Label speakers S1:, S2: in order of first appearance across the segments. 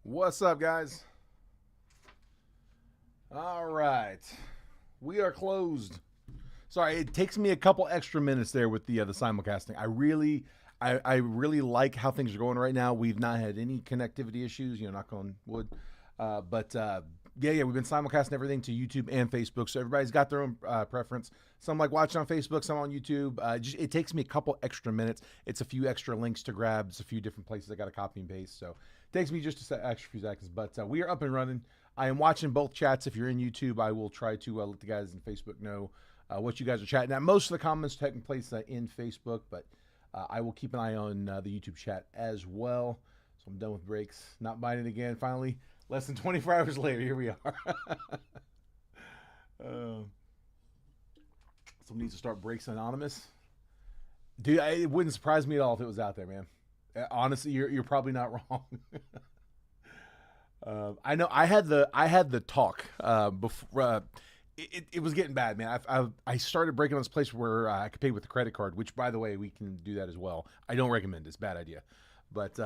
S1: What's up, guys? All right, we are closed. Sorry, it takes me a couple extra minutes there with the simulcasting. I really like how things are going right now. We've not had any connectivity issues. Knock on wood. But yeah, we've been simulcasting everything to YouTube and Facebook, so everybody's got their own preference. Some like watching on Facebook, some on YouTube. It takes me a couple extra minutes. It's a few extra links to grab. It's a few different places I got to copy and paste, so it takes me just a extra few seconds. But we are up and running. I am watching both chats. If you're in YouTube, I will try to let the guys in Facebook know what you guys are chatting. Now, most of the comments taking place in Facebook, but I will keep an eye on the YouTube chat as well. So I'm done with breaks. Not buying it again. Finally, less than 24 hours later, here we are. Someone needs to start Breaks Anonymous. Dude, it wouldn't surprise me at all if it was out there, man. Honestly, you're probably not wrong. I know I had the talk before. It was getting bad, man. I started breaking on this place where I could pay with a credit card, which, by the way, we can do that as well. I don't recommend it. It's a bad idea. But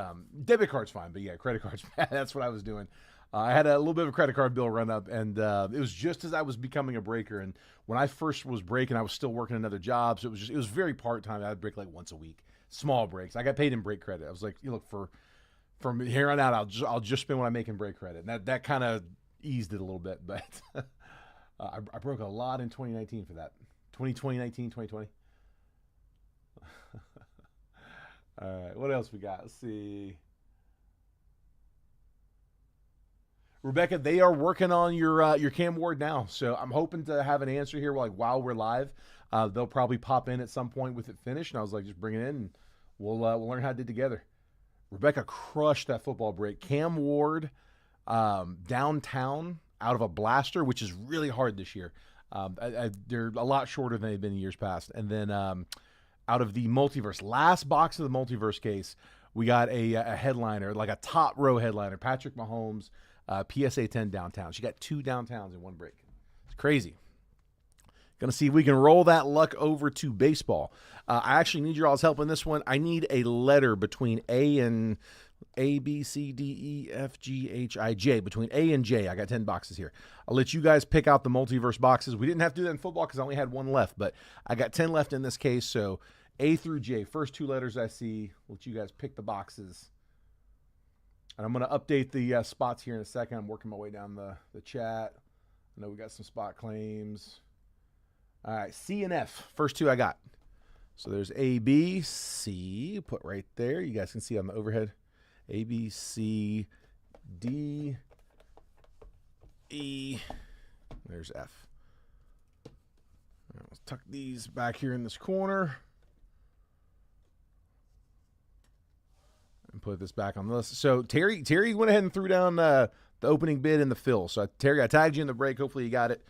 S1: debit card's fine. But yeah, credit card's bad. That's what I was doing. I had a little bit of a credit card bill run up, and it was just as I was becoming a breaker. And when I first was breaking, I was still working another job, so it was very part time. I'd break like once a week, small breaks. I got paid in break credit. I was like, look, from here on out, I'll just spend what I make in break credit. And that kind of eased it a little bit, but. I broke a lot in 2019 for that. 2019, 2020. All right, what else we got? Let's see. Rebecca, they are working on your Cam Ward now, so I'm hoping to have an answer here while we're live. They'll probably pop in at some point with it finished, and I was like, just bring it in, and we'll learn how to do it together. Rebecca crushed that football break. Cam Ward, downtown, out of a blaster, which is really hard this year. They're a lot shorter than they've been in years past. And then out of the multiverse, last box of the multiverse case, we got a headliner, like a top row headliner, Patrick Mahomes, PSA 10 downtown. She got 2 downtowns in one break. It's crazy. Gonna see if we can roll that luck over to baseball. I actually need your all's help in this one. I need a letter between A, B, C, D, E, F, G, H, I, J. Between A and J, I got 10 boxes here. I'll let you guys pick out the multiverse boxes. We didn't have to do that in football because I only had 1 left, but I got 10 left in this case. So A through J, first 2 letters I see. I'll let you guys pick the boxes. And I'm going to update the spots here in a second. I'm working my way down the chat. I know we got some spot claims. All right, C and F, first 2 I got. So there's A, B, C, put right there. You guys can see on the overhead. A, B, C, D, E, there's F. All right, let's tuck these back here in this corner. And put this back on the list. So Terry went ahead and threw down the opening bid in the fill. So Terry, I tagged you in the break. Hopefully you got it.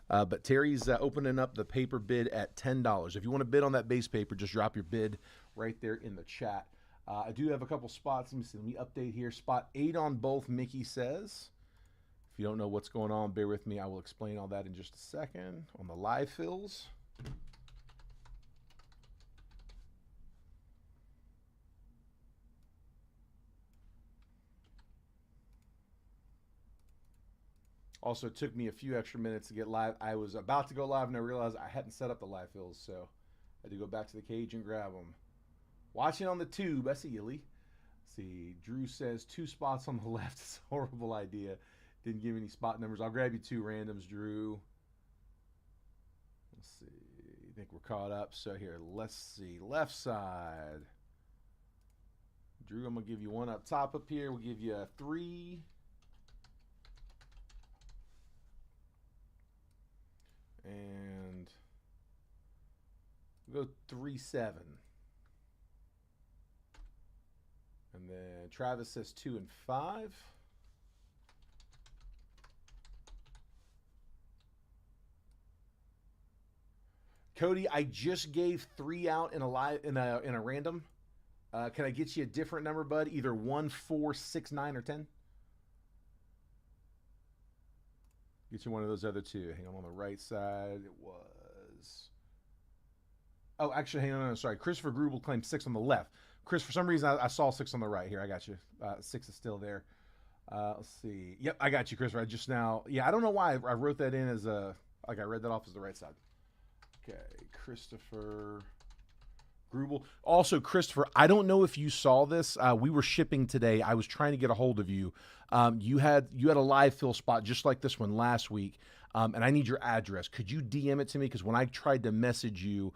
S1: But Terry's opening up the paper bid at $10. If you want to bid on that base paper, just drop your bid right there in the chat. I do have a couple spots. Let me see. Let me update here. Spot 8 on both, Mickey says. If you don't know what's going on, bear with me. I will explain all that in just a second on the live fills. Also, it took me a few extra minutes to get live. I was about to go live and I realized I hadn't set up the live fills, so I had to go back to the cage and grab them. Watching on the tube, I see you, Lee. Let's see, Drew says 2 spots on the left. It's a horrible idea. Didn't give any spot numbers. I'll grab you 2 randoms, Drew. Let's see. I think we're caught up. So here, let's see. Left side. Drew, I'm going to give you 1 up top up here. We'll give you a 3. And we'll go 3-7. And then Travis says 2 and 5. Cody, I just gave 3 out in a random. Can I get you a different number, bud? Either 1, 4, 6, 9, or 10? Get you one of those other 2. Hang on the right side. It was. Oh, actually, hang on. Sorry. Christopher Grubel claimed 6 on the left. Chris, for some reason, I saw 6 on the right here. I got you. 6 is still there. Let's see. Yep, I got you, Christopher. I just now. Yeah, I don't know why I wrote that in as a like I read that off as the right side. Okay, Christopher Grubel. Also, Christopher, I don't know if you saw this. We were shipping today. I was trying to get a hold of you. You had a live fill spot just like this one last week, and I need your address. Could you DM it to me? Because when I tried to message you,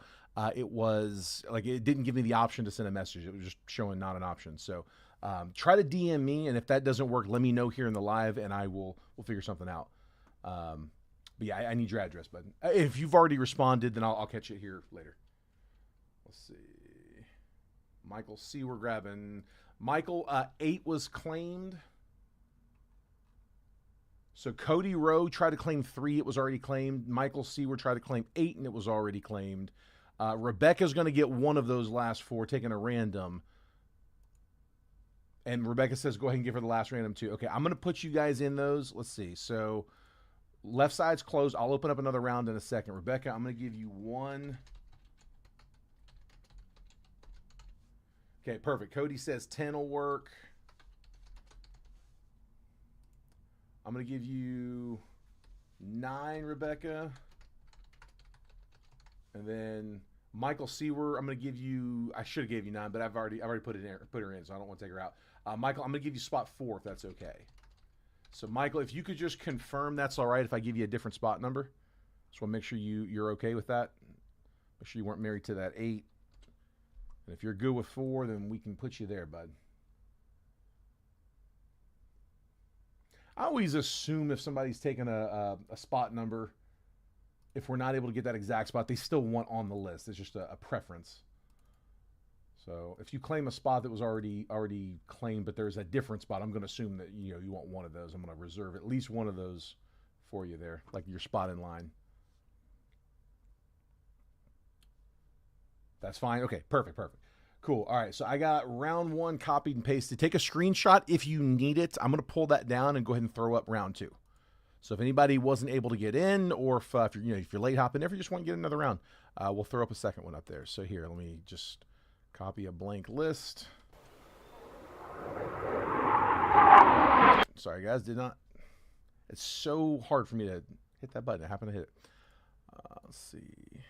S1: it was like it didn't give me the option to send a message. It was just showing not an option. So try to DM me, and if that doesn't work, let me know here in the live, and we'll figure something out. But yeah, I need your address, bud. If you've already responded, then I'll catch it here later. Let's see. Michael C. We're grabbing. Michael, 8 was claimed. So Cody Rowe tried to claim 3. It was already claimed. Michael C. We're trying to claim 8, and it was already claimed. Rebecca's going to get one of those last 4, taking a random. And Rebecca says, go ahead and give her the last random too. Okay, I'm going to put you guys in those. Let's see. So left side's closed. I'll open up another round in a second. Rebecca, I'm going to give you one. Okay, perfect. Cody says 10 will work. I'm going to give you 9, Rebecca. And then Michael Seawer, I'm going to give you, I should have gave you 9, but I've already put her in, so I don't want to take her out. Michael, I'm going to give you spot 4 if that's okay. So Michael, if you could just confirm that's all right if I give you a different spot number. Just want to make sure you're okay with that. Make sure you weren't married to that 8. And if you're good with 4, then we can put you there, bud. I always assume if somebody's taking a spot number, if we're not able to get that exact spot, they still want on the list. It's just a preference. So if you claim a spot that was already claimed, but there's a different spot, I'm going to assume that you want one of those. I'm going to reserve at least one of those for you there, like your spot in line. That's fine. Okay, perfect. Cool. All right, so I got round 1 copied and pasted. Take a screenshot if you need it. I'm going to pull that down and go ahead and throw up round 2. So if anybody wasn't able to get in, or if you're late hopping, if you just want to get another round, we'll throw up a second one up there. So here, let me just copy a blank list. Sorry, guys, it's so hard for me to hit that button. I happen to hit it. Let's see.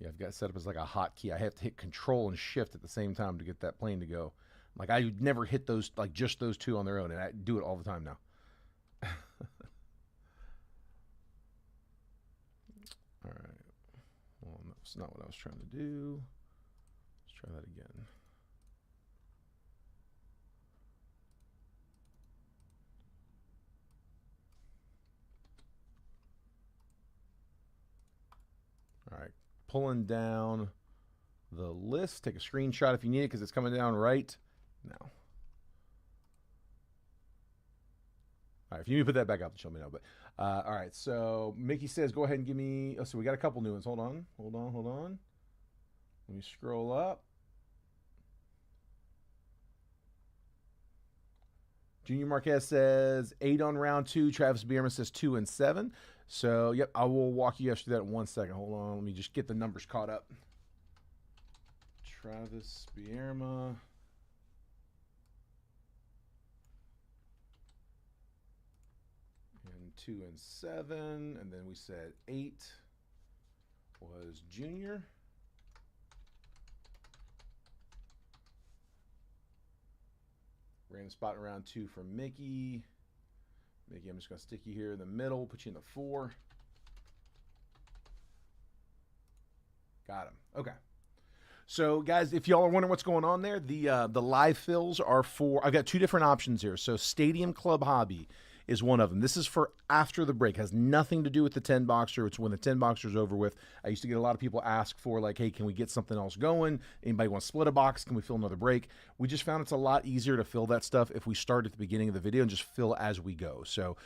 S1: Yeah, I've got it set up as like a hotkey. I have to hit Control and Shift at the same time to get that plane to go. Like I would never hit those, like just those 2 on their own, and I do it all the time now. All right. Well, that's not what I was trying to do. Let's try that again. All right. Pulling down the list. Take a screenshot if you need it because it's coming down right now. All right, if you need to put that back up, show me now. But all right, so Mickey says, go ahead and give me. Oh, so we got a couple new ones. Hold on. Let me scroll up. Junior Marquez says 8 on round 2. Travis Bierman says 2 and 7. So, yep, I will walk you guys through that in 1 second. Hold on. Let me just get the numbers caught up. Travis Bierma. And 2 and 7. And then we said 8 was Junior. Random spot in round 2 for Mickey. Mickey, I'm just going to stick you here in the middle, put you in the 4. Got him. Okay. So, guys, if y'all are wondering what's going on there, the live fills are for, I've got 2 different options here. So, Stadium Club Hobby is one of them. This is for after the break. It has nothing to do with the 10 boxer. It's when the 10 boxer is over with. I used to get a lot of people ask for like, hey, can we get something else going? Anybody want to split a box? Can we fill another break? We just found it's a lot easier to fill that stuff if we start at the beginning of the video and just fill as we go. So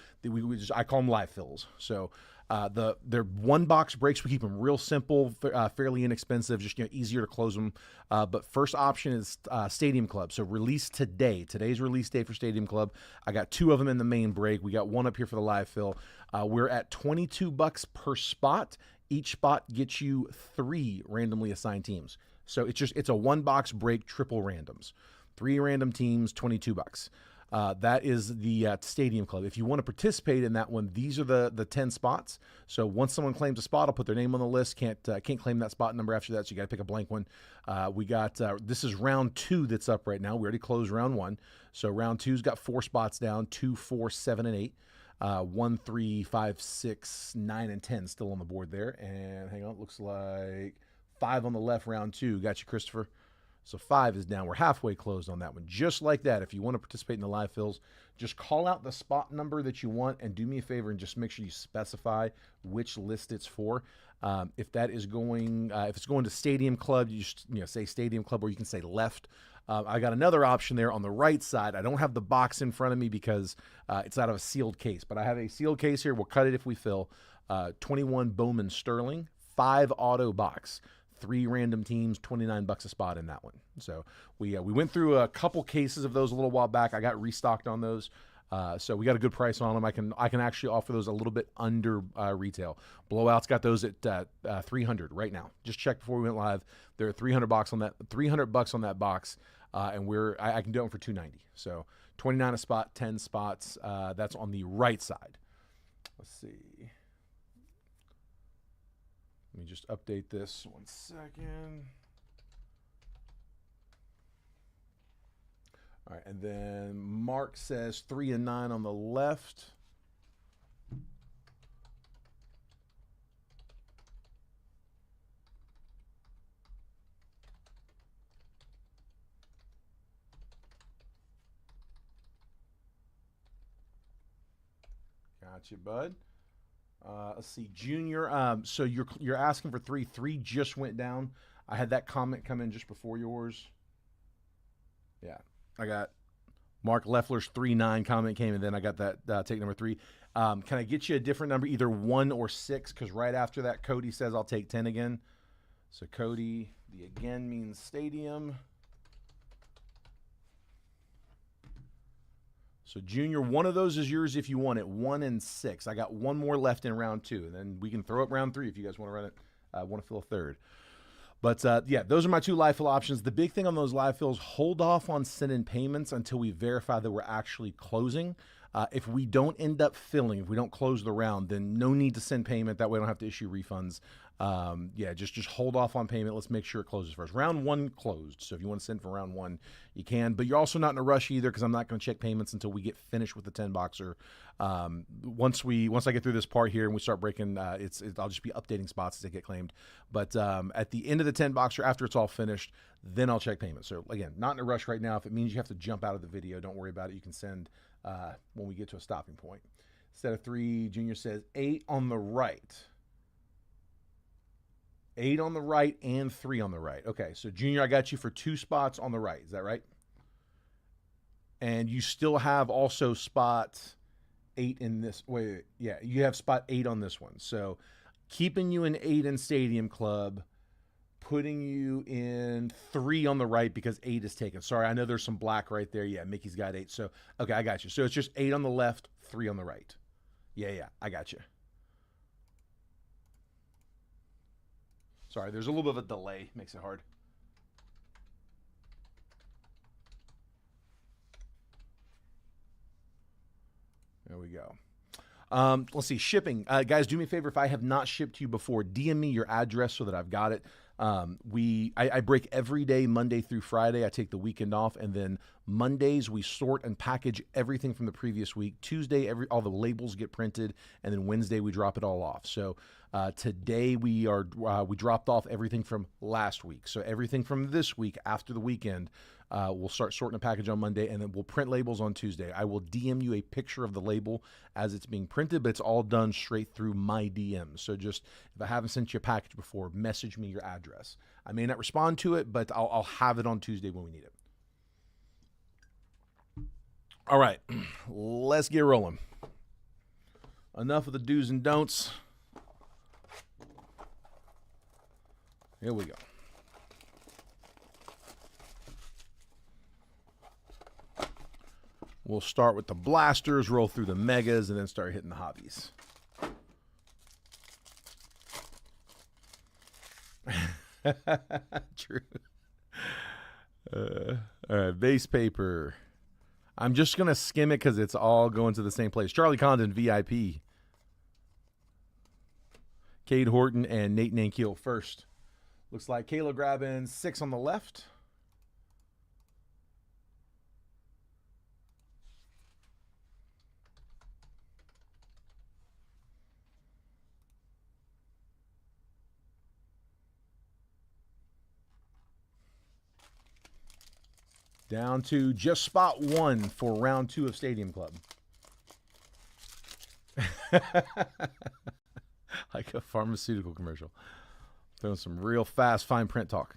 S1: I call them live fills. So they're 1 box breaks. We keep them real simple, fairly inexpensive, just easier to close them. But first option is Stadium Club. So release today. Today's release day for Stadium Club. I got 2 of them in the main break. We got 1 up here for the live fill. We're at $22 per spot. Each spot gets you 3 randomly assigned teams. So it's a 1-box break, triple randoms. 3 random teams, $22. That is the Stadium Club. If you want to participate in that one, these are the 10 spots. So once someone claims a spot, I'll put their name on the list. Can't claim that spot number after that, so you got to pick a blank one. We got this is round 2 that's up right now. We already closed round 1, so round 2's got 4 spots down: 2, 4, 7, and 8. 1, 3, 5, 6, 9, and 10 still on the board there. And hang on, it looks like 5 on the left. Round 2, got you, Christopher. So 5 is down. We're halfway closed on that one. Just like that, if you want to participate in the live fills, just call out the spot number that you want, and do me a favor and just make sure you specify which list it's for. If that is going, if it's going to Stadium Club, you just say Stadium Club, or you can say left. I got another option there on the right side. I don't have the box in front of me because it's out of a sealed case, but I have a sealed case here. We'll cut it if we fill. 21 Bowman Sterling, 5 auto box. 3 random teams, $29 a spot in that one. So we went through a couple cases of those a little while back. I got restocked on those, so we got a good price on them. I can actually offer those a little bit under retail. Blowout's got those at $300 right now. Just checked before we went live. They're $300 on that. $300 on that box, and I can do them for $290. So $29 a spot, 10 spots. That's on the right side. Let's see. Let me just update this 1 second. All right, and then Mark says 3 and 9 on the left. Gotcha, bud. Let's see, Junior. So you're asking for 3. 3 just went down. I had that comment come in just before yours. Yeah, I got Mark Leffler's 3-9 comment came, and then I got that take number 3. Can I get you a different number, either 1 or 6? Because right after that, Cody says I'll take 10 again. So Cody, the again means Stadium. So, Junior, one of those is yours if you want it. 1 and 6. I got 1 more left in round 2, and then we can throw up round 3 if you guys want to run it. Want to fill a third. But, yeah, those are my 2 live fill options. The big thing on those live fills, hold off on sending payments until we verify that we're actually closing. If we don't end up filling, if we don't close the round, then no need to send payment. That way I don't have to issue refunds. Yeah, just hold off on payment. Let's make sure it closes first. Round 1 closed, so if you want to send for round 1, you can. But you're also not in a rush either, because I'm not going to check payments until we get finished with the 10-boxer. Once I get through this part here and we start breaking, I'll just be updating spots as they get claimed. But at the end of the 10-boxer, after it's all finished, then I'll check payment. So again, not in a rush right now. If it means you have to jump out of the video, don't worry about it. You can send when we get to a stopping point. Instead of 3, Junior says 8 on the right. 8 on the right and 3 on the right. Okay, so Junior, I got you for 2 spots on the right. Is that right? And you still have also spot 8 in this. Wait, yeah, you have spot 8 on this one. So keeping you in 8 in Stadium Club, putting you in 3 on the right because 8 is taken. Sorry, I know there's some black right there. Yeah, Mickey's got 8. So, okay, I got you. So it's just 8 on the left, 3 on the right. Yeah, I got you. Sorry, there's a little bit of a delay. Makes it hard. There we go. Let's see, shipping. Guys, do me a favor. If I have not shipped to you before, DM me your address so that I've got it. I break every day, Monday through Friday. I take the weekend off, and then Mondays we sort and package everything from the previous week. Tuesday, all the labels get printed, and then Wednesday we drop it all off. So today we dropped off everything from last week. So everything from this week after the weekend, we'll start sorting a package on Monday, and then we'll print labels on Tuesday. I will DM you a picture of the label as it's being printed, but it's all done straight through my DM. So just, if I haven't sent you a package before, message me your address. I may not respond to it, but I'll have it on Tuesday when we need it. All right, let's get rolling. Enough of the do's and don'ts. Here we go. We'll start with the blasters, roll through the megas, and then start hitting the hobbies. True. All right, base paper. I'm just going to skim it because it's all going to the same place. Charlie Condon, VIP. Cade Horton and Nate Nankiel first. Looks like Kayla grabbing 6 on the left. Down to just spot 1 for round 2 of Stadium Club. Like a pharmaceutical commercial. Doing some real fast fine print talk.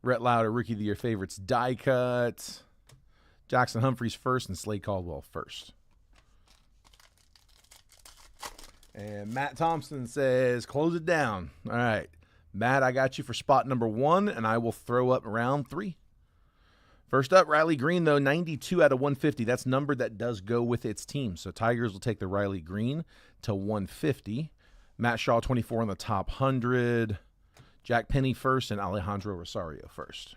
S1: Rhett Lauder, Rookie of the Year favorites, die cut. Jackson Humphreys first and Slade Caldwell first. And Matt Thompson says, close it down. All right. Matt, I got you for spot number 1, and I will throw up round 3. First up, Riley Green, though, 92 out of 150. That's number that does go with its team. So Tigers will take the Riley Green to 150. Matt Shaw, 24 on the top 100. Jack Penny first and Alejandro Rosario first.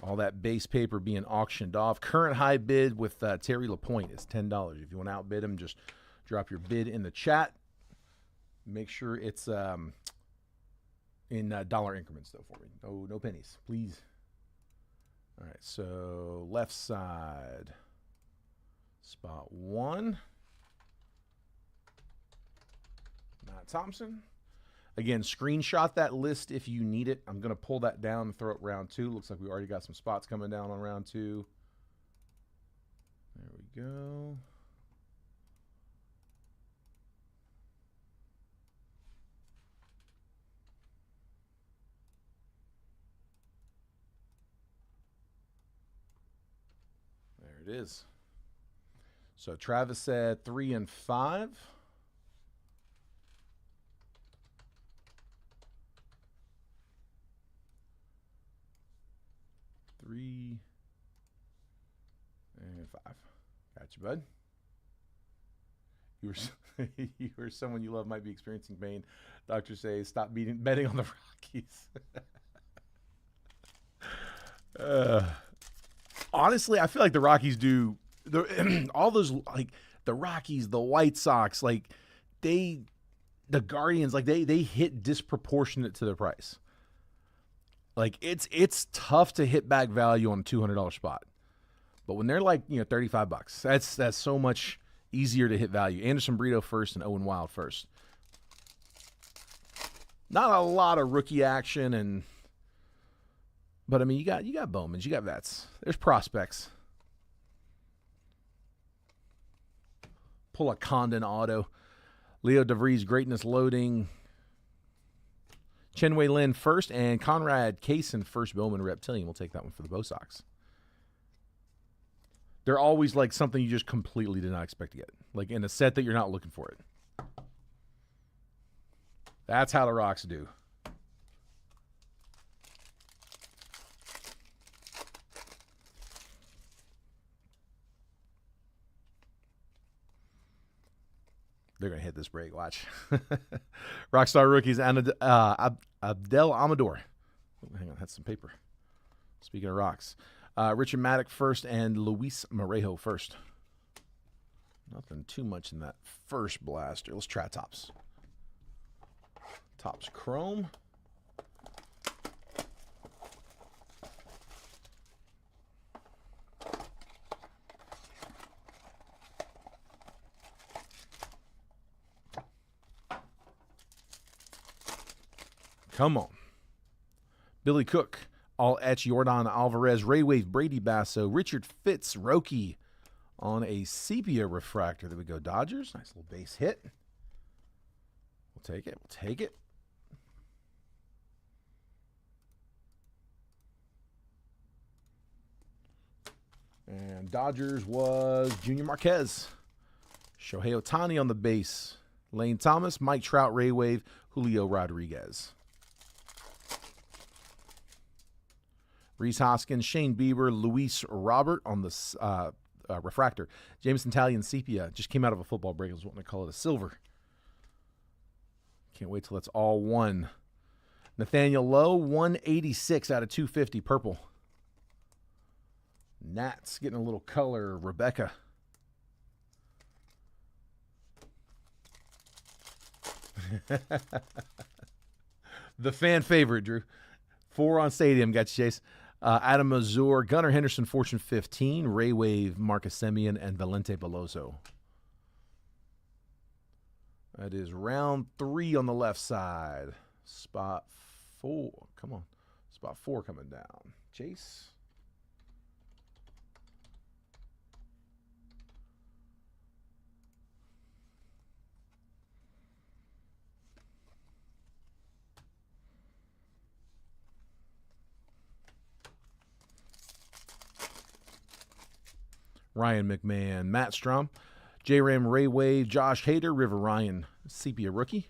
S1: All that base paper being auctioned off. Current high bid with Terry LaPointe is $10. If you want to outbid him, just drop your bid in the chat. Make sure it's in dollar increments, though, for me. No pennies, please. All right, so left side, spot 1. Matt Thompson. Again, screenshot that list if you need it. I'm going to pull that down and throw it round 2. Looks like we already got some spots coming down on round 2. There we go. There it is. So Travis said 3 and 5. Three and 5. Got you, bud. You were someone you love might be experiencing pain. Doctors say stop betting on the Rockies. Honestly, I feel like the Rockies do all those, like the Rockies, the White Sox, like the Guardians, like they hit disproportionate to the price. Like it's tough to hit back value on a $200 spot, but when they're like $35, that's so much easier to hit value. Anderson Brito first and Owen Wild first. Not a lot of rookie action, but I mean you got Bowmans, you got vets. There's prospects. Pull a Condon auto. Leo DeVries greatness loading. Chenwei Lin first, and Conrad Kaysen first Bowman Reptilian. We'll take that one for the Bo Sox. They're always like something you just completely did not expect to get. Like in a set that you're not looking for it. That's how the Rocks do. They're going to hit this break. Watch. Rockstar rookies, Abdel Amador. Oh, hang on, that's some paper. Speaking of rocks. Richard Maddock first and Luis Morejo first. Nothing too much in that first blaster. Let's try tops. Tops chrome. Come on. Billy Cook, all etch, Jordan Alvarez, Ray Wave, Brady Basso, Richard Fitz, Roki on a sepia refractor. There we go, Dodgers. Nice little base hit. We'll take it. We'll take it. And Dodgers was Junior Marquez. Shohei Ohtani on the base. Lane Thomas, Mike Trout, Ray Wave, Julio Rodriguez. Reese Hoskins, Shane Bieber, Luis Robert on the refractor. Jameson Italian sepia just came out of a football break. I was wanting to call it a silver. Can't wait till it's all one. Nathaniel Lowe, 186 out of 250, purple. Nats getting a little color. Rebecca. The fan favorite, Drew. 4 on Stadium. Got you, Chase. Adam Azur, Gunnar Henderson, Fortune 15, Ray Wave, Marcus Semien, and Valente Beloso. That is round 3 on the left side. Spot 4. Come on. Spot 4 coming down. Chase. Ryan McMahon, Matt Strom, J-Ram Ray Wave, Josh Hader, River Ryan, Sepia rookie.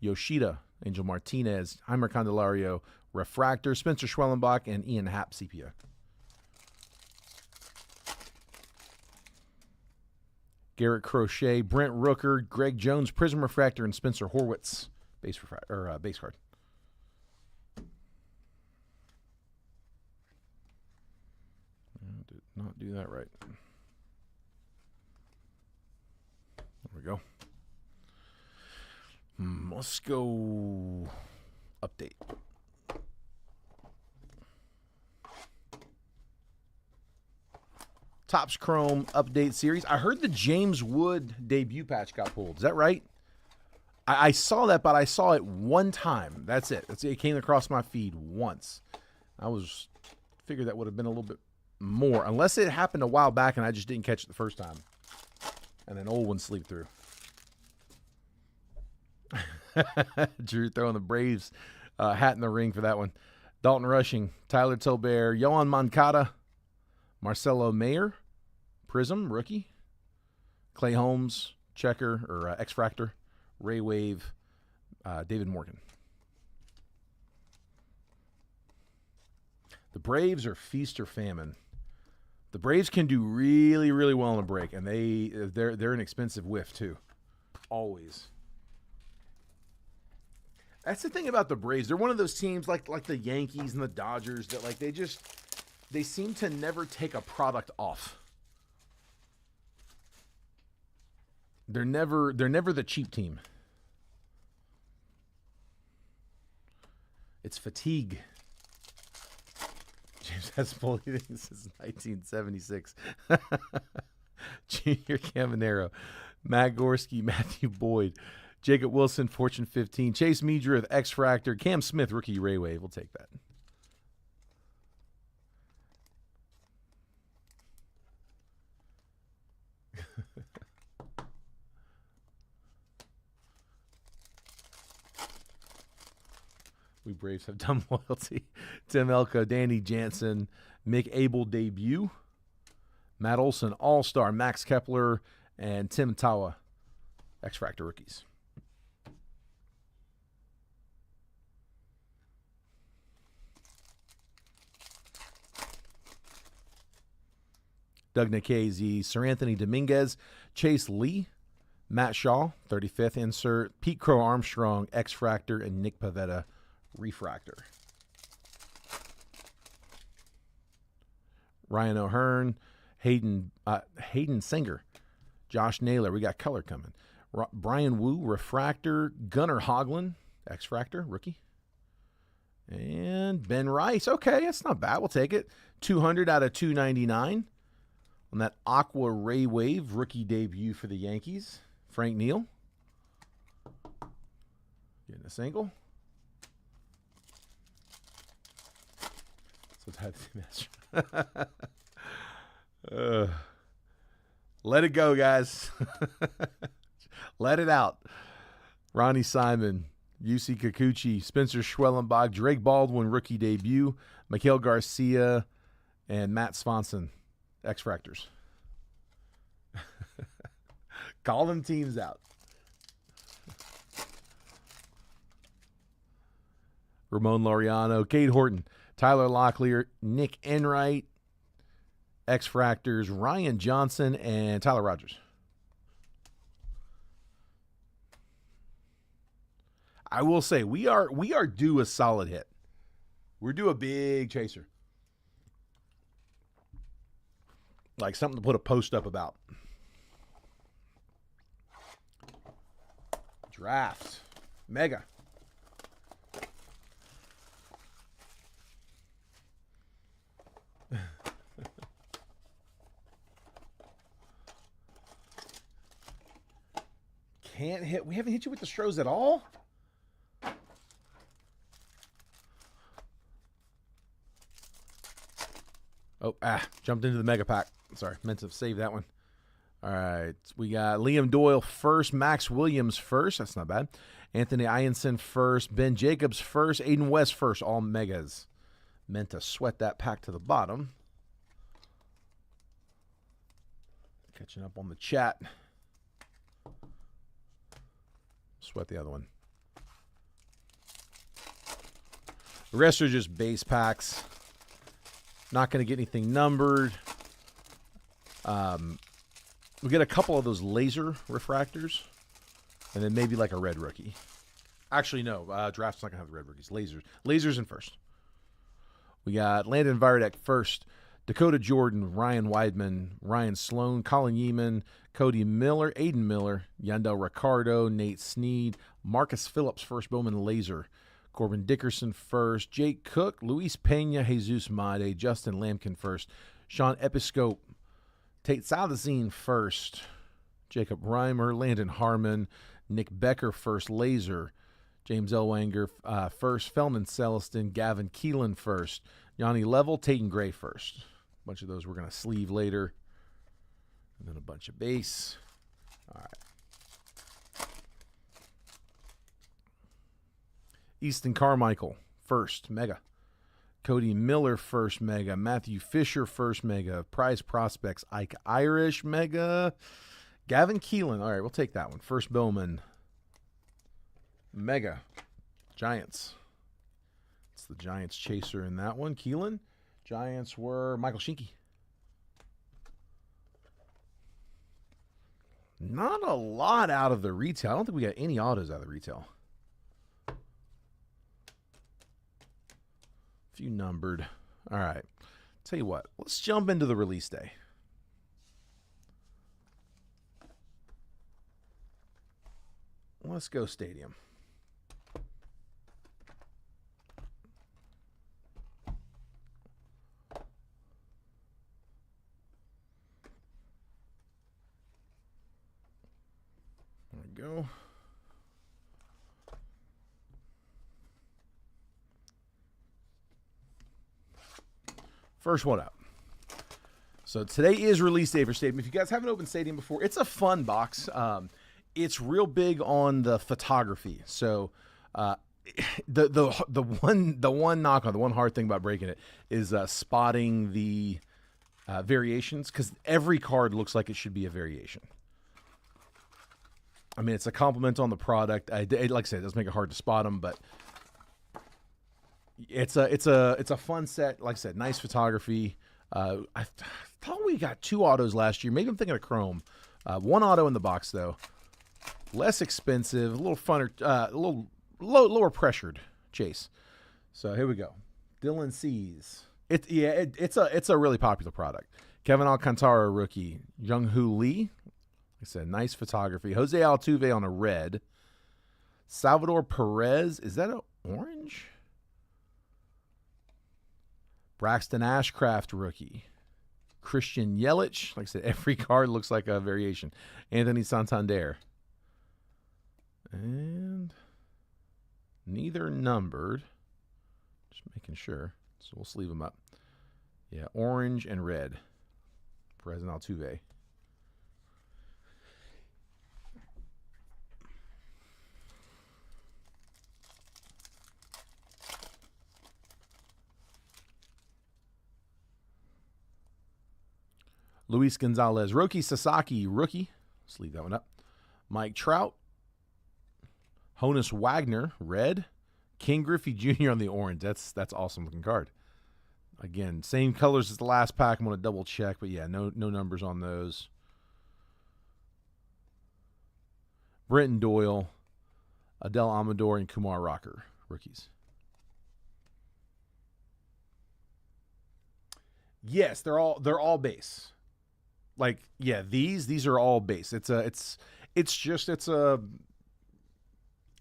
S1: Yoshida, Angel Martinez, Heimer Candelario, Refractor, Spencer Schwellenbach, and Ian Happ Sepia. Garrett Crochet, Brent Rooker, Greg Jones, Prism Refractor, and Spencer Horwitz, base card. Did not do that right. There we go. Let's go update. Topps Chrome update series. I heard the James Wood debut patch got pulled. Is that right? I saw that, but I saw it one time. That's it. It came across my feed once. Figured that would have been a little bit more, unless it happened a while back and I just didn't catch it the first time. And an old one sleep through. Drew throwing the Braves hat in the ring for that one. Dalton Rushing, Tyler Tolbert, Yohan Moncada, Marcelo Mayer, Prism, rookie, Clay Holmes, Checker, or X-Fractor, Ray Wave, David Morgan. The Braves are feast or famine. The Braves can do really, really well in a break, and they're an expensive whiff too. Always. That's the thing about the Braves. They're one of those teams like the Yankees and the Dodgers that they seem to never take a product off. They're never the cheap team. It's fatigue. James has bullied since 1976. Junior Caminero, Matt Gorski, Matthew Boyd, Jacob Wilson, Fortune 15, Chase Meadrith, X-Fractor, Cam Smith, rookie Ray Wave. We'll take that. We Braves have dumb loyalty. Tim Elko, Danny Jansen, Mick Abel debut, Matt Olson All-Star, Max Kepler, and Tim Tawa, X-Fractor rookies. Doug Nikhazy, Sir Anthony Dominguez, Chase Lee, Matt Shaw, 35th insert, Pete Crow Armstrong, X-Fractor, and Nick Pavetta, refractor. Ryan O'Hearn, Hayden Singer, Josh Naylor. We got color coming. Brian Wu, refractor. Gunnar Hoglund, X-Fractor, rookie. And Ben Rice. Okay, that's not bad. We'll take it. 200 out of 299 on that Aqua Ray Wave rookie debut for the Yankees. Frank Neal. Getting a single. Let it go, guys. Let it out. Ronnie Simon, UC Kikuchi, Spencer Schwellenbach, Drake Baldwin, rookie debut, Mikael Garcia, and Matt Swanson, X-Fractors. Call them teams out. Ramon Laureano, Cade Horton, Tyler Locklear, Nick Enright, X-Fractors, Ryan Johnson, and Tyler Rogers. I will say we are due a solid hit. We're due a big chaser. Like something to put a post up about. Draft. Mega. Can't hit. We haven't hit you with the Stros at all? Oh, jumped into the mega pack. Sorry, meant to save that one. All right, we got Liam Doyle first, Max Williams first. That's not bad. Anthony Ianson first, Ben Jacobs first, Aiden West first. All megas. Meant to sweat that pack to the bottom. Catching up on the chat. Sweat the other one. The rest are just base packs. Not going to get anything numbered. We get a couple of those laser refractors. And then maybe like a red rookie. Actually, no. Draft's not going to have the red rookies. Lasers in first. We got Landon Viradek first. Dakota Jordan, Ryan Weidman, Ryan Sloan, Colin Yeeman, Cody Miller, Aiden Miller, Yandel Ricardo, Nate Sneed, Marcus Phillips, first Bowman laser, Corbin Dickerson first, Jake Cook, Luis Pena, Jesus Made, Justin Lampkin first, Sean Episcope, Tate Salazine first, Jacob Reimer, Landon Harmon, Nick Becker first laser, James Elwanger first, Feldman Celestin, Gavin Keelan first, Yanni Level, Tatum Gray first. A bunch of those we're going to sleeve later. And then a bunch of base. All right. Easton Carmichael, first, mega. Cody Miller, first, mega. Matthew Fisher, first, mega. Prize Prospects, Ike Irish, mega. Gavin Keelan, all right, we'll take that one. First Bowman, mega. Giants. It's the Giants chaser in that one. Keelan. Giants were Michael Shinky. Not a lot out of the retail. I don't think we got any autos out of the retail. A few numbered. All right. Tell you what. Let's jump into the release day. Let's go Stadium. Go. First one up. So today is release day for Stadium. If you guys haven't opened Stadium before, it's a fun box. It's real big on the photography. So the one knock on, the one hard thing about breaking it is spotting the variations, because every card looks like it should be a variation. I mean, it's a compliment on the product. Like I said, it does make it hard to spot them, but it's a fun set. Like I said, nice photography. I thought we got 2 autos last year. Maybe I'm thinking of Chrome. 1 auto in the box though. Less expensive, a little funner, a little lower pressured chase. So here we go. Dylan Cease. It's a really popular product. Kevin Alcantara rookie. Jung-Hoo Lee. I said, nice photography. Jose Altuve on a red. Salvador Perez. Is that an orange? Braxton Ashcraft rookie. Christian Yelich. Like I said, every card looks like a variation. Anthony Santander. And neither numbered. Just making sure. So we'll sleeve them up. Yeah, orange and red. Perez and Altuve. Luis Gonzalez, Roki Sasaki, rookie. Let's leave that one up. Mike Trout. Honus Wagner, red. King Griffey Jr. on the orange. That's awesome looking card. Again, same colors as the last pack. I'm going to double check, but yeah, no numbers on those. Brenton Doyle, Adele Amador, and Kumar Rocker, rookies. Yes, they're all base. Like, yeah, these are all base. It's kind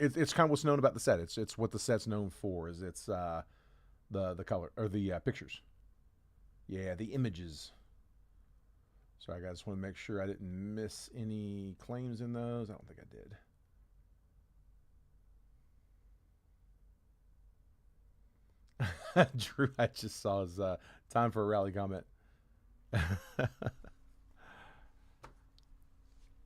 S1: of what's known about the set. It's what the set's known for. Is it's the color or the pictures. Yeah, the images. Sorry, guys, I just want to make sure I didn't miss any claims in those. I don't think I did. Drew, I just saw his time for a rally comment.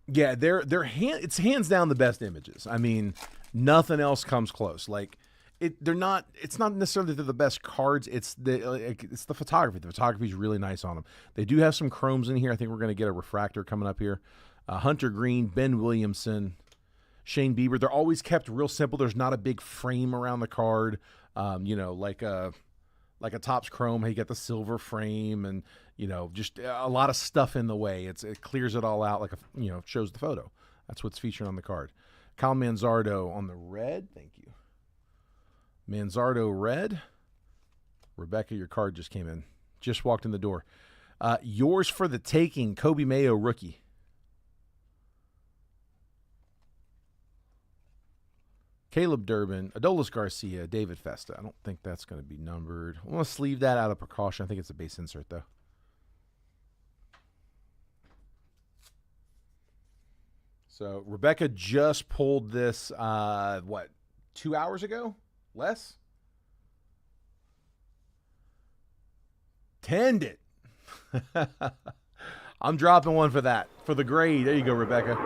S1: Yeah, it's hands down the best images. I mean, nothing else comes close. Like it's not necessarily they're the best cards. It's the photography. The photography is really nice on them. They do have some chromes in here. I think we're going to get a refractor coming up here. Hunter Green, Ben Williamson, Shane Bieber. They're always kept real simple. There's not a big frame around the card. Like a Topps Chrome. Hey, you got the silver frame and, just a lot of stuff in the way. It clears it all out shows the photo. That's what's featured on the card. Kyle Manzardo on the red. Thank you. Manzardo red. Rebecca, your card just came in. Just walked in the door. Yours for the taking, Kobe Mayo rookie. Caleb Durbin, Adolis Garcia, David Festa. I don't think that's going to be numbered. I'm going to sleeve that out of precaution. I think it's a base insert, though. So Rebecca just pulled this, 2 hours ago? Less? Tend it. I'm dropping one for that. For the grade. There you go, Rebecca.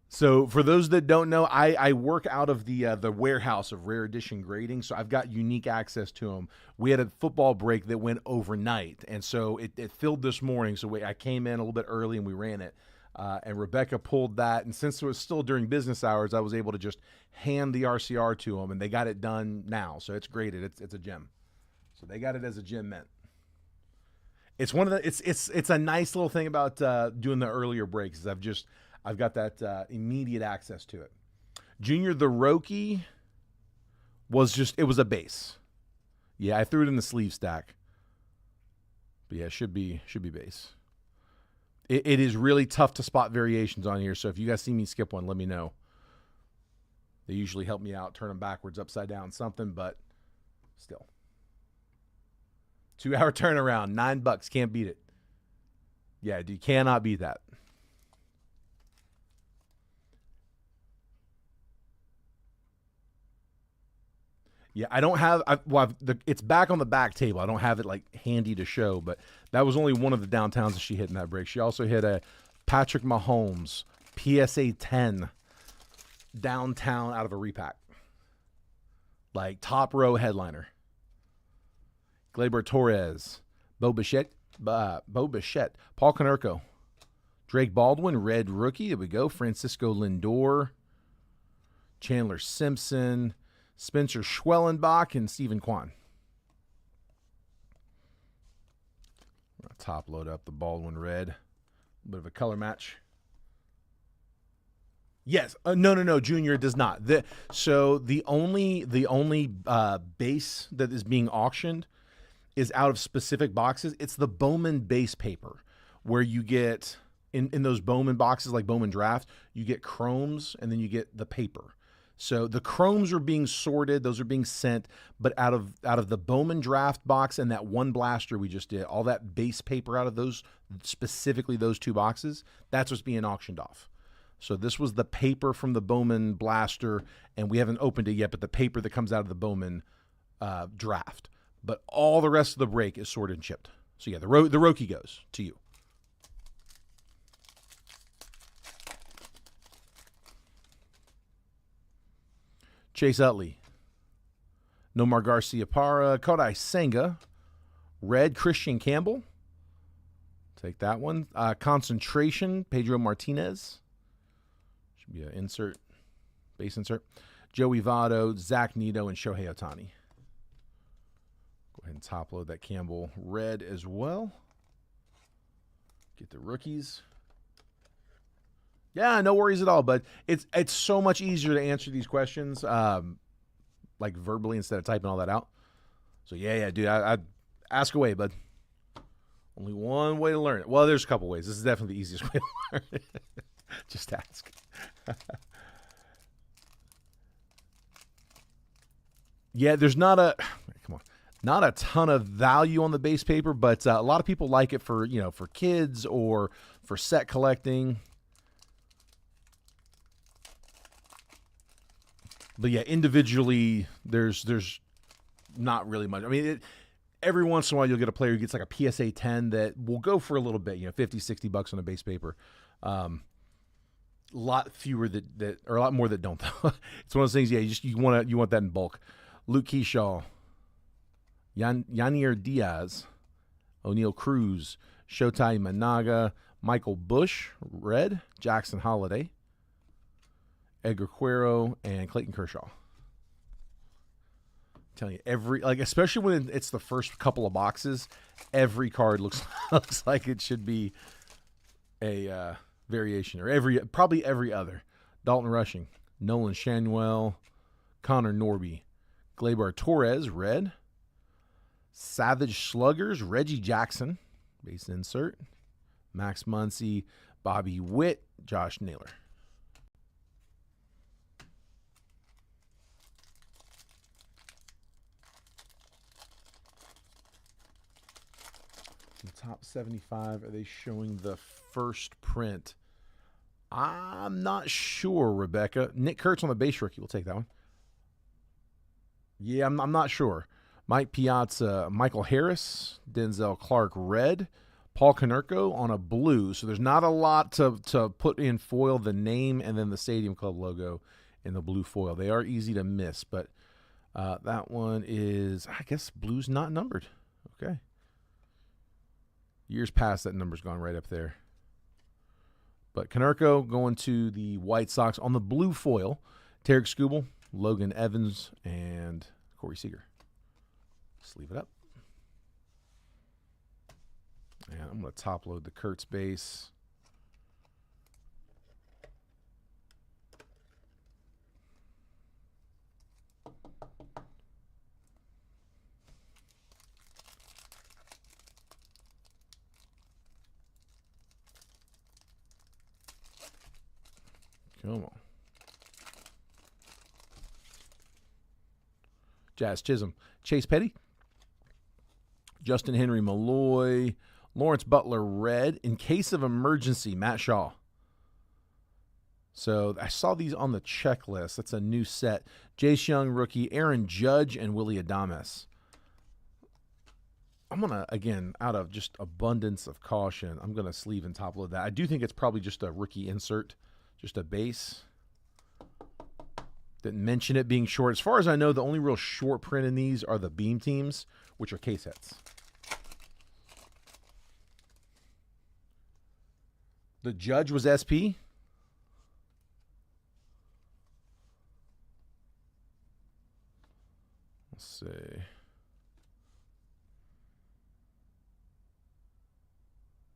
S1: So for those that don't know, I work out of the warehouse of Rare Edition Grading, so I've got unique access to them. We had a football break that went overnight, and so it filled this morning. So I came in a little bit early and we ran it. And Rebecca pulled that, and since it was still during business hours, I was able to just hand the RCR to them, and they got it done now. So it's graded. It's a gem. So they got it as a gem mint. It's one of the it's a nice little thing about doing the earlier breaks. Is I've got that immediate access to it. Junior the Roki was it was a base. Yeah, I threw it in the sleeve stack. But yeah, should be base. It is really tough to spot variations on here, so if you guys see me skip one, let me know. They usually help me out, turn them backwards, upside down, something, but still. 2 hour turnaround, $9, can't beat it. Yeah, you cannot beat that. Yeah, I don't have. It's back on the back table. I don't have it handy to show, but that was only one of the downtowns that she hit in that break. She also hit a Patrick Mahomes PSA 10 downtown out of a repack, top row headliner. Gleyber Torres, Bo Bichette, Paul Konerko, Drake Baldwin, red rookie. There we go. Francisco Lindor, Chandler Simpson, Spencer Schwellenbach, and Stephen Kwan. I'm going to top load up the Baldwin red. A bit of a color match. Yes. No. Junior does not. So the only base that is being auctioned is out of specific boxes. It's the Bowman base paper, where you get, in those Bowman boxes, like Bowman Draft, you get chromes, and then you get the paper. So the chromes are being sorted; those are being sent. But out of the Bowman Draft box and that one blaster we just did, all that base paper out of those, specifically those two boxes, that's what's being auctioned off. So this was the paper from the Bowman blaster, and we haven't opened it yet. But the paper that comes out of the Bowman Draft. But all the rest of the break is sorted and shipped. So yeah, the Roki goes to you. Chase Utley, Nomar Garciaparra, Kodai Senga, red Christian Campbell. Take that one. Concentration, Pedro Martinez. Should be an insert, base insert. Joey Votto, Zach Neto, and Shohei Ohtani. Go ahead and top load that Campbell red as well. Get the rookies. Yeah, no worries at all. But it's so much easier to answer these questions like verbally instead of typing all that out. So yeah, dude, I ask away, bud. Only one way to learn it. Well, there's a couple ways. This is definitely the easiest way to learn it. Just ask. Yeah, there's not a ton of value on the base paper, but a lot of people like it for for kids or for set collecting. But yeah, individually, there's not really much. I mean, every once in a while you'll get a player who gets like a PSA 10 that will go for a little bit, $50-$60 on a base paper. A lot fewer that or a lot more that don't though. It's one of those things. Yeah, you want that in bulk. Luke Keyshaw, Yanier Diaz, O'Neal Cruz, Shotai Managa, Michael Bush, red, Jackson Holiday, Edgar Cuero, and Clayton Kershaw. I'm telling you, especially when it's the first couple of boxes, every card looks like it should be a variation, or probably every other. Dalton Rushing, Nolan Shanuel, Connor Norby, Gleyber Torres, red. Savage Sluggers, Reggie Jackson, base insert. Max Muncy, Bobby Witt, Josh Naylor. The top 75, are they showing the first print? I'm not sure, Rebecca. Nick Kurtz on the base rookie. We'll take that one. Yeah, I'm not sure. Mike Piazza, Michael Harris, Denzel Clark, red. Paul Konerko on a blue. So there's not a lot to put in foil, the name and then the Stadium Club logo in the blue foil. They are easy to miss, but that one is, I guess, blue's not numbered. Okay. Years past, that number's gone right up there. But Konerko going to the White Sox on the blue foil. Tarek Skubal, Logan Evans, and Corey Seager. Sleeve it up. And I'm going to top load the Kurtz base. Come on. Jazz Chisholm, Chase Petty, Justin Henry Malloy, Lawrence Butler red. In case of emergency, Matt Shaw. So I saw these on the checklist. That's a new set. Jace Young rookie, Aaron Judge, and Willie Adames. I'm going to, again, out of just abundance of caution, I'm going to sleeve and top load that. I do think it's probably just a rookie insert, just a base. Didn't mention it being short. As far as I know, the only real short print in these are the Beam teams, which are case hits. The Judge was SP. Let's see.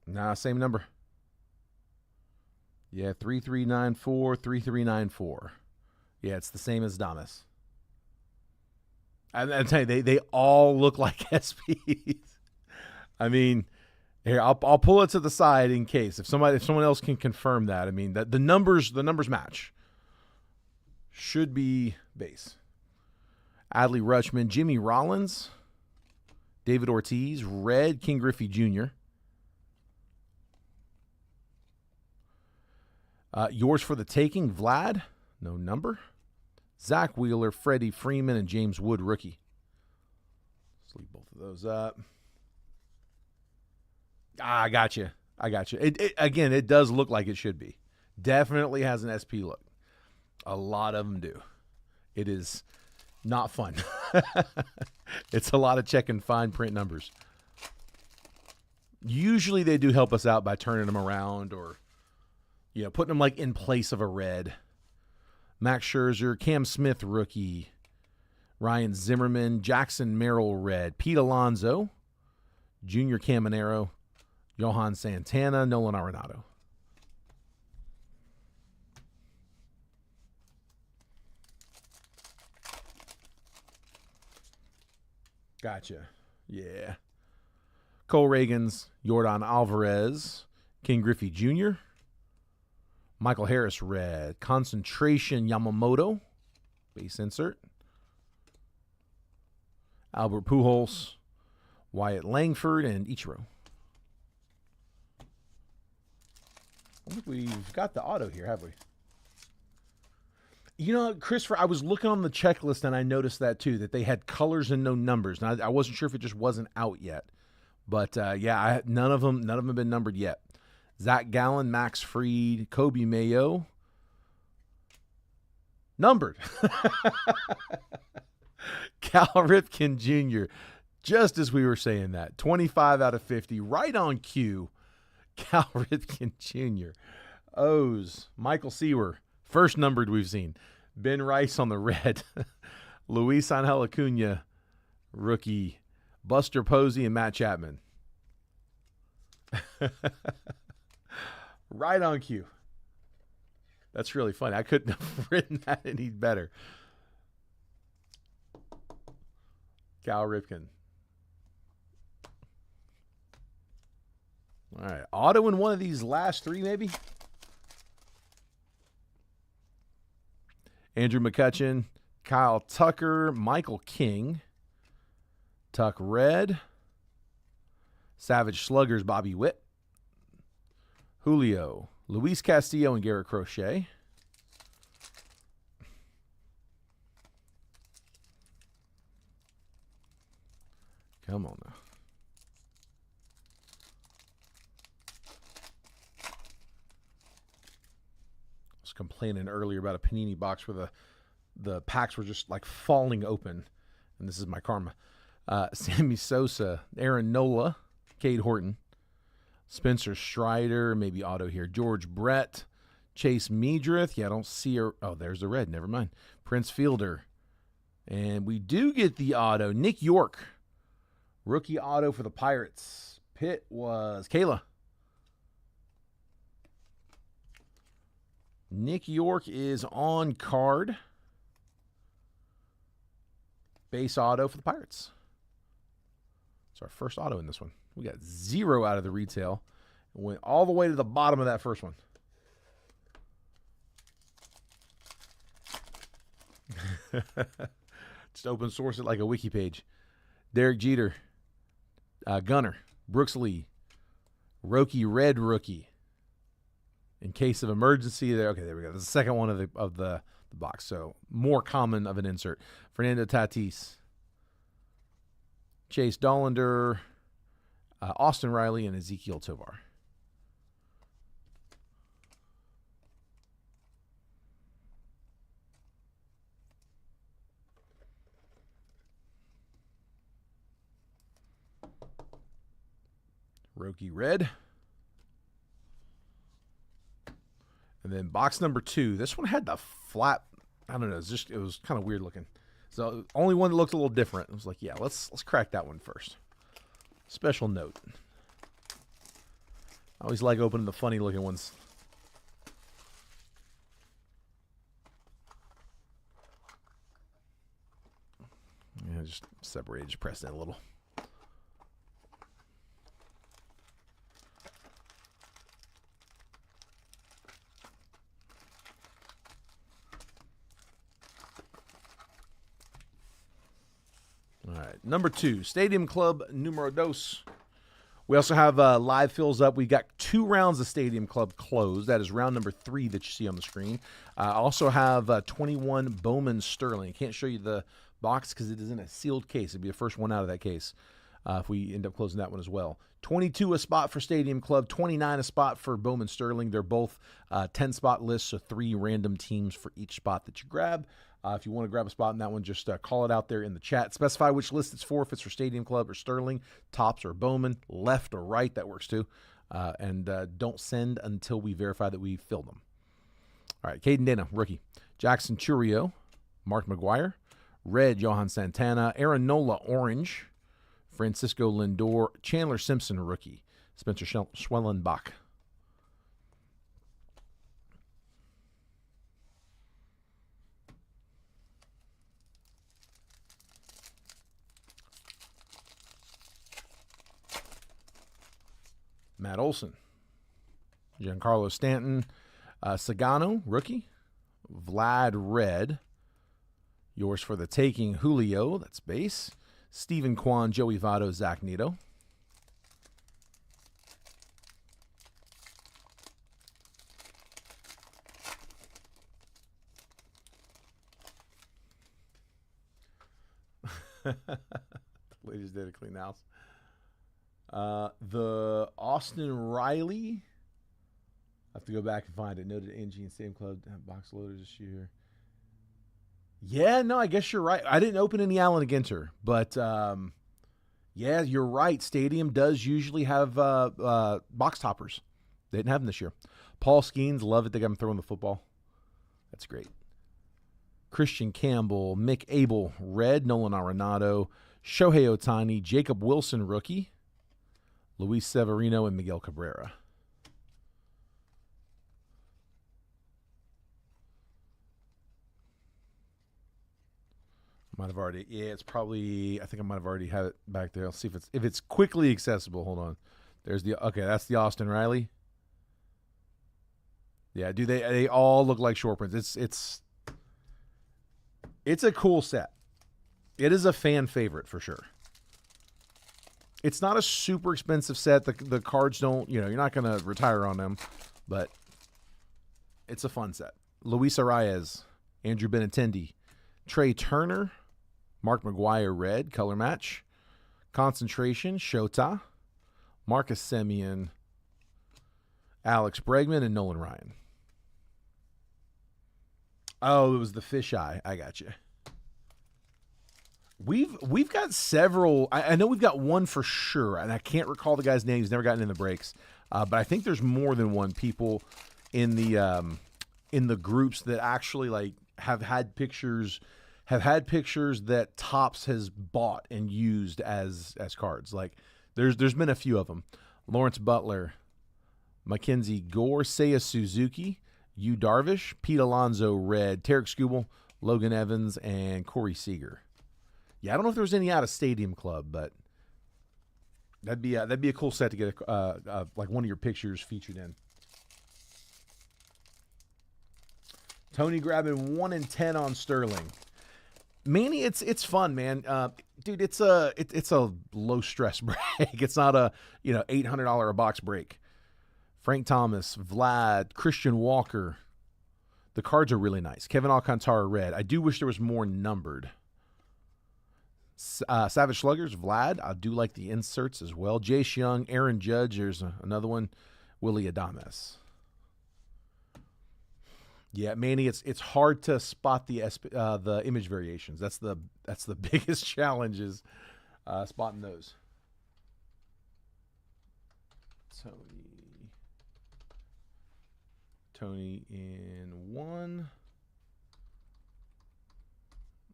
S1: Nah, same number. Yeah, 3394, 3394. Yeah, it's the same as Damas. I'm telling you, they all look like SPs. I mean, here I'll pull it to the side in case if someone else can confirm that. I mean that the numbers match. Should be base. Adley Rutschman, Jimmy Rollins, David Ortiz, red, King Griffey Jr. Yours for the taking, Vlad, no number. Zach Wheeler, Freddie Freeman, and James Wood, rookie. Let's leave both of those up. I got you. Again, it does look like it should be. Definitely has an SP look. A lot of them do. It is not fun. It's a lot of checking fine print numbers. Usually they do help us out by turning them around or, putting them like in place of a red. Max Scherzer, Cam Smith, rookie. Ryan Zimmerman, Jackson Merrill, red. Pete Alonso, Junior Caminero, Johan Santana, Nolan Arenado. Gotcha. Yeah. Cole Reagans, Yordan Alvarez, King Griffey Jr., Michael Harris, red. Concentration Yamamoto, base insert. Albert Pujols, Wyatt Langford, and Ichiro. I think we've got the auto here, have we? You know, Christopher, I was looking on the checklist and I noticed that too, that they had colors and no numbers. Now, I wasn't sure if it just wasn't out yet. But, yeah, none of them have been numbered yet. Zach Gallen, Max Fried, Kobe Mayo. Numbered. Cal Ripken Jr., just as we were saying that. 25 out of 50, right on cue. Cal Ripken Jr. O's, Michael Seaver, first numbered we've seen. Ben Rice on the red. Luis Angel Acuna, rookie. Buster Posey and Matt Chapman. Right on cue. That's really funny. I couldn't have written that any better. Cal Ripken. All right. Auto in one of these last three, maybe? Andrew McCutchen, Kyle Tucker, Michael King, Tuck Red, Savage Sluggers, Bobby Witt, Julio, Luis Castillo, and Garrett Crochet. Come on now. I was complaining earlier about a Panini box where the packs were just like falling open. And this is my karma. Sammy Sosa, Aaron Nola, Cade Horton, Spencer Strider, maybe auto here. George Brett, Chase Meadrith. Yeah, I don't see her. Oh, there's the red. Never mind. Prince Fielder. And we do get the auto. Nick York. Rookie auto for the Pirates. Pitt was Kayla. Nick York is on card. Base auto for the Pirates. It's our first auto in this one. We got 0 out of the retail. Went all the way to the bottom of that first one. Just open source it like a wiki page. Derek Jeter. Gunner. Brooks Lee. Roki Red rookie. In case of emergency, there. Okay, there we go. That's the second one of the box. So more common of an insert. Fernando Tatis. Chase Dollander. Austin Riley and Ezekiel Tovar. Roki Red. And then box number 2. This one had the flat, I don't know, it was kind of weird looking. So only one that looked a little different. I was like, yeah, let's crack that one first. Special note. I always like opening the funny looking ones. Yeah, just separate, just press that a little. All right, number 2, Stadium Club Numero Dos. We also have live fills up. We got 2 rounds of Stadium Club closed. That is round number 3 that you see on the screen. I also have 21 Bowman Sterling. Can't show you the box because it is in a sealed case. It'd be the first one out of that case if we end up closing that one as well. 22 a spot for Stadium Club, 29 a spot for Bowman Sterling. They're both 10-spot lists, so 3 random teams for each spot that you grab. If you want to grab a spot in that one, just call it out there in the chat. Specify which list it's for, if it's for Stadium Club or Sterling, Topps or Bowman, left or right, that works too. And don't send until we verify that we filled them. All right, Caden Dana, rookie. Jackson Churio, Mark McGuire. Red, Johan Santana. Aaron Nola, orange. Francisco Lindor. Chandler Simpson, rookie. Spencer Schwellenbach. Matt Olson. Giancarlo Stanton. Sagano, rookie. Vlad, red. Yours for the taking, Julio, that's base. Stephen Kwan, Joey Votto, Zach Neto. The ladies did a clean house. The Austin Riley. I have to go back and find it. Noted NG and Stadium Club box loaders this year. Yeah, no, I guess you're right. I didn't open any Allen Ginter, but yeah, you're right. Stadium does usually have box toppers. They didn't have them this year. Paul Skeens, love it. They got him throwing the football. That's great. Christian Campbell, Mick Abel, red. Nolan Arenado, Shohei Ohtani, Jacob Wilson, rookie. Luis Severino, and Miguel Cabrera. Might have already, yeah, it's probably, I think I might have already had it back there. I'll see if it's quickly accessible. Hold on. There's the, okay, that's the Austin Riley. Yeah, do they all look like short prints. It's a cool set. It is a fan favorite for sure. It's not a super expensive set. The cards don't, you're not going to retire on them, but it's a fun set. Luis Arias, Andrew Benintendi, Trey Turner, Mark McGuire, red, color match. Concentration, Shota, Marcus Semien, Alex Bregman, and Nolan Ryan. Oh, it was the fisheye. I got you. We've got several. I know we've got one for sure, and I can't recall the guy's name. He's never gotten in the breaks, but I think there's more than one people in the groups that actually have had pictures that Topps has bought and used as cards. Like there's been a few of them. Lawrence Butler, Mackenzie Gore, Seiya Suzuki, Yu Darvish, Pete Alonso, red, Tarek Skubal, Logan Evans, and Corey Seager. Yeah, I don't know if there was any out of Stadium Club, but that'd be a cool set to get like one of your pictures featured in. Tony grabbing 1 in 10 on Sterling. Manny, it's fun, man. Dude, it's a low stress break. It's not a $800 a box break. Frank Thomas, Vlad, Christian Walker. The cards are really nice. Kevin Alcantara, red. I do wish there was more numbered. Savage Sluggers, Vlad. I do like the inserts as well. Jace Young, Aaron Judge. There's another one. Willie Adames. Yeah, Manny, it's hard to spot the image variations. That's the biggest challenge is spotting those. Tony in 1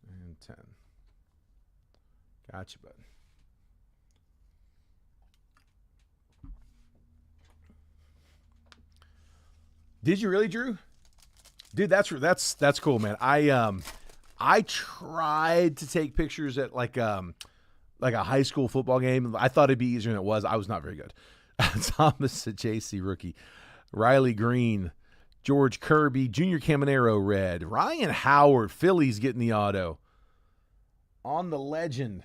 S1: and 10. Gotcha, bud. Did you really, Drew? Dude, that's cool, man. I tried to take pictures at like a high school football game. I thought it'd be easier than it was. I was not very good. Thomas JC rookie, Riley Green, George Kirby, Junior Caminero, red, Ryan Howard, Phillies getting the auto. On the legend,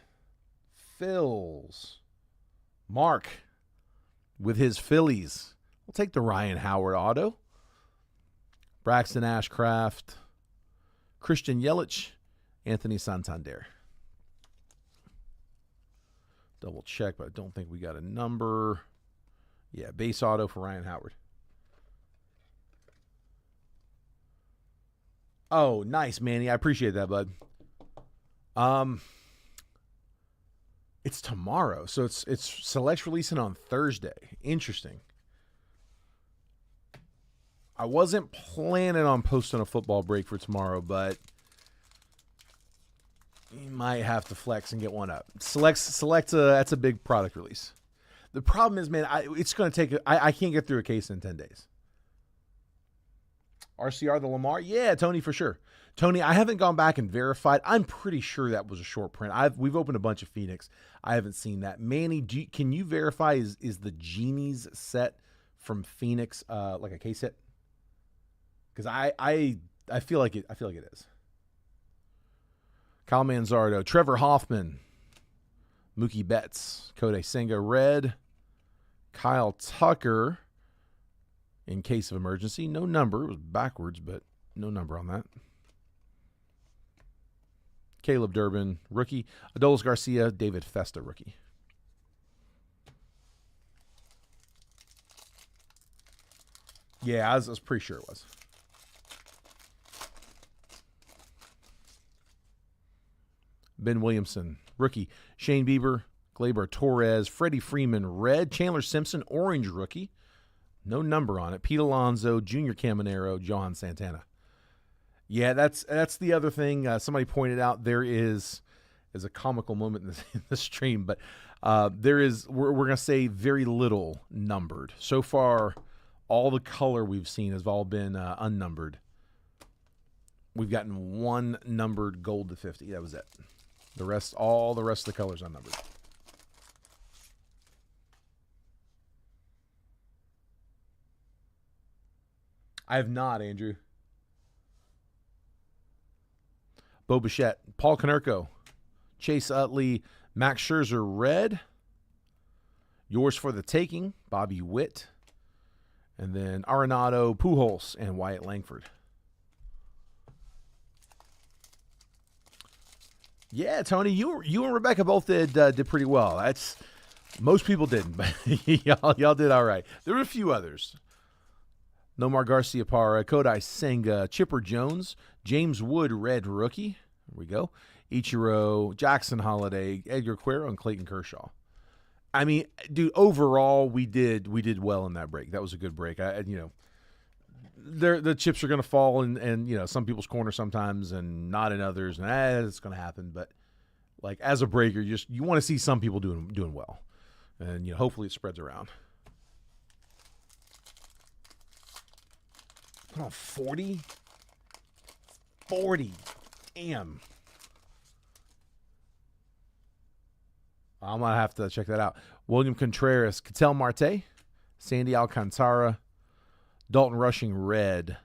S1: Phils, Mark with his Phillies. We'll take the Ryan Howard auto. Braxton Ashcraft, Christian Yelich, Anthony Santander. Double check, but I don't think we got a number. Yeah, base auto for Ryan Howard. Oh, nice, Manny. I appreciate that, bud. It's tomorrow, so it's select releasing on Thursday. Interesting. I wasn't planning on posting a football break for tomorrow, but you might have to flex and get one up. Select. That's a big product release. The problem is, man, it's going to take. I can't get through a case in 10 days. RCR the Lamar, yeah, Tony for sure. Tony, I haven't gone back and verified. I'm pretty sure that was a short print. We've opened a bunch of Phoenix. I haven't seen that. Manny, can you verify is the Genies set from Phoenix like a case hit? Because I feel like it. I feel like it is. Kyle Manzardo, Trevor Hoffman, Mookie Betts, Kodai Senga red, Kyle Tucker. In case of emergency, no number. It was backwards, but no number on that. Caleb Durbin, rookie. Adolis Garcia, David Festa, rookie. Yeah, I was pretty sure it was. Ben Williamson, rookie. Shane Bieber, Gleyber Torres, Freddie Freeman, red. Chandler Simpson, orange, rookie. No number on it. Pete Alonso, Junior Caminero, Johan Santana. Yeah, that's the other thing. Somebody pointed out there is a comical moment in the stream, but there is we're gonna say very little numbered so far. All the color we've seen has all been unnumbered. We've gotten one numbered gold to 50. That was it. All the rest of the colors unnumbered. I have not, Andrew. Bo Bichette, Paul Konerko, Chase Utley, Max Scherzer, red. Yours for the taking, Bobby Witt. And then Arenado, Pujols, and Wyatt Langford. Yeah, Tony, you and Rebecca both did pretty well. Most people didn't, but y'all did all right. There were a few others. Nomar Garciaparra, Kodai Senga, Chipper Jones, James Wood, red rookie. There we go. Ichiro, Jackson Holiday, Edgar Quero, and Clayton Kershaw. I mean, dude, overall we did well in that break. That was a good break. The chips are going to fall in some people's corner sometimes and not in others, and it's going to happen. But like as a breaker, you want to see some people doing well, and hopefully it spreads around. Put on 40? 40. Damn. I'm going to have to check that out. William Contreras, Ketel Marte, Sandy Alcantara, Dalton Rushing, red.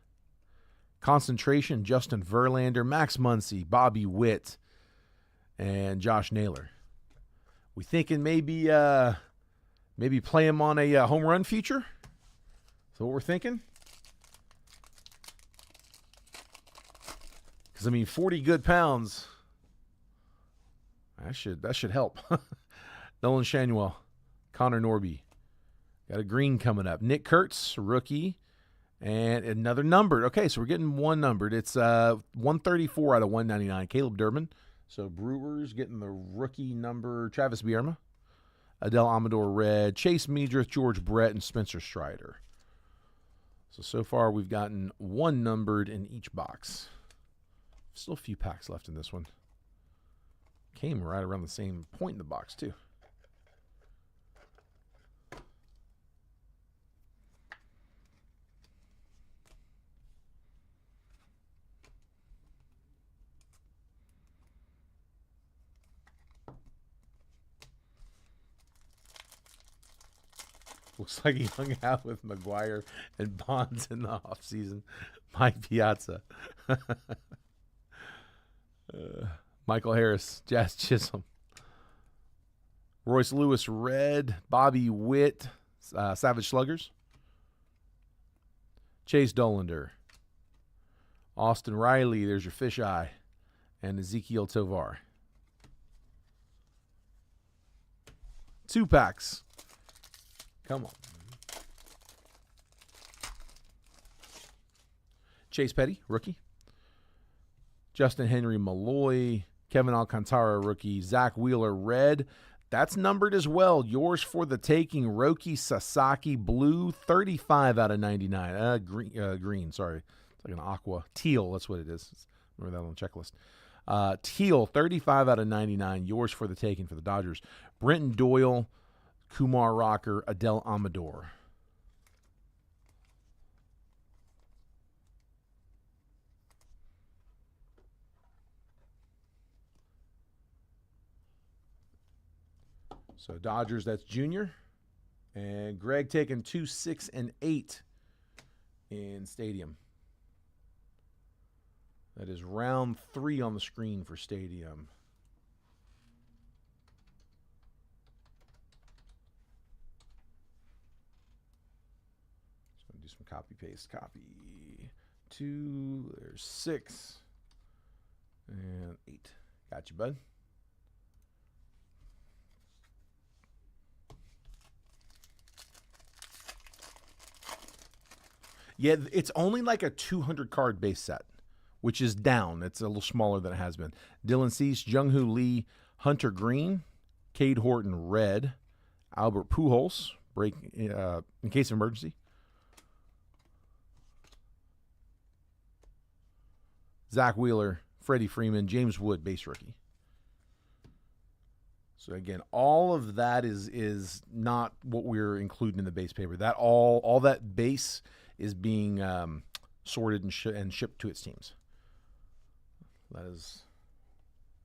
S1: Concentration, Justin Verlander, Max Muncy, Bobby Witt, and Josh Naylor. We thinking maybe play him on a home run future? So what we're thinking? Because, 40 good pounds, that should help. Nolan Shanuel, Connor Norby. Got a green coming up. Nick Kurtz, rookie, and another numbered. Okay, so we're getting one numbered. It's 134 out of 199. Caleb Durbin. So Brewers getting the rookie number. Travis Bierma, Adele Amador, red. Chase Meadrith, George Brett, and Spencer Strider. So far we've gotten one numbered in each box. Still a few packs left in this one. Came right around the same point in the box, too. Looks like he hung out with McGuire and Bonds in the offseason. Mike Piazza. Michael Harris, Jazz Chisholm, Royce Lewis, red. Bobby Witt, Savage Sluggers, Chase Dollander, Austin Riley, there's your fisheye, and Ezekiel Tovar. 2 packs. Come on. Chase Petty, rookie. Justin Henry Malloy, Kevin Alcantara, rookie. Zach Wheeler, red. That's numbered as well. Yours for the taking, Roki Sasaki, blue, 35 out of 99. Green, sorry. It's like an aqua. Teal, that's what it is. Remember that on the checklist. Teal, 35 out of 99. Yours for the taking for the Dodgers. Brenton Doyle, Kumar Rocker, Adele Amador. So Dodgers, that's Junior. And Greg taking 2, 6, and 8 in Stadium. That is round 3 on the screen for Stadium. So I'm going to do some copy, paste, copy. 2, there's 6, and 8. Got you, bud. Yeah, it's only like a 200 card base set, which is down. It's a little smaller than it has been. Dylan Cease, Jung-Hoo Lee, Hunter Green, Cade Horton red, Albert Pujols break in case of emergency. Zach Wheeler, Freddie Freeman, James Wood base rookie. So again, all of that is not what we're including in the base paper. That all that base is being sorted and shipped to its teams. That is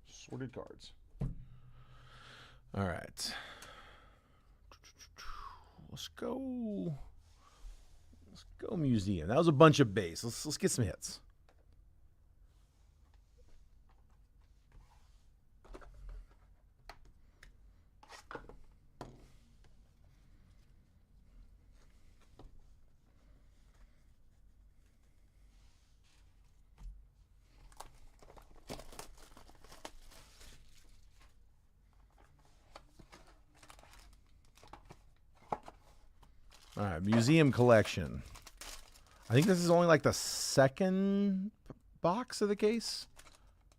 S1: sorted cards. All right. Let's go museum. That was a bunch of base. Let's get some hits. All right, museum collection. I think this is only like the second box of the case.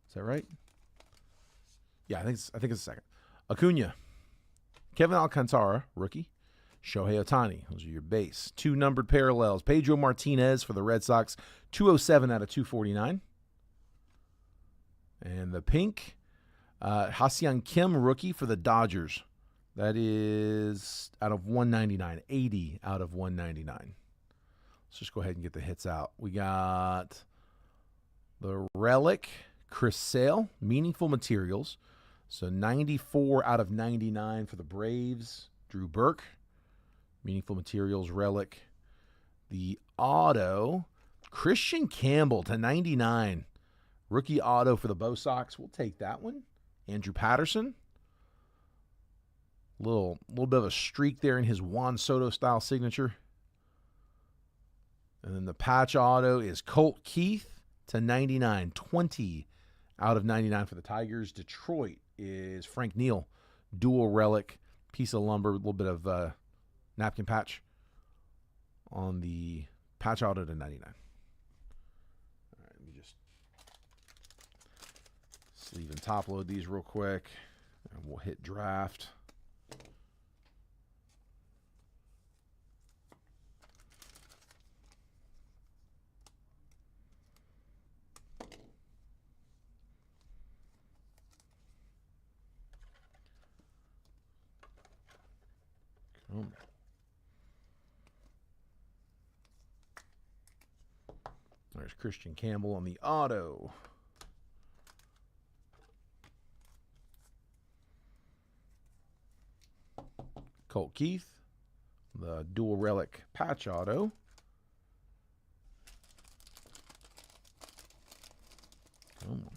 S1: Is that right? Yeah, I think it's the second. Acuna, Kevin Alcantara, rookie. Shohei Ohtani, those are your base. 2 numbered parallels. Pedro Martinez for the Red Sox, 207 out of 249. And the pink, Ha-Seong Kim, rookie for the Dodgers. That is out of 199, 80 out of 199. Let's just go ahead and get the hits out. We got the Relic, Chris Sale, meaningful materials. So 94 out of 99 for the Braves, Drew Burke, meaningful materials, Relic. The auto, Christian Campbell to 99, rookie auto for the Bo Sox. We'll take that one. Andrew Patterson. Little bit of a streak there in his Juan Soto style signature. And then the patch auto is Colt Keith to 99, 20 out of 99 for the Tigers. Detroit is Frank Neal, dual relic, piece of lumber, a little bit of napkin patch on the patch auto to 99. All right, let me just sleeve and top load these real quick, and we'll hit draft. There's Christian Campbell on the auto. Colt Keith, the dual relic patch auto. And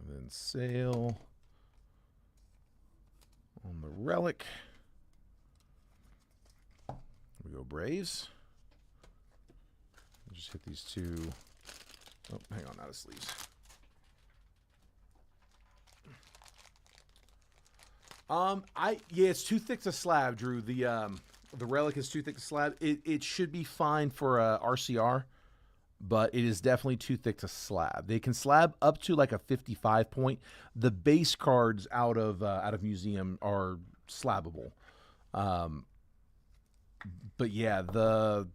S1: then Sale on the relic. We go Braves. Just hit these two. Oh, hang on, out of sleeves. Yeah, it's too thick to slab, Drew. The relic is too thick to slab. It should be fine for RCR, but it is definitely too thick to slab. They can slab up to like a 55 point. The base cards out of museum are slabbable. But yeah, the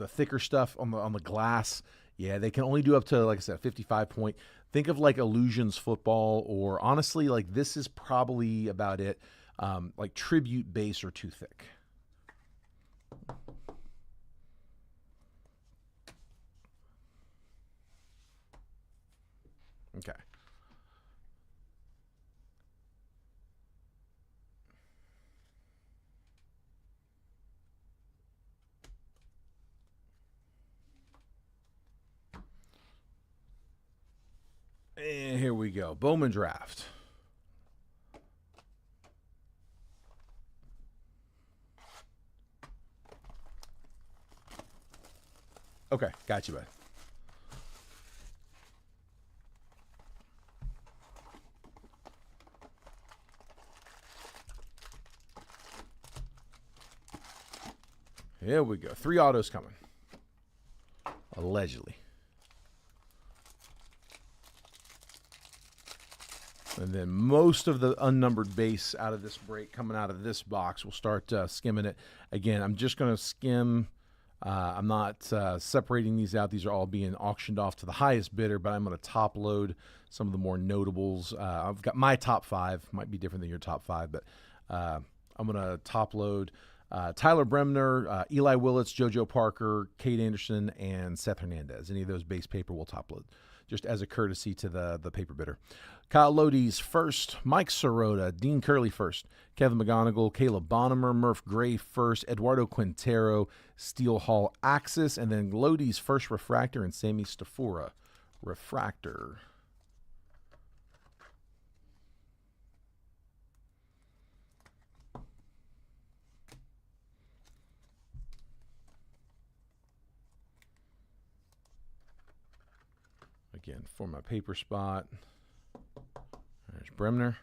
S1: thicker stuff on the glass, yeah, they can only do up to, like I said, 55 point. Think of like Illusions Football, or honestly, like this is probably about it. Like Tribute base are too thick. Okay. And here we go. Bowman draft. Okay, got you, bud. Here we go. 3 autos coming. Allegedly. And then most of the unnumbered base out of this break coming out of this box. We'll start skimming it. Again, I'm just going to skim. I'm not separating these out. These are all being auctioned off to the highest bidder, but I'm going to top load some of the more notables. I've got my top 5. Might be different than your top 5, but I'm going to top load Tyler Bremner, Eli Willits, JoJo Parker, Kate Anderson, and Seth Hernandez. Any of those base paper will top load, just as a courtesy to the paper bidder. Kyle Lodi's first, Mike Sirota, Dean Curley first, Kevin McGonigal, Caleb Bonnemer, Murph Gray first, Eduardo Quintero, Steel Hall Axis, and then Lodi's first refractor and Sammy Stafura refractor. Again, for my paper spot, there's Bremner.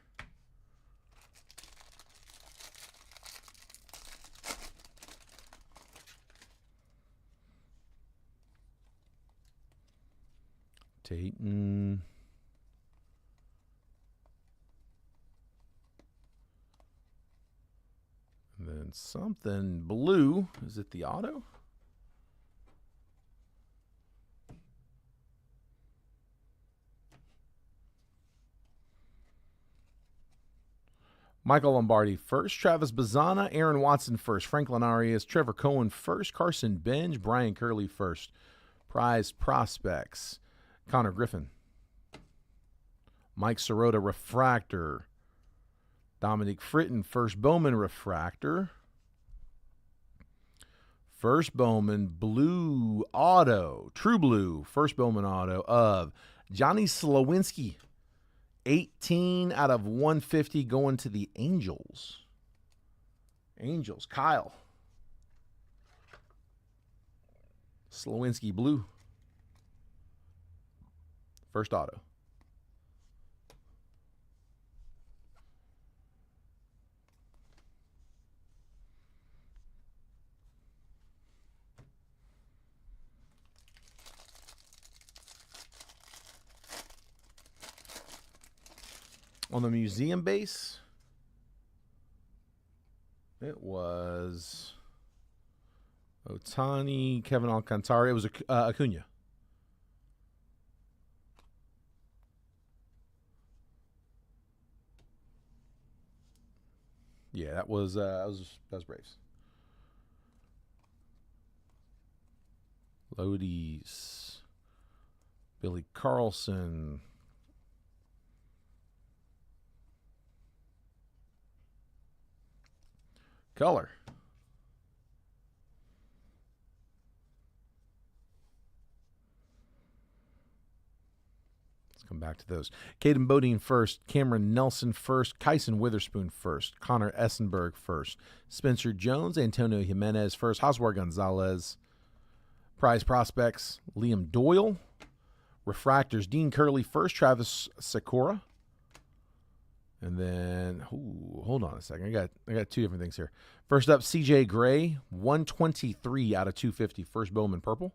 S1: Dayton. And then something blue. Is it the auto? Michael Lombardi first, Travis Bazzana, Aaron Watson first, Franklin Arias, Trevor Cohen first, Carson Benj, Brian Curley first. Prize prospects, Connor Griffin, Mike Sirota refractor, Dominic Fritton first Bowman refractor, first Bowman blue auto, true blue, first Bowman auto of Johnny Slowinski. 18 out of 150 going to the Angels. Angels, Kyle. Slowinski blue. First auto. On the museum base, it was Ohtani, Kevin Alcantara. It was Acuna. Yeah, that was Braves. Lodi's, Billy Carlson. Color. Let's come back to those. Caden Bodine first, Cameron Nelson first, Kyson Witherspoon first, Connor Essenberg first, Spencer Jones, Antonio Jimenez first, Joswar Gonzalez. Prize prospects, Liam Doyle. Refractors, Dean Curley first, Travis Sakura. And then, hold on a second. I got 2 different things here. First up, CJ Gray, 123 out of 250, first Bowman purple.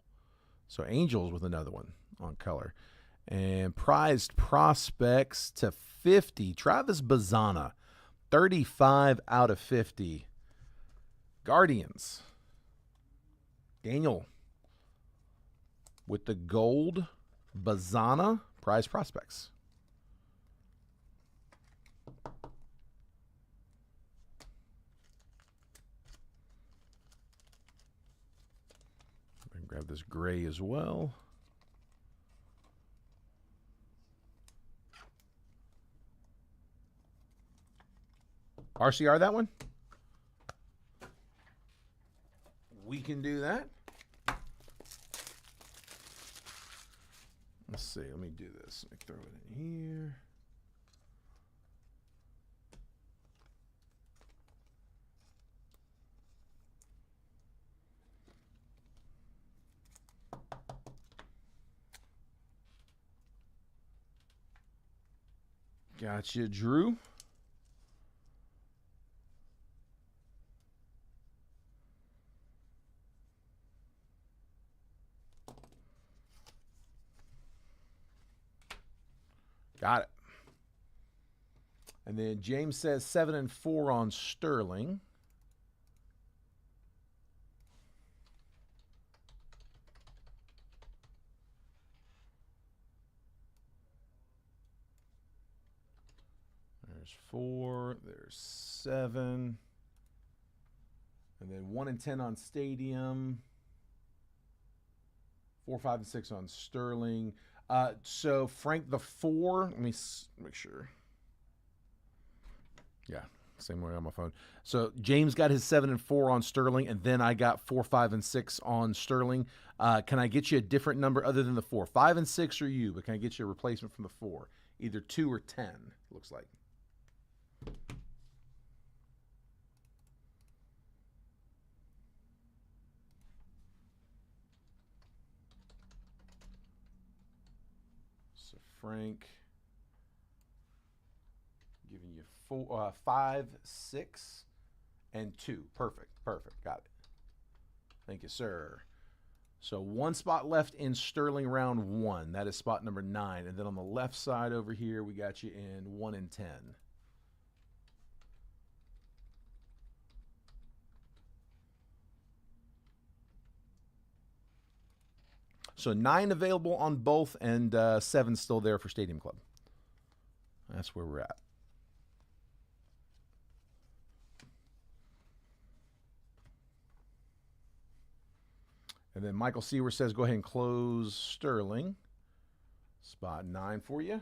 S1: So Angels with another one on color. And prized prospects to 50, Travis Bazzana, 35 out of 50. Guardians. Daniel with the gold Bazana prize prospects. Grab this gray as well. RCR that one? We can do that. Let's see. Let me do this. Let me throw it in here. Gotcha, Drew. Got it. And then James says 7 and 4 on Sterling. There's 4. There's 7. And then 1 and 10 on Stadium. 4, 5, and 6 on Sterling. So Frank, the 4. Let me make sure. Yeah, same way on my phone. So James got his 7 and 4 on Sterling, and then I got 4, 5, and 6 on Sterling. Can I get you a different number other than the 4? 5 and 6 are you, but can I get you a replacement from the 4? Either 2 or 10, looks like. So Frank, giving you 4, 5, 6, and 2. Perfect. Got it. Thank you, sir. So 1 spot left in Sterling round 1. That is spot number 9. And then on the left side over here, we got you in 1 and 10. So 9 available on both, and 7 still there for Stadium Club. That's where we're at. And then Michael Seaver says, go ahead and close Sterling. Spot 9 for you.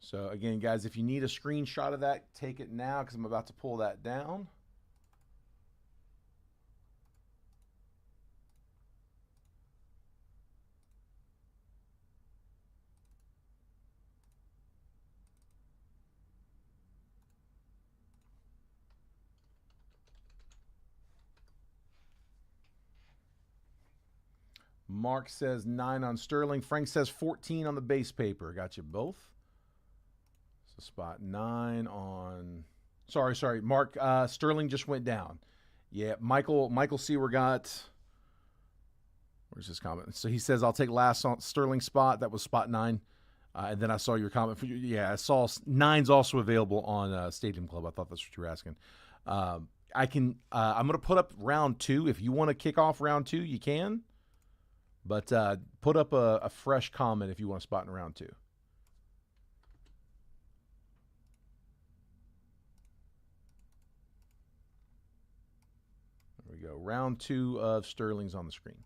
S1: So again, guys, if you need a screenshot of that, take it now because I'm about to pull that down. Mark says 9 on Sterling. Frank says 14 on the base paper. Got you both. So spot 9 on... Sorry. Mark, Sterling just went down. Yeah, Michael Seaver got... Where's his comment? So he says, I'll take last on Sterling spot. That was spot 9. And then I saw your comment. Yeah, I saw 9's also available on Stadium Club. I thought that's what you were asking. I'm going to put up round 2. If you want to kick off round 2, you can. But put up a fresh comment if you want to spot in round 2. There we go. Round 2 of Sterling's on the screen.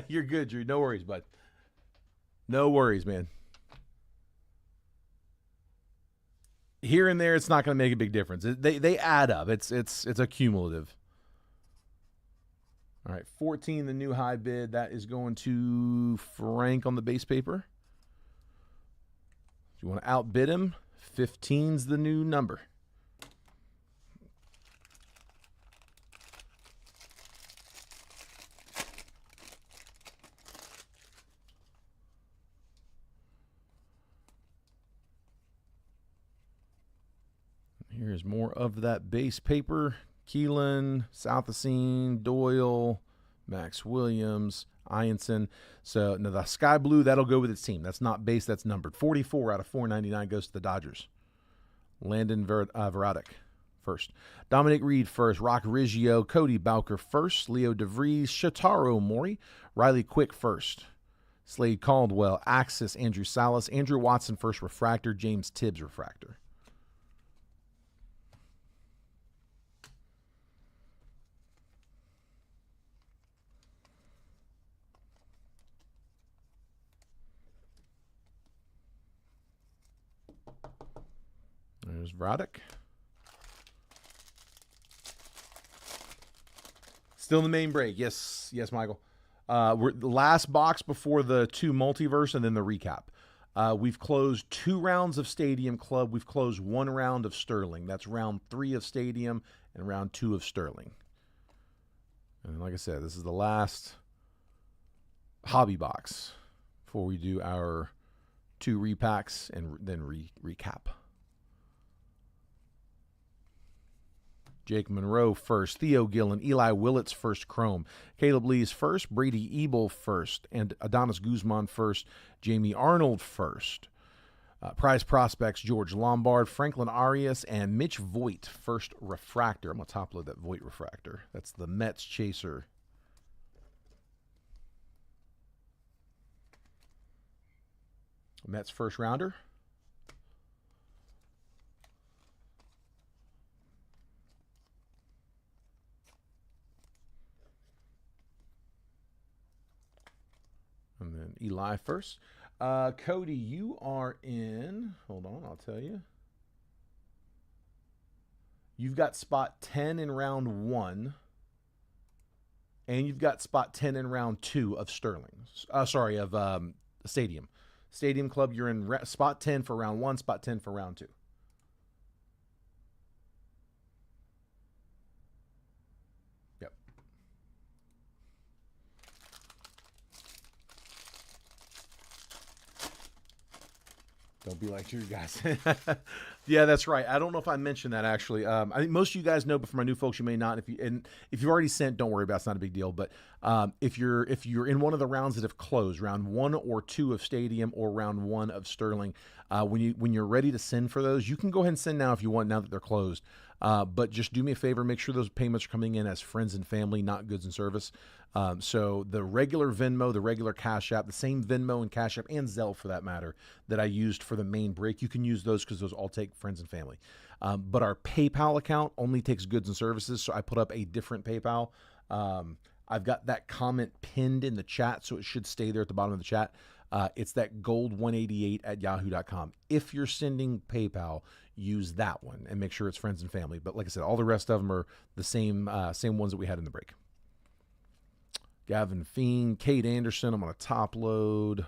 S1: You're good, Drew. No worries, bud. No worries, man. Here and there, it's not going to make a big difference. They add up. It's a cumulative. All right, 14, the new high bid. That is going to Frank on the base paper. If you want to outbid him, 15's the new number. Here's more of that base paper. Keelan, Southacene, Doyle, Max Williams, Ianson. So now the sky blue, that'll go with its team. That's not base, that's numbered. 44 out of 499 goes to the Dodgers. Landon Verotic first. Dominic Reed first. Rock Riggio, Cody Bowker first. Leo DeVries, Shotaro Mori, Riley Quick first. Slade Caldwell, Axis, Andrew Salas, Andrew Watson first refractor, James Tibbs refractor. There's Vrodic. Still in the main break. Yes, Michael. We're the last box before the 2 multiverse and then the recap. We've closed 2 rounds of Stadium Club. We've closed 1 round of Sterling. That's round 3 of Stadium and round 2 of Sterling. And like I said, this is the last hobby box before we do our 2 repacks and then recap. Jake Monroe first, Theo Gillen, Eli Willits first chrome, Caleb Lees first, Brady Ebel first, and Adonis Guzman first, Jamie Arnold first. Prize prospects, George Lombard, Franklin Arias, and Mitch Voigt first refractor. I'm going to top load that Voigt refractor. That's the Mets chaser. Mets first rounder. And then Eli first. Cody, you are in. Hold on, I'll tell you. You've got spot 10 in round 1. And you've got spot 10 in round 2 of Sterling. Of Stadium. Stadium Club, you're in spot 10 for round 1, spot 10 for round 2. Yep. Don't be like you guys. Yeah, that's right. I don't know if I mentioned that actually. I think most of you guys know, but for my new folks, you may not. If you've already sent, don't worry about it. It's not a big deal. But if you're in one of the rounds that have closed, round 1 or 2 of Stadium or round 1 of Sterling, when you're ready to send for those, you can go ahead and send now if you want. Now that they're closed, but just do me a favor, make sure those payments are coming in as friends and family, not goods and service. So the regular Venmo, the regular Cash App, the same Venmo and Cash App and Zelle for that matter that I used for the main break, you can use those because those all take friends and family. But our PayPal account only takes goods and services, so I put up a different PayPal. I've got that comment pinned in the chat, so it should stay there at the bottom of the chat. It's that gold188@yahoo.com. If you're sending PayPal, use that one and make sure it's friends and family. But like I said, all the rest of them are the same ones that we had in the break. Gavin Fiend, Kate Anderson, I'm going to top load.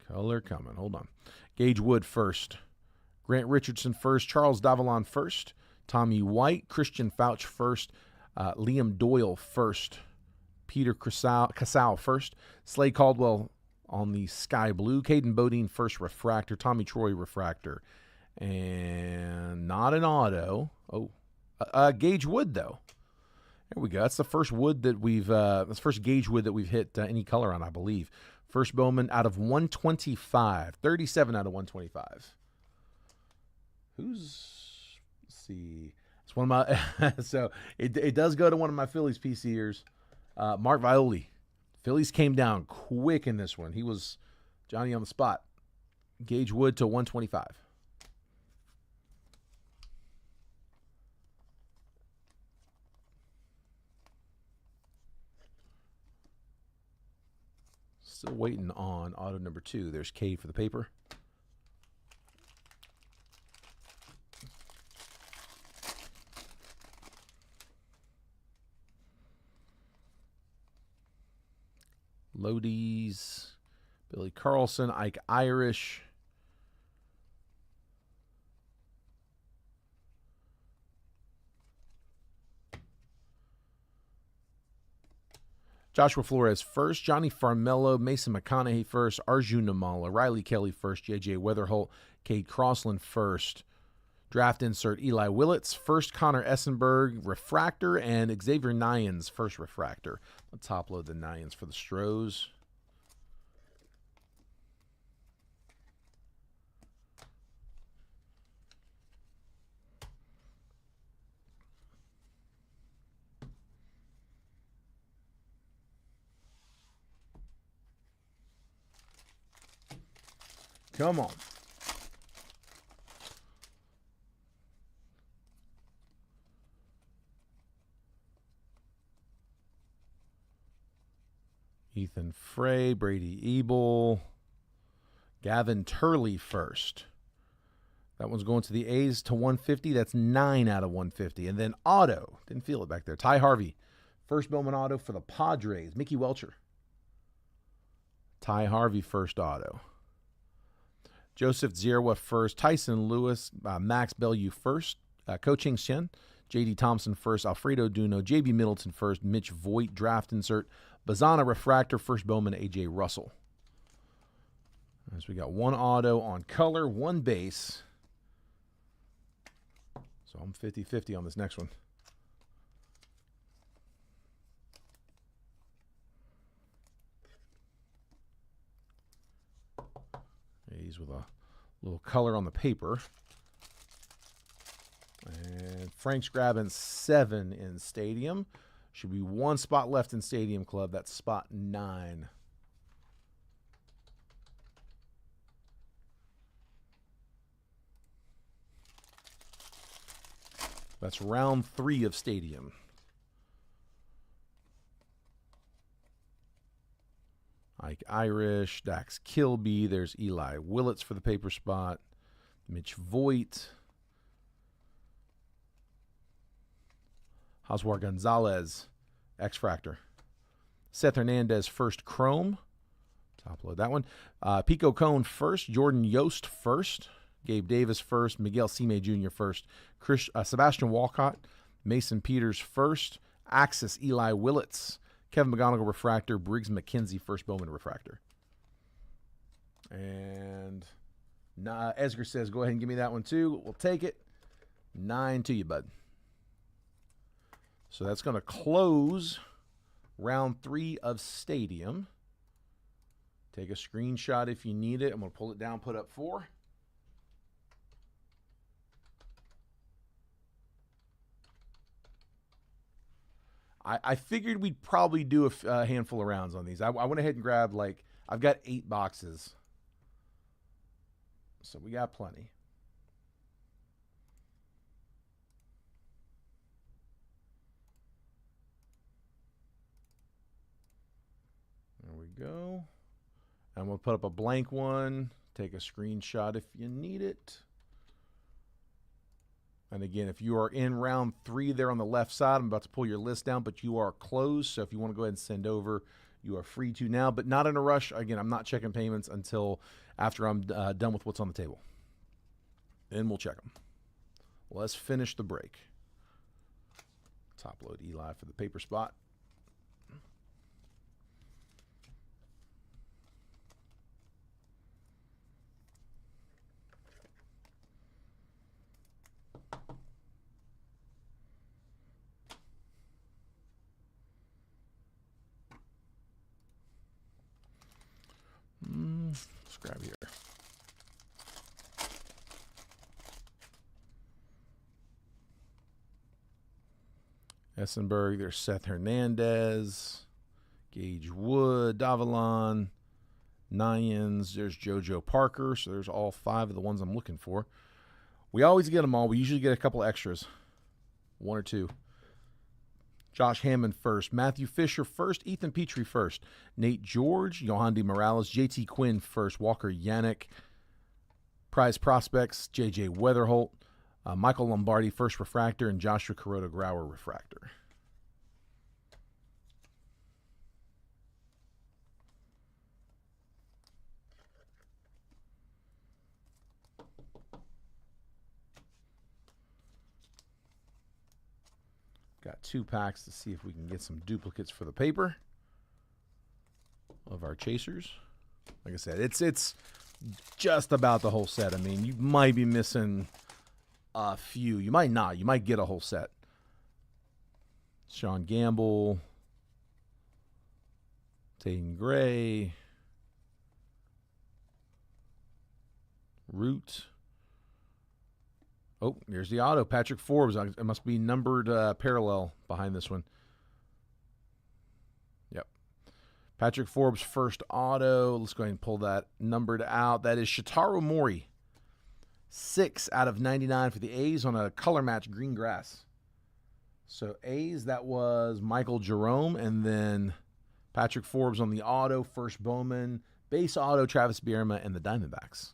S1: Color coming. Hold on. Gage Wood first. Grant Richardson first. Charles Davalon first. Tommy White. Christian Fouch first. Liam Doyle first. Peter Casal first. Slade Caldwell on the sky blue. Caden Bodine first refractor. Tommy Troy refractor. And not an auto. Gage Wood though. There we go. That's the first wood that we've. That's the first Gage Wood that we've hit any color on, I believe. First Bowman out of 125. 37 out of 125. Let's see. It's one of my. So it does go to one of my Phillies PCers. Mark Violi. Phillies came down quick in this one. He was Johnny on the spot. Gage Wood to 125. Still waiting on auto number 2. There's K for the paper. Lodies, Billy Carlson, Ike Irish. Joshua Flores first, Johnny Farmello, Mason McConaughey first, Arjun Namala, Riley Kelly first, J.J. Weatherholt, Cade Crossland first. Draft insert Eli Willits, first Connor Essenberg, refractor, and Xavier Nyans, first refractor. Let's top load the Nyans for the Stros. Come on. Ethan Frey, Brady Ebel, Gavin Turley first. That one's going to the A's to 150. That's 9 out of 150. And then auto. Didn't feel it back there. Ty Harvey. First Bowman auto for the Padres. Mickey Welcher. Ty Harvey first auto. Joseph Zierwa first. Tyson Lewis. Max Bellew first. Ko-Ching Shen. J.D. Thompson first. Alfredo Duno. J.B. Middleton first. Mitch Voigt draft insert. Bazana refractor. First Bowman A.J. Russell. So we got one auto on color, one base. So I'm 50-50 on this next one. He's with a little color on the paper. And Frank's grabbing 7 in Stadium. Should be one spot left in Stadium Club. That's spot 9. That's round 3 of Stadium. Ike Irish, Dax Kilby. There's Eli Willits for the paper spot. Mitch Voigt. Joswar Gonzalez, X-Fractor. Seth Hernandez, first Chrome. Top load that one. Pico Cone first. Jordan Yost first. Gabe Davis first. Miguel Cime Jr. first. Sebastian Walcott. Mason Peters first. Axis Eli Willits. Kevin McGonigal refractor. Briggs McKenzie first Bowman refractor. And Esger says, go ahead and give me that one too. We'll take it. 9 to you, bud. So that's going to close round 3 of Stadium. Take a screenshot if you need it. I'm going to pull it down, put up 4. I figured we'd probably do a handful of rounds on these. I went ahead and grabbed, I've got 8 boxes. So we got plenty. There we go. And we'll put up a blank one. Take a screenshot if you need it. And again, if you are in round 3 there on the left side, I'm about to pull your list down, but you are closed. So if you want to go ahead and send over, you are free to now, but not in a rush. Again, I'm not checking payments until after I'm done with what's on the table. Then we'll check them. Let's finish the break. Top load Eli for the paper spot. Let's grab here. Essenberg, there's Seth Hernandez, Gage Wood, Davalon, Nyans, there's JoJo Parker. So there's all 5 of the ones I'm looking for. We always get them all. We usually get a couple extras, 1 or 2. Josh Hammond first. Matthew Fisher first. Ethan Petrie first. Nate George. Yohandy Morales. JT Quinn first. Walker Yannick. Prize Prospects. JJ Weatherholt. Michael Lombardi first refractor. And Joshua Kuroda Grauer refractor. Got 2 packs to see if we can get some duplicates for the paper. of our chasers. Like I said, it's just about the whole set. I mean, you might be missing a few. You might not. You might get a whole set. Sean Gamble, Tatum Gray, Root. Oh, there's the auto. Patrick Forbes. It must be numbered parallel behind this one. Yep. Patrick Forbes' first auto. Let's go ahead and pull that numbered out. That is Shitaro Mori. 6 out of 99 for the A's on a color match green grass. So A's, that was Michael Jerome, and then Patrick Forbes on the auto, first Bowman, base auto, Travis Bierma, and the Diamondbacks.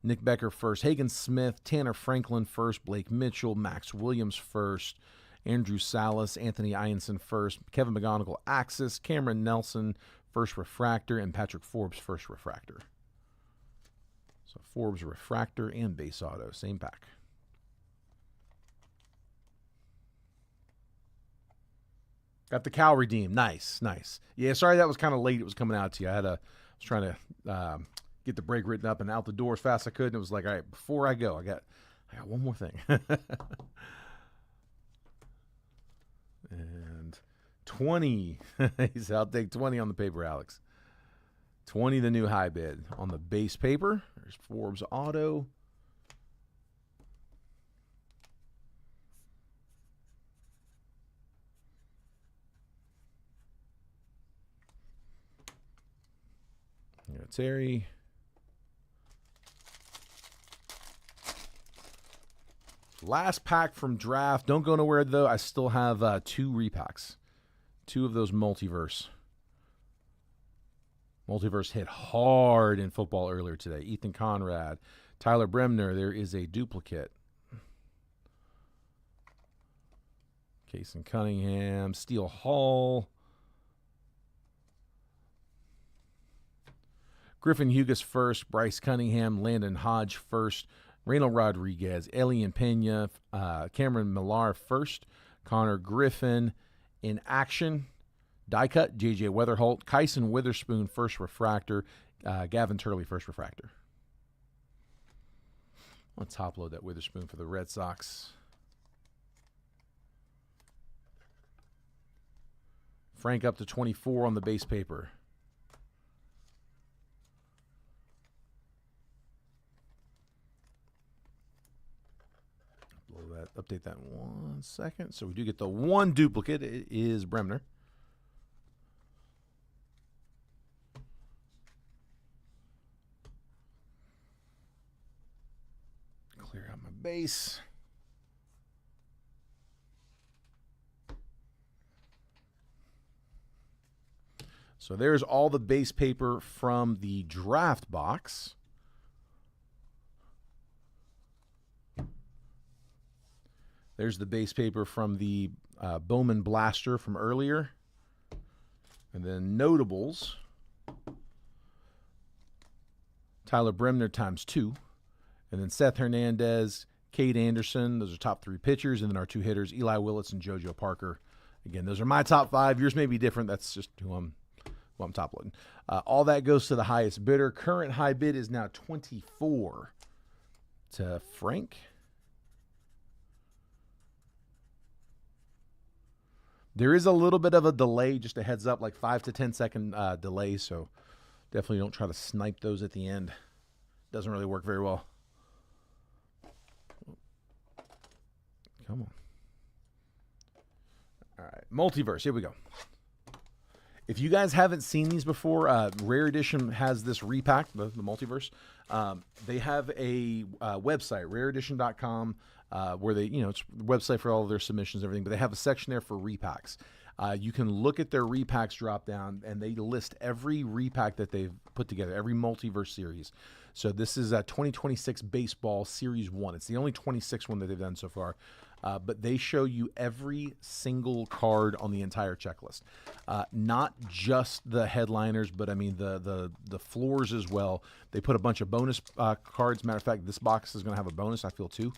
S1: Nick Becker first, Hagen Smith, Tanner Franklin first, Blake Mitchell, Max Williams first, Andrew Salas, Anthony Ianson first, Kevin McGonigal Axis, Cameron Nelson first refractor, and Patrick Forbes first refractor. So Forbes refractor and base auto, same pack. Got the Cal redeem. Nice, nice. Yeah, sorry that was kind of late. It was coming out to you. I was trying to get the break written up and out the door as fast as I could, and it was like, all right, before I go, I got one more thing. And 20. He said, I'll take 20 on the paper, Alex. 20, the new high bid on the base paper. There's Forbes auto. Terry. Last pack from draft. Don't go nowhere, though. I still have 2 repacks. 2 of those multiverse. Multiverse hit hard in football earlier today. Ethan Conrad. Tyler Bremner. There is a duplicate. Kason Cunningham. Steele Hall. Griffin Hugas first, Bryce Cunningham, Landon Hodge first, Reynold Rodriguez, Elian Pena, Cameron Millar first, Connor Griffin in action, die cut, J.J. Weatherholt, Kyson Witherspoon first refractor, Gavin Turley first refractor. I'll top load that Witherspoon for the Red Sox. Frank up to 24 on the base paper. Update that in 1 second. So we do get the 1 duplicate. It is Bremner. Clear out my base. So there's all the base paper from the draft box. There's the base paper from the Bowman Blaster from earlier. And then notables. Tyler Bremner ×2. And then Seth Hernandez, Cade Anderson. Those are top 3 pitchers. And then our 2 hitters, Eli Willits and JoJo Parker. Again, those are my top 5. Yours may be different. That's just who I'm top loading. All that goes to the highest bidder. Current high bid is now 24 to Frank. There is a little bit of a delay, just a heads up, like 5 to 10 second delay. So definitely don't try to snipe those at the end. Doesn't really work very well. Come on. All right, multiverse. Here we go. If you guys haven't seen these before, Rare Edition has this repack, the multiverse. They have a website, rareedition.com. Where they, it's a website for all of their submissions and everything, but they have a section there for repacks. You can look at their repacks drop down, and they list every repack that they've put together, every multiverse series. So this is a 2026 Baseball Series 1. It's the only 26 one that they've done so far. But they show you every single card on the entire checklist. Not just the headliners, but I mean the floors as well. They put a bunch of bonus cards. Matter of fact, this box is going to have a bonus, I feel, too.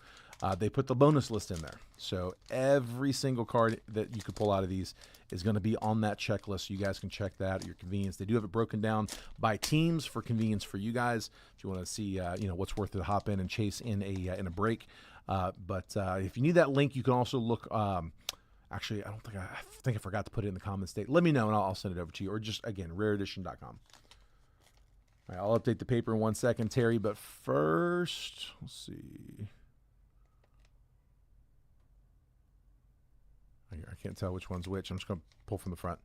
S1: they put the bonus list in there. So every single card that you could pull out of these is going to be on that checklist. So you guys can check that at your convenience. They do have it broken down by teams for convenience for you guys. If you want to see, what's worth it to hop in and chase in a break. But if you need that link, you can also look. Actually, I think I forgot to put it in the comments. Let me know and I'll send it over to you. Or just again, rareedition.com. All right, I'll update the paper in 1 second, Terry. But first, let's see. I can't tell which one's which. I'm just going to pull from the front.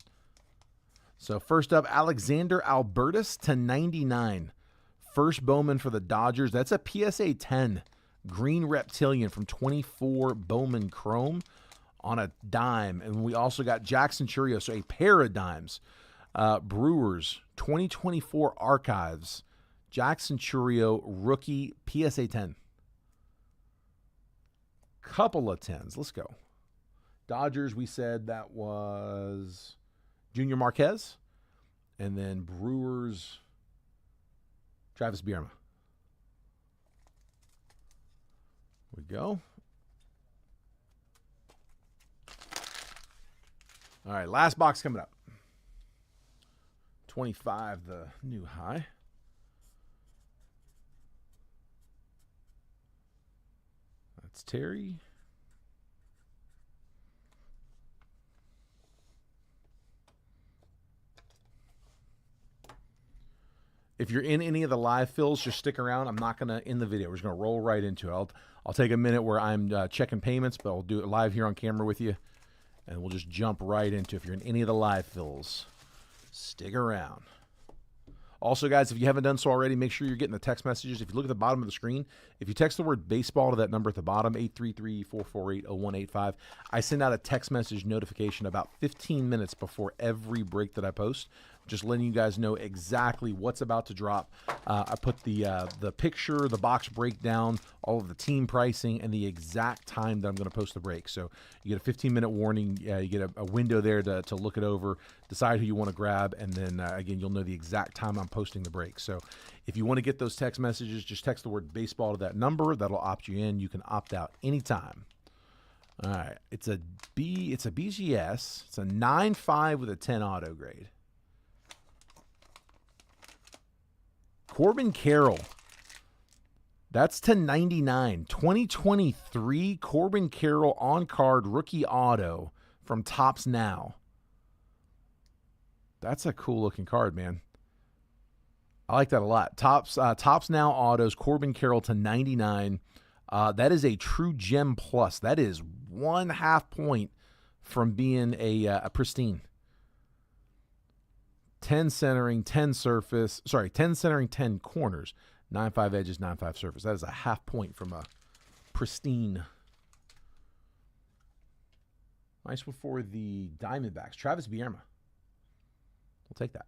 S1: So first up, Alexander Albertus /99. First Bowman for the Dodgers. That's a PSA 10. Green Reptilian from 24 Bowman Chrome on a dime. And we also got Jackson Chourio, so a pair of dimes. Brewers 2024 Archives. Jackson Chourio, rookie, PSA 10. Couple of 10s. Let's go. Dodgers, we said that was Junior Marquez. And then Brewers, Travis Bierma. We go. All right, last box coming up. 25, the new high. That's Terry. If you're in any of the live fills, just stick around. I'm not going to end the video. We're just going to roll right into it. I'll take a minute where I'm checking payments, but I'll do it live here on camera with you. And we'll just jump right into it. If you're in any of the live fills, stick around. Also, guys, if you haven't done so already, make sure you're getting the text messages. If you look at the bottom of the screen, if you text the word baseball to that number at the bottom, 833-448-0185, I send out a text message notification about 15 minutes before every break that I post, just letting you guys know exactly what's about to drop. I put the picture, the box breakdown, all of the team pricing, and the exact time that I'm going to post the break. So you get a 15-minute warning. You get a window there to look it over, decide who you want to grab, and then, again, you'll know the exact time I'm posting the break. So if you want to get those text messages, just text the word baseball to that number. That'll opt you in. You can opt out anytime. All right. It's a BGS. It's a 9.5 with a 10 auto grade. Corbin Carroll. That's /99. 2023 Corbin Carroll on-card rookie auto from Topps Now. That's a cool-looking card, man. I like that a lot. Topps Now autos, Corbin Carroll /99. That is a true gem plus. That is 1/2 point from being a pristine. 10 centering, 10 surface. Sorry, 10 centering, 10 corners. 9.5 edges, 9.5 surface. That is a 1/2 point from a pristine. Nice one for the Diamondbacks. Travis Bierma. We'll take that.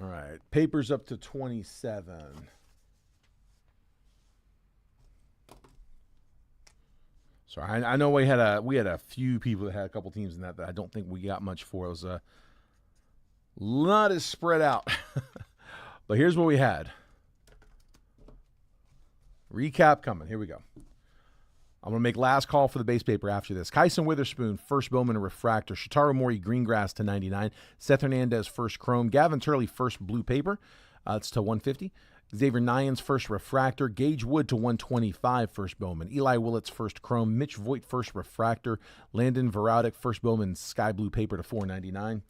S1: All right. Papers up to 27. Sorry, I know we had a few people that had a couple teams in that I don't think we got much for. It was not as spread out. But here's what we had. Recap coming. Here we go. I'm going to make last call for the base paper after this. Kyson Witherspoon, first Bowman refractor. Shotaro Mori, green grass /99. Seth Hernandez, first chrome. Gavin Turley, first blue paper. It's /150. Xavier Nyans, first refractor. Gage Wood /125, first Bowman. Eli Willits, first chrome. Mitch Voigt, first refractor. Landon Varaudic, first Bowman, sky blue paper /499.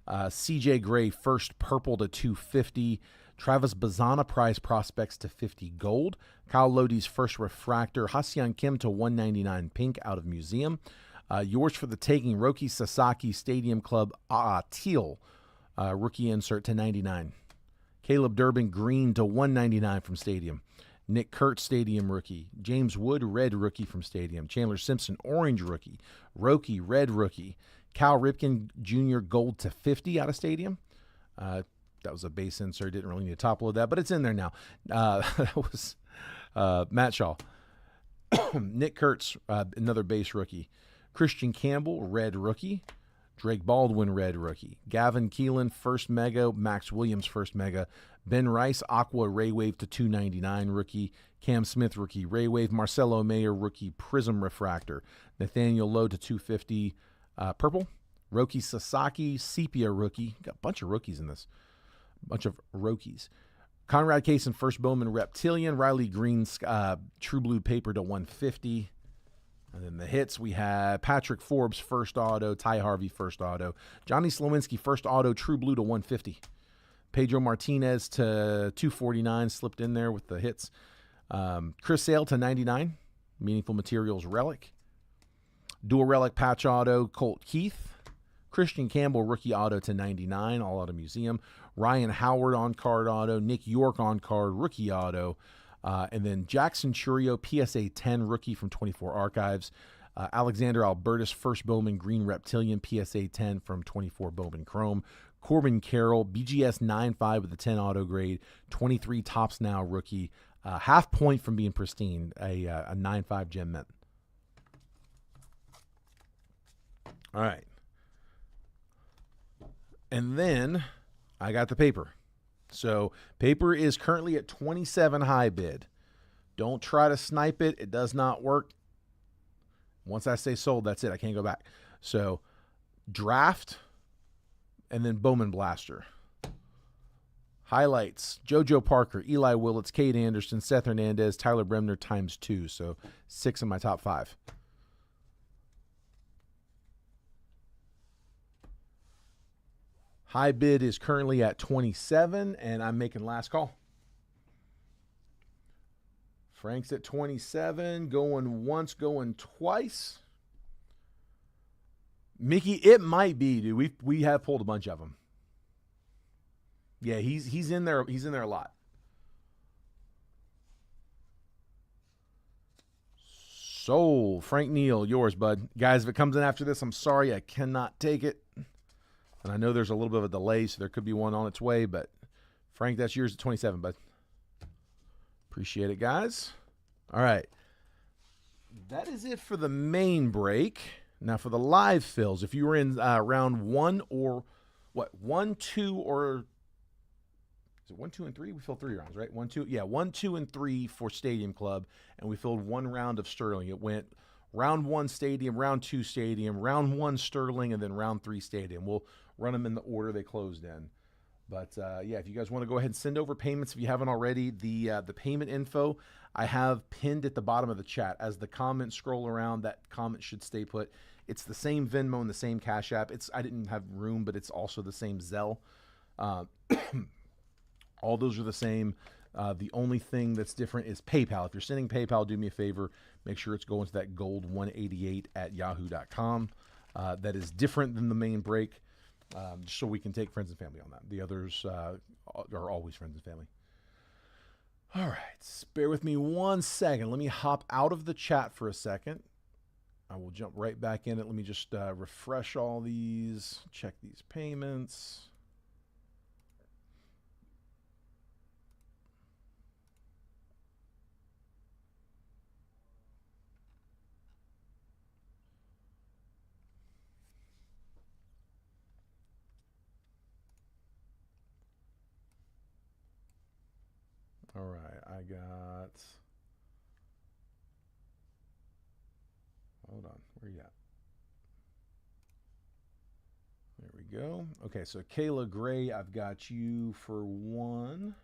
S1: CJ Gray, first purple /250. Travis Bazana, prize prospects /50 gold. Kyle Lodi's first refractor. Hasian Kim /199 pink out of museum. Yours for the taking, Roki Sasaki, Stadium Club teal. Rookie insert /99. Caleb Durbin, green /199 from Stadium. Nick Kurt, Stadium rookie. James Wood, red rookie from Stadium. Chandler Simpson, orange rookie. Roki, red rookie. Cal Ripken Jr., gold /50 out of Stadium. That was a base insert. Didn't really need to top load that, but it's in there now. That was Matt Shaw. Nick Kurtz, another base rookie. Christian Campbell, red rookie. Drake Baldwin, red rookie. Gavin Keelan, first mega. Max Williams, first mega. Ben Rice, Aqua Ray Wave to 299, rookie. Cam Smith, rookie. Ray Wave. Marcelo Mayer, rookie. Prism Refractor. Nathaniel Lowe to 250, purple. Roki Sasaki, Sepia rookie. Got a bunch of rookies in this. Bunch of rookies. Conrad Kaysen, first Bowman Reptilian. Riley Green, True Blue Paper to 150. And then the hits, we had Patrick Forbes, first auto. Ty Harvey, first auto. Johnny Slowinski, first auto. True Blue to 150. Pedro Martinez to 249, slipped in there with the hits. Chris Sale to 99. Meaningful Materials Relic. Dual Relic Patch Auto, Colt Keith. Christian Campbell, rookie auto to 99, all out of museum. Ryan Howard on card auto. Nick York on card, rookie auto. And then Jackson Churio, PSA 10 rookie from 24 Archives. Alexander Albertus, first Bowman Green Reptilian, PSA 10 from 24 Bowman Chrome. Corbin Carroll, BGS 9.5 with the 10 auto grade. 23 Tops Now rookie. Half point from being pristine, a 9.5 gem mint. All right. And then I got the paper. So paper is currently at 27 high bid. Don't try to snipe it. It does not work. Once I say sold, that's it. I can't go back. So draft and then Bowman Blaster. Highlights: JoJo Parker, Eli Willits, Cade Anderson, Seth Hernandez, Tyler Bremner times 2. So 6 in my top 5. High bid is currently at 27, and I'm making last call. Frank's at 27, going once, going twice. Mickey, it might be, dude. We have pulled a bunch of them. Yeah, he's in there. He's in there a lot. So, Frank Neal, yours, bud. Guys, if it comes in after this, I'm sorry. I cannot take it. And I know there's a little bit of a delay, so there could be one on its way. But, Frank, that's yours at 27, bud. Appreciate it, guys. All right. That is it for the main break. Now, for the live fills, if you were in round 1 or, 1, 2, or... Is it 1, 2, and 3? We filled 3 rounds, right? 1, 2. Yeah, 1, 2, and 3 for Stadium Club, and we filled 1 round of Sterling. It went round 1 Stadium, round 2 Stadium, round 1 Sterling, and then round 3 Stadium. We'll run them in the order they closed in. But, yeah, if you guys want to go ahead and send over payments if you haven't already, the payment info I have pinned at the bottom of the chat. As the comments scroll around, that comment should stay put. It's the same Venmo and the same Cash App. I didn't have room, but it's also the same Zelle. All those are the same. The only thing that's different is PayPal. If you're sending PayPal, do me a favor. Make sure it's going to that gold188@yahoo.com. That is different than the main break, just so we can take friends and family on that. The others are always friends and family. All right. Bear with me 1 second. Let me hop out of the chat for a second. I will jump right back in it. Let me just refresh all these, check these payments. All right, I got, hold on, where you at? There we go. Okay, so Kayla Gray, I've got you for 1.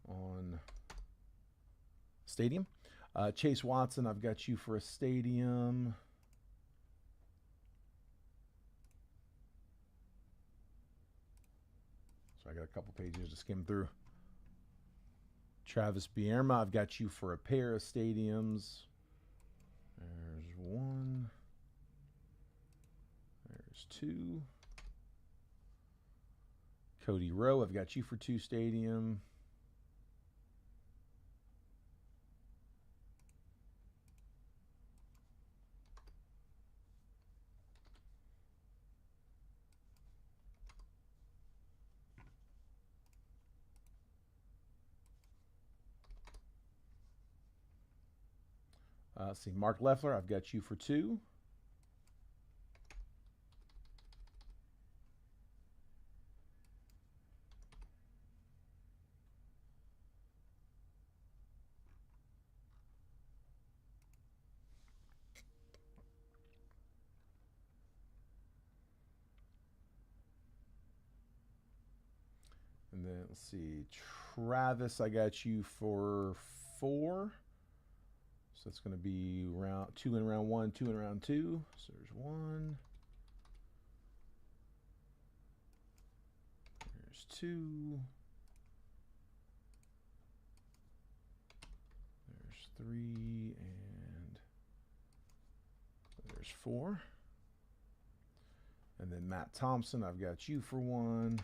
S1: On Stadium. Chase Watson, I've got you for a Stadium. I got a couple pages to skim through. Travis Bierma, I've got you for a pair of Stadiums. There's 1. There's 2. Cody Rowe, I've got you for 2 Stadium. Let's see, Mark Leffler, I've got you for 2. And then let's see, Travis, I got you for 4. So that's going to be round 2 in round 1, 2 in round 2. So there's 1. There's 2. There's 3, and there's 4. And then Matt Thompson, I've got you for 1.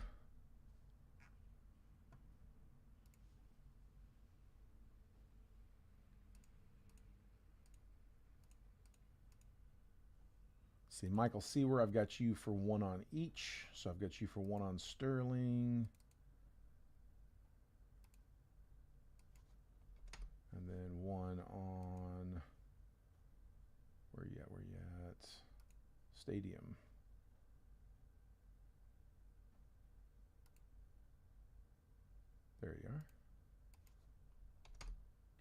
S1: See, Michael Seawer, I've got you for 1 on each. So I've got you for 1 on Sterling. And then 1 on, where you at? Stadium. There you are.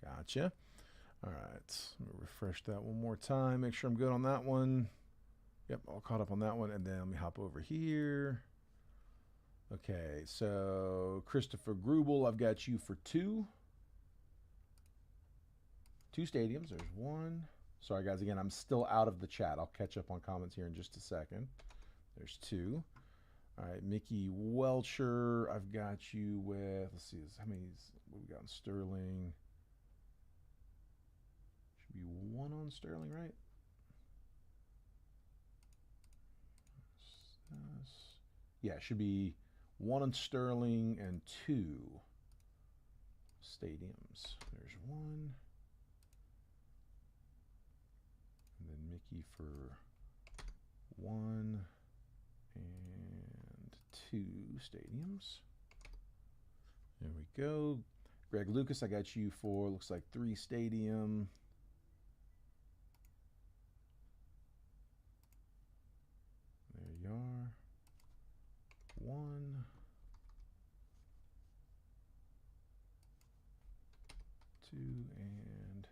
S1: Gotcha. All right, let me refresh that one more time. Make sure I'm good on that one. Yep, all caught up on that one. And then let me hop over here. Okay, so Christopher Grubel, I've got you for 2. 2 stadiums. There's 1. Sorry, guys. Again, I'm still out of the chat. I'll catch up on comments here in just a second. There's 2. All right, Mickey Welcher, I've got you with, let's see, how many, what we got on Sterling? Should be 1 on Sterling, right? Yeah, it should be 1 on Sterling and 2 stadiums. There's 1. And then Mickey for 1 and 2 stadiums. There we go. Greg Lucas, I got you for, looks like 3 stadium. There you are. 1, 2, and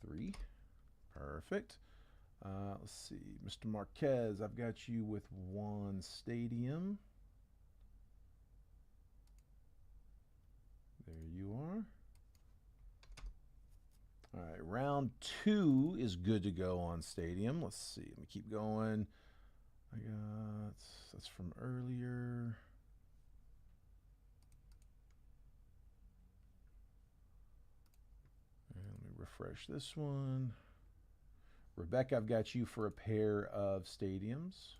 S1: 3. Perfect. Let's see, Mr. Marquez, I've got you with 1 stadium. There you are. All right, round 2 is good to go on stadium. Let's see, let me keep going. I got, that's from earlier. And let me refresh this one. Rebecca, I've got you for a pair of stadiums.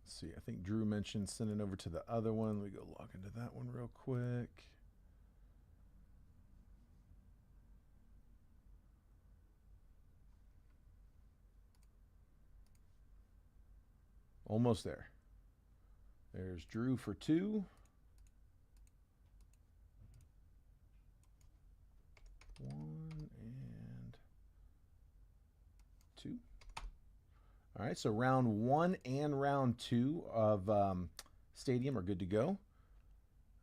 S1: Let's see, I think Drew mentioned sending over to the other one. Let me go log into that one real quick. Almost there. There's Drew for 2. 1 and 2. All right, so round 1 and round 2 of stadium are good to go.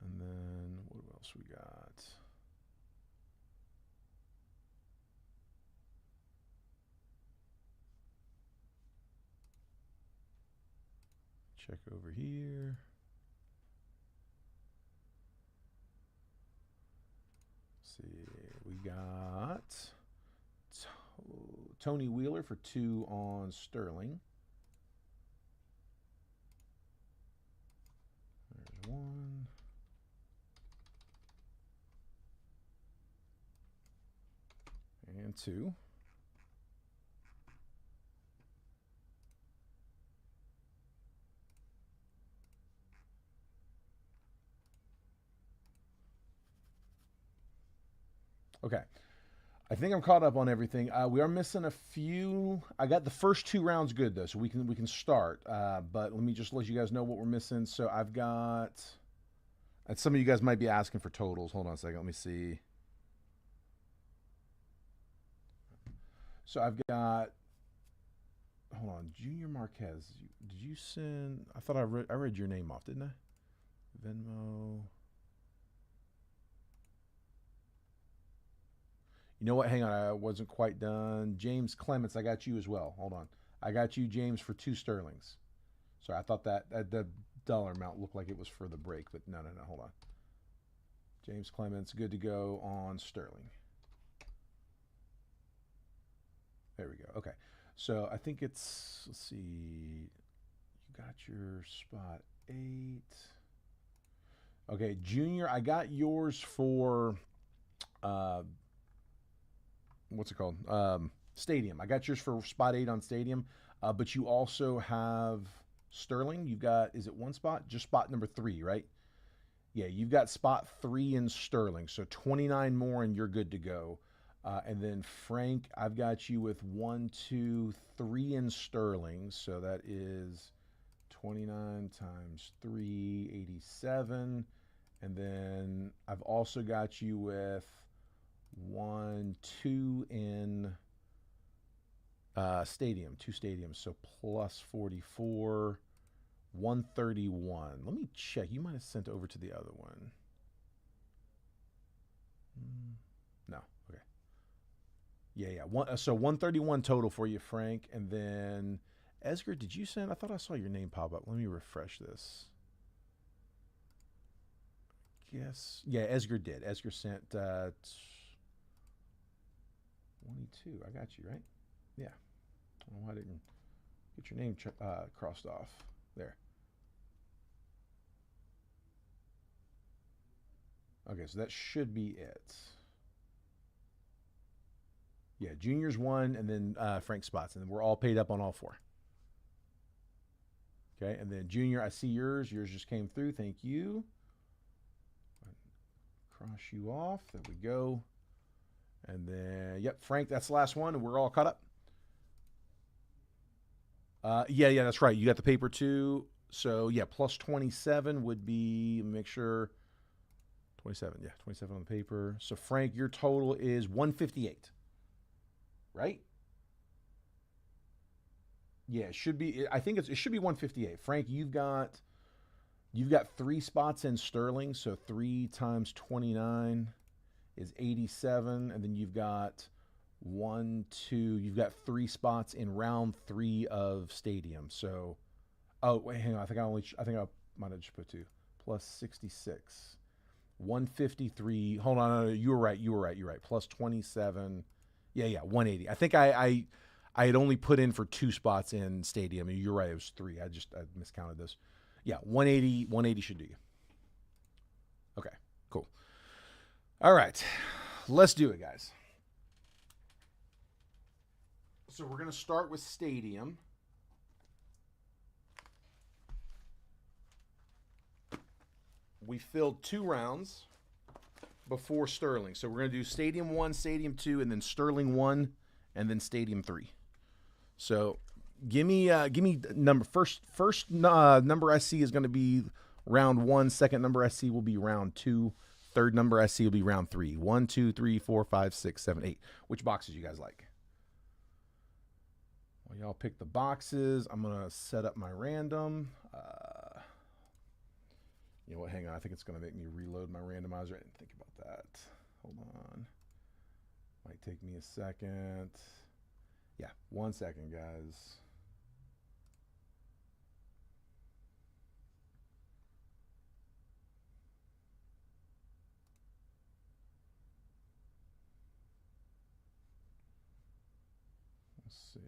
S1: And then what else we got? Check over here. Let's see, we got Tony Wheeler for 2 on Sterling. There's 1. And 2. Okay. I think I'm caught up on everything. We are missing a few. I got the first 2 rounds good though, so we can start. But let me just let you guys know what we're missing. So I've got. And some of you guys might be asking for totals. Hold on a second. Let me see. So I've got. Hold on, Junior Marquez. Did you send? I thought I read your name off, didn't I? Venmo. You know what? Hang on, I wasn't quite done. James Clements, I got you as well. Hold on, I got you, James, for 2 sterlings. Sorry, I thought that the dollar amount looked like it was for the break, but no, no, no. Hold on. James Clements, good to go on sterling. There we go. Okay, so I think it's. Let's see. You got your spot 8. Okay, Junior, I got yours for. What's it called? Stadium. I got yours for spot 8 on Stadium, but you also have Sterling. You've got, is it one spot? Just spot number 3, right? Yeah, you've got spot 3 in Sterling, so 29 more and you're good to go. And then Frank, I've got you with 1, 2, 3 in Sterling, so that is 29 times 3, 87. And then I've also got you with 1, 2 in Stadium, 2 stadiums, so plus 44, 131. Let me check. You might have sent over to the other one. No. Okay. Yeah, yeah. So 131 total for you, Frank. And then Edgar, did you send? I thought I saw your name pop up. Let me refresh this. Yes. Yeah, Edgar did. Edgar sent 22. I got you, right? Yeah. Oh, I didn't get your name crossed off. There. Okay, so that should be it. Yeah, Junior's 1, and then Frank spots, and then we're all paid up on all 4. Okay, and then Junior, I see yours. Yours just came through. Thank you. Cross you off. There we go. And then, yep, Frank, that's the last one, and we're all caught up. Yeah, that's right. You got the paper too. So, yeah, plus 27 would be, make sure, 27, yeah, 27 on the paper. So, Frank, your total is 158, right? Yeah, it should be, I think it should be 158. Frank, you've got 3 spots in Sterling, so 3 times 29 is 87, and then you've got 1, 2. You've got 3 spots in round 3 of Stadium. So, oh wait, hang on. I think I might have just put 2 plus 66, 153. Hold on, no, you were right. You're right. Plus 27. Yeah, 180. I think I had only put in for 2 spots in Stadium. You're right. It was 3. I miscounted this. Yeah, 180 should do you. Okay, cool. All right, let's do it, guys. So we're going to start with Stadium. We filled 2 rounds before Sterling. So we're going to do Stadium 1, Stadium 2, and then Sterling 1, and then Stadium 3. So give me number first number I see is going to be round 1. Second number I see will be round 2. Third number I see will be round 3. 1, 2, 3, 4, 5, 6, 7, 8. Which boxes you guys like? Well, y'all pick the boxes. I'm going to set up my random. You know what? Hang on. I think it's going to make me reload my randomizer. I didn't think about that. Hold on. Might take me a second. Yeah, 1 second, guys. Let's see.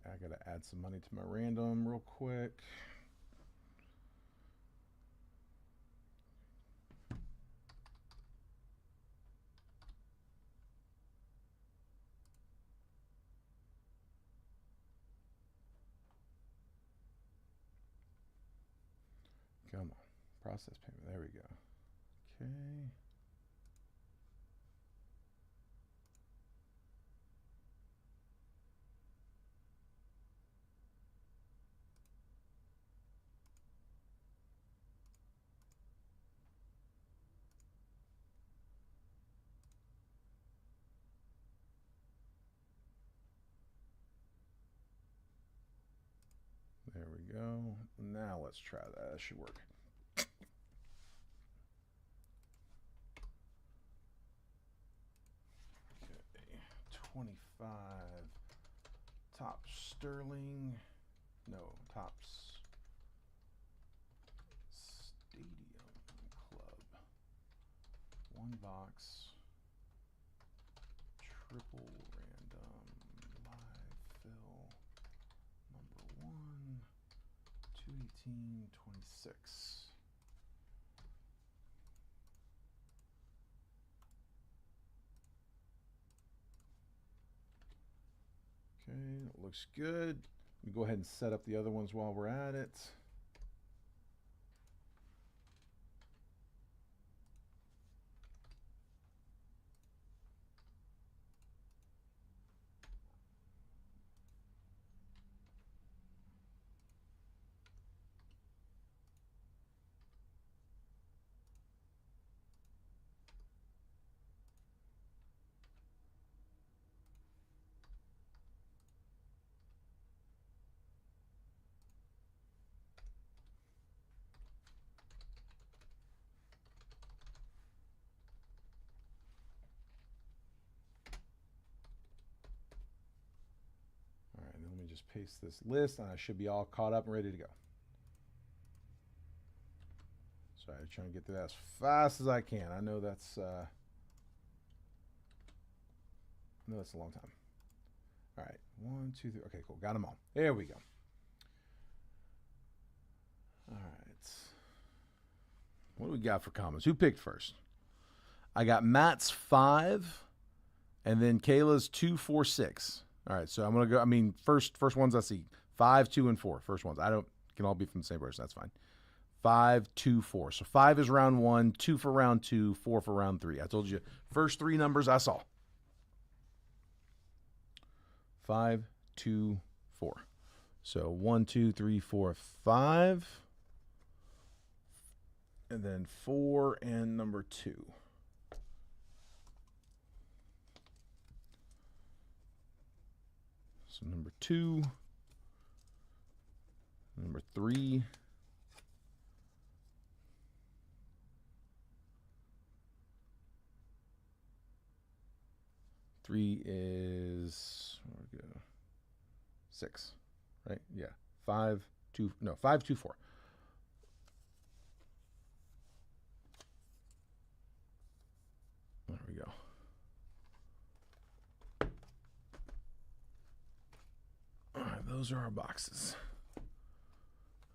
S1: Okay, I got to add some money to my random real quick. Come on. Process payment. There we go. Okay. There we go. Now let's try that. That should work. Okay. 25. Topps Sterling. No, Topps Stadium Club. One box. Triple random live fill. Number 1. 218.26. Okay, it looks good. Let me go ahead and set up the other ones while we're at it. Just paste this list and I should be all caught up and ready to go. Sorry, I'm trying to get through that as fast as I can. I know that's a long time. All right, 1, 2, 3. Okay, cool. Got them all. There we go. All right. What do we got for comments? Who picked first? I got Matt's 5, and then Kayla's 2, 4, 6. All right, so I'm gonna go. I mean, first ones I see 5, 2, and 4. First ones. I don't can all be from the same person. That's fine. 5, 2, 4. So 5 is round 1, 2 for round 2, 4 for round 3. I told you first 3 numbers I saw. 5, 2, 4. So 1, 2, 3, 4, 5, and then 4 and number 2. So number 2, number 3, is, where we go, 6, right? Yeah, 5, 2, no, 5, 2, 4. There we go. All right, those are our boxes.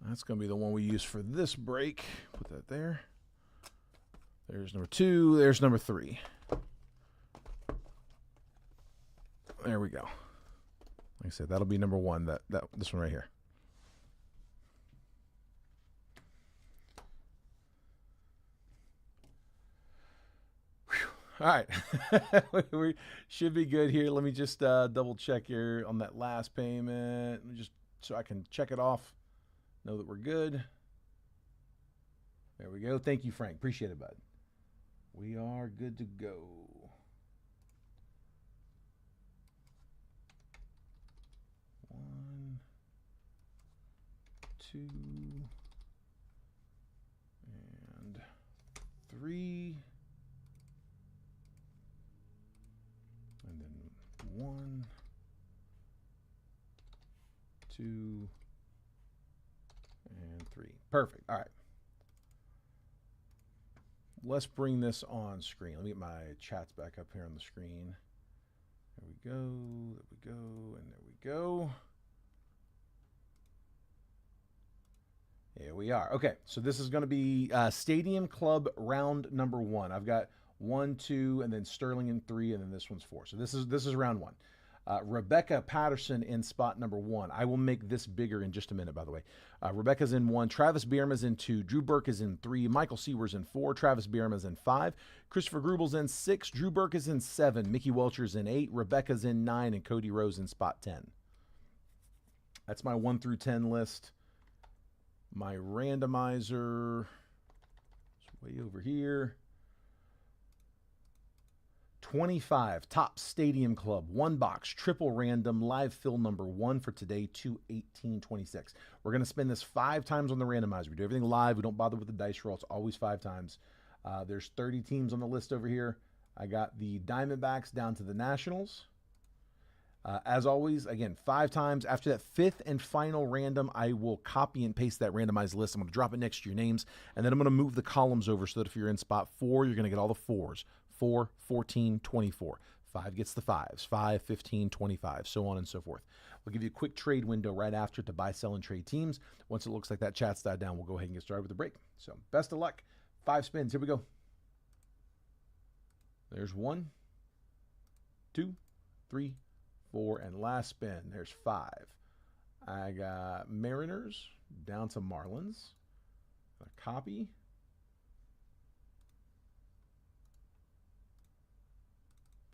S1: That's going to be the one we use for this break. Put that there. There's number 2. There's number 3. There we go. Like I said, that'll be number 1. This one right here. All right, we should be good here. Let me just double check here on that last payment. Just so I can check it off, know that we're good. There we go. Thank you, Frank. Appreciate it, bud. We are good to go. One, 2, and 3. And then 1, 2, and 3. Perfect. All right. Let's bring this on screen. Let me get my chats back up here on the screen. There we go. There we go. And there we go. Here we are. Okay, so this is going to be Stadium Club round number 1. I've got 1, 2, and then Sterling in 3, and then this one's 4. So this is round 1. Rebecca Patterson in spot number 1. I will make this bigger in just a minute, by the way. Rebecca's in 1. Travis Bierma's in 2. Drew Burke is in 3. Michael Seawer's in 4. Travis Bierma's in 5. Christopher Grubel's in 6. Drew Burke is in 7. Mickey Welcher's in 8. Rebecca's in 9. And Cody Rose in spot 10. That's my 1 through 10 list. My randomizer is way over here. 25, Top Stadium Club, 1 box, triple random, live fill number 1 for today, 2/18/26. We're going to spin this 5 times on the randomizer. We do everything live. We don't bother with the dice roll. It's always 5 times. There's 30 teams on the list over here. I got the Diamondbacks down to the Nationals. As always, again, 5 times. After that 5th and final random, I will copy and paste that randomized list. I'm going to drop it next to your names, and then I'm going to move the columns over so that if you're in spot 4, you're going to get all the 4s. 4, 14, 24. 5 gets the 5s. 5, 15, 25, so on and so forth. We'll give you a quick trade window right after to buy, sell, and trade teams. Once it looks like that chat's died down, we'll go ahead and get started with the break. So best of luck. 5 spins. Here we go. There's 1, 2, 3, 4, and last spin. There's 5. I got Mariners down to Marlins. A copy.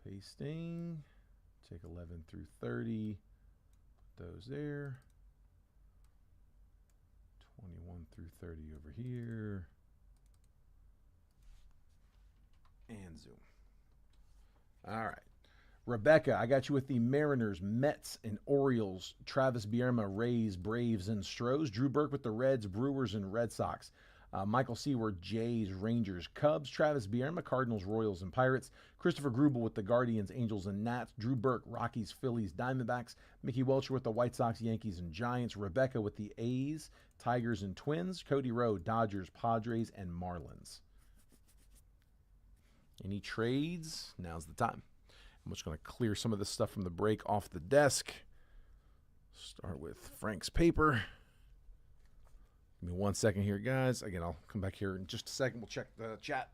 S1: Pasting. Take 11 through 30. Put those there. 21 through 30 over here. And zoom. All right. Rebecca, I got you with the Mariners, Mets, and Orioles. Travis Bierma, Rays, Braves, and Stros. Drew Burke with the Reds, Brewers, and Red Sox. Michael Seaward, Jays, Rangers, Cubs. Travis Bierma, Cardinals, Royals, and Pirates. Christopher Grubel with the Guardians, Angels, and Nats. Drew Burke, Rockies, Phillies, Diamondbacks. Mickey Welcher with the White Sox, Yankees, and Giants. Rebecca with the A's, Tigers, and Twins. Cody Rowe, Dodgers, Padres, and Marlins. Any trades? Now's the time. I'm just going to clear some of this stuff from the break off the desk. Start with Frank's paper. Give me 1 second here, guys. Again, I'll come back here in just a second. We'll check the chat.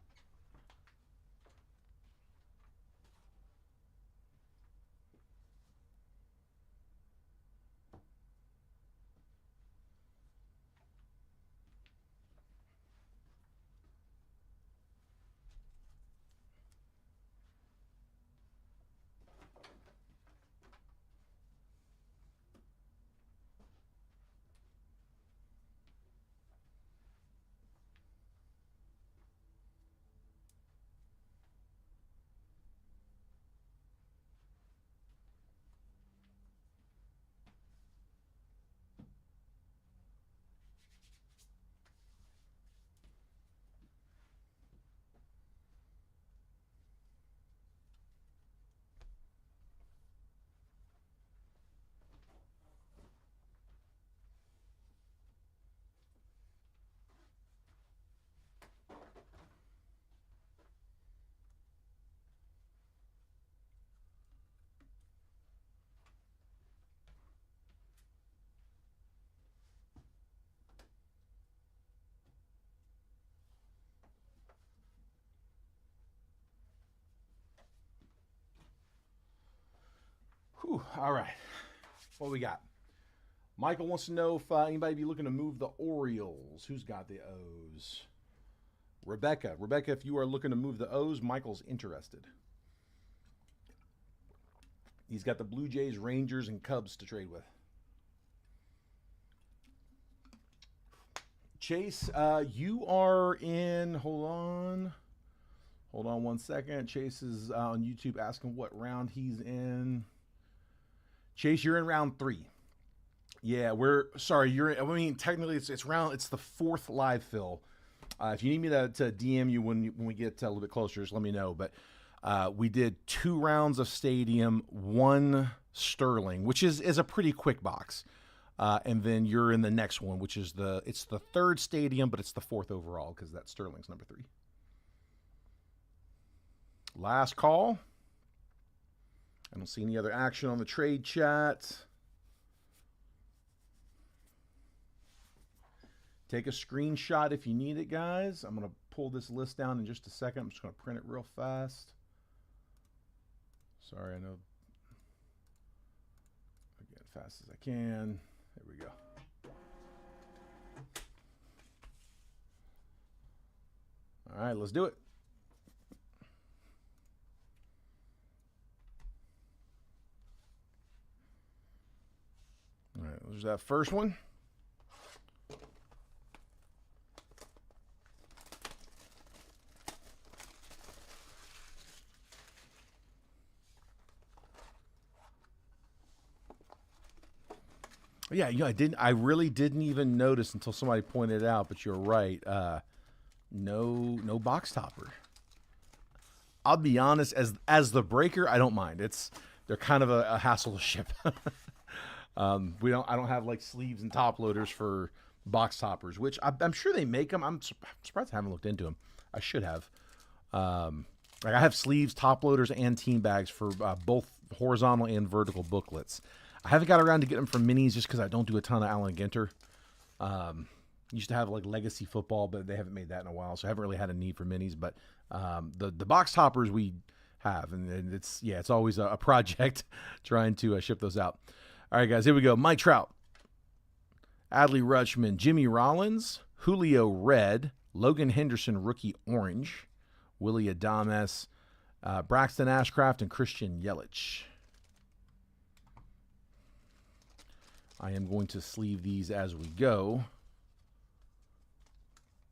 S1: Whew, all right. What we got? Michael wants to know if anybody be looking to move the Orioles. Who's got the O's? Rebecca. Rebecca, if you are looking to move the O's, Michael's interested. He's got the Blue Jays, Rangers, and Cubs to trade with. Chase, you are in, hold on 1 second. Chase is on YouTube asking what round he's in. Chase, you're in round 3. Yeah, technically it's the 4th live fill. If you need me to DM you when we get a little bit closer, just let me know. But we did 2 rounds of Stadium, 1 Sterling, which is a pretty quick box. And then you're in the next one, which is it's the 3rd Stadium, but it's the 4th overall because that Sterling's number 3. Last call. I don't see any other action on the trade chat. Take a screenshot if you need it, guys. I'm going to pull this list down in just a second. I'm just going to print it real fast. Sorry, I know fast as I can. There we go. All right, let's do it. All right, there's that first one. Yeah, I really didn't even notice until somebody pointed it out. But you're right. No box topper. I'll be honest. As the breaker, I don't mind. They're kind of a hassle to ship. I don't have like sleeves and top loaders for box toppers, which I'm sure they make them. I'm surprised I haven't looked into them. I should have. Like I have sleeves, top loaders, and team bags for both horizontal and vertical booklets. I haven't got around to getting them from minis just because I don't do a ton of Allen Ginter. Used to have like legacy football, but they haven't made that in a while, so I haven't really had a need for minis. But the box toppers we have, and it's always a project trying to ship those out. All right, guys, here we go. Mike Trout, Adley Rutschman, Jimmy Rollins, Julio red, Logan Henderson rookie orange, Willie Adames, Braxton Ashcraft, and Christian Yelich. I am going to sleeve these as we go,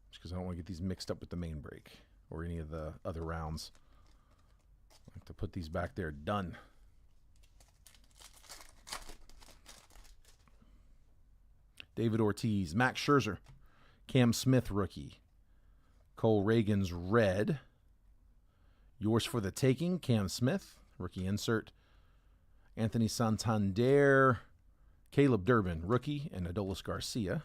S1: just because I don't want to get these mixed up with the main break or any of the other rounds. I have to put these back there. Done. David Ortiz, Max Scherzer, Cam Smith rookie, Cole Reagan's red. Yours for the taking, Cam Smith, rookie insert. Anthony Santander, Caleb Durbin, rookie, and Adolis Garcia.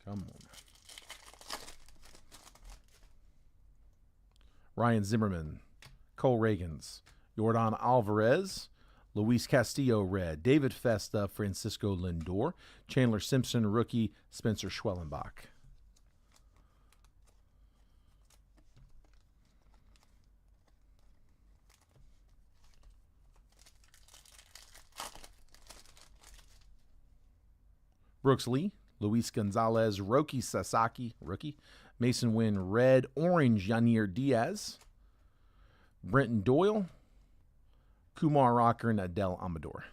S1: Come on. Ryan Zimmerman, Cole Reagans, Yordan Alvarez, Luis Castillo red, David Festa, Francisco Lindor, Chandler Simpson rookie, Spencer Schwellenbach. Brooks Lee, Luis Gonzalez, Roki Sasaki, rookie, Mason Wynn red, orange, Yanier Diaz, Brenton Doyle, Kumar Rocker, and Adele Amador.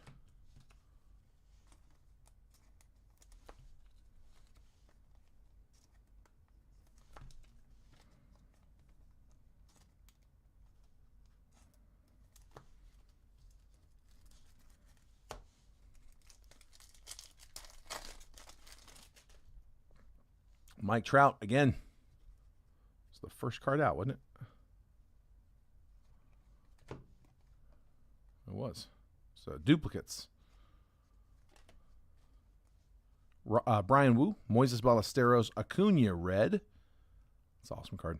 S1: Mike Trout again. It's the first card out, wasn't it? It was. So duplicates. Brian Wu, Moises Ballesteros, Acuna red. That's an awesome card.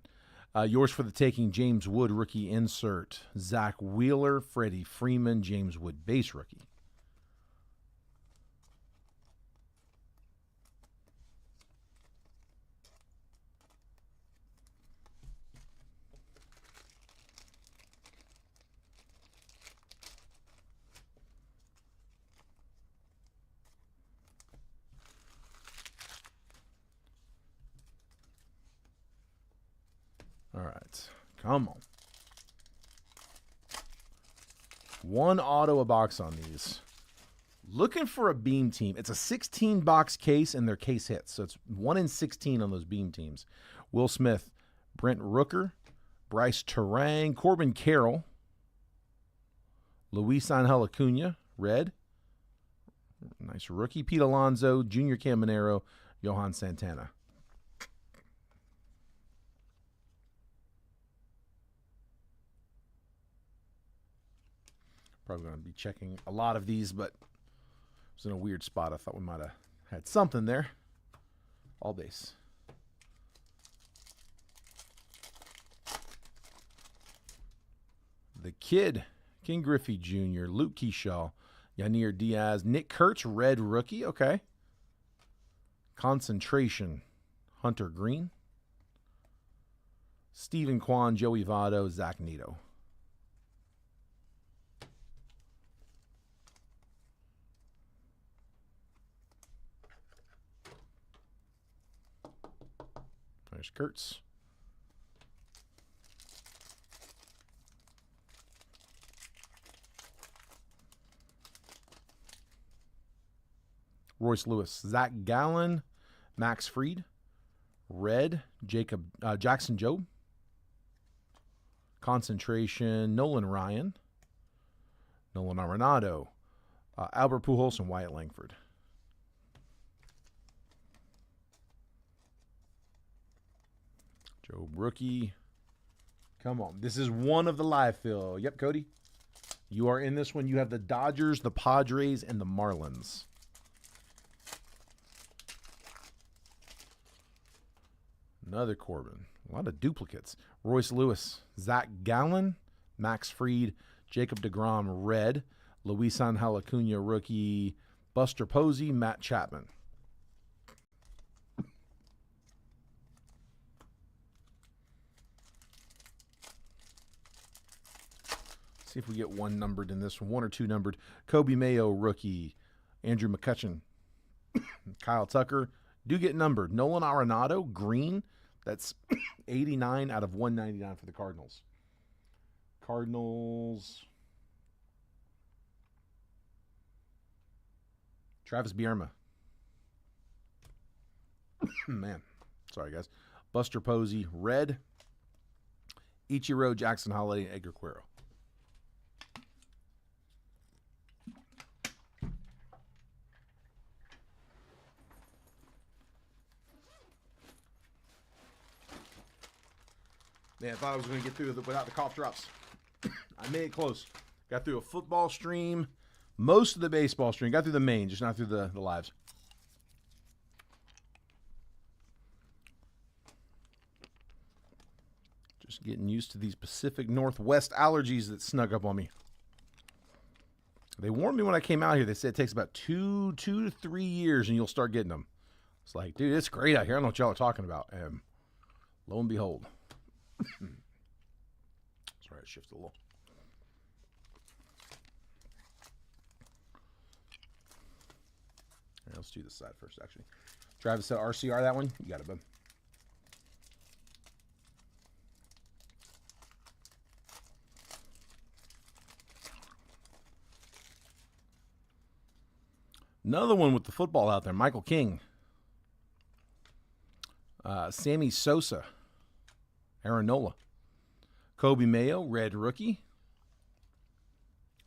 S1: Yours for the taking, James Wood rookie insert. Zach Wheeler, Freddie Freeman, James Wood base rookie. All right, come on. One auto a box on these. Looking for a beam team. It's a 16-box case, and their case hits. So it's 1 in 16 on those beam teams. Will Smith, Brent Rooker, Bryce Terang, Corbin Carroll, Luis Angel Acuna, red. Nice rookie. Pete Alonso, Junior Caminero, Johan Santana. Probably going to be checking a lot of these, but it was in a weird spot. I thought we might have had something there. All base. The Kid, King Griffey Jr., Luke Keyshaw, Yanier Diaz, Nick Kurtz, red rookie. Okay. Concentration. Hunter Green. Stephen Kwan, Joey Votto, Zach Neto. There's Kurtz. Royce Lewis, Zach Gallen, Max Fried, Red, Jackson Jobe, Concentration, Nolan Ryan, Nolan Arenado, Albert Pujols, and Wyatt Langford. Jobe rookie. Come on. This is one of the live fill. Yep, Cody. You are in this one. You have the Dodgers, the Padres, and the Marlins. Another Corbin. A lot of duplicates. Royce Lewis, Zach Gallen, Max Fried, Jacob deGrom, red. Luis Angel Acuna, rookie. Buster Posey, Matt Chapman. See if we get one numbered in this one. One or two numbered. Kobe Mayo, rookie. Andrew McCutchen. Kyle Tucker. Do get numbered. Nolan Arenado, green. That's 89 out of 199 for the Cardinals. Cardinals. Travis Bierma. Man. Sorry, guys. Buster Posey, red. Ichiro, Jackson Holiday, and Edgar Quero. Man, I thought I was going to get through without the cough drops. I made it close. Got through a football stream, most of the baseball stream. Got through the main, just not through the lives. Just getting used to these Pacific Northwest allergies that snuck up on me. They warned me when I came out here. They said it takes about 2 to 3 years and you'll start getting them. It's like, dude, it's great out here. I don't know what y'all are talking about. And lo and behold. Sorry, I shifted a little. Right, let's do this side first, actually. Travis said RCR, that one. You got it, bud. Another one with the football out there. Michael King. Sammy Sosa. Aaron Nola. Kobe Mayo, red rookie.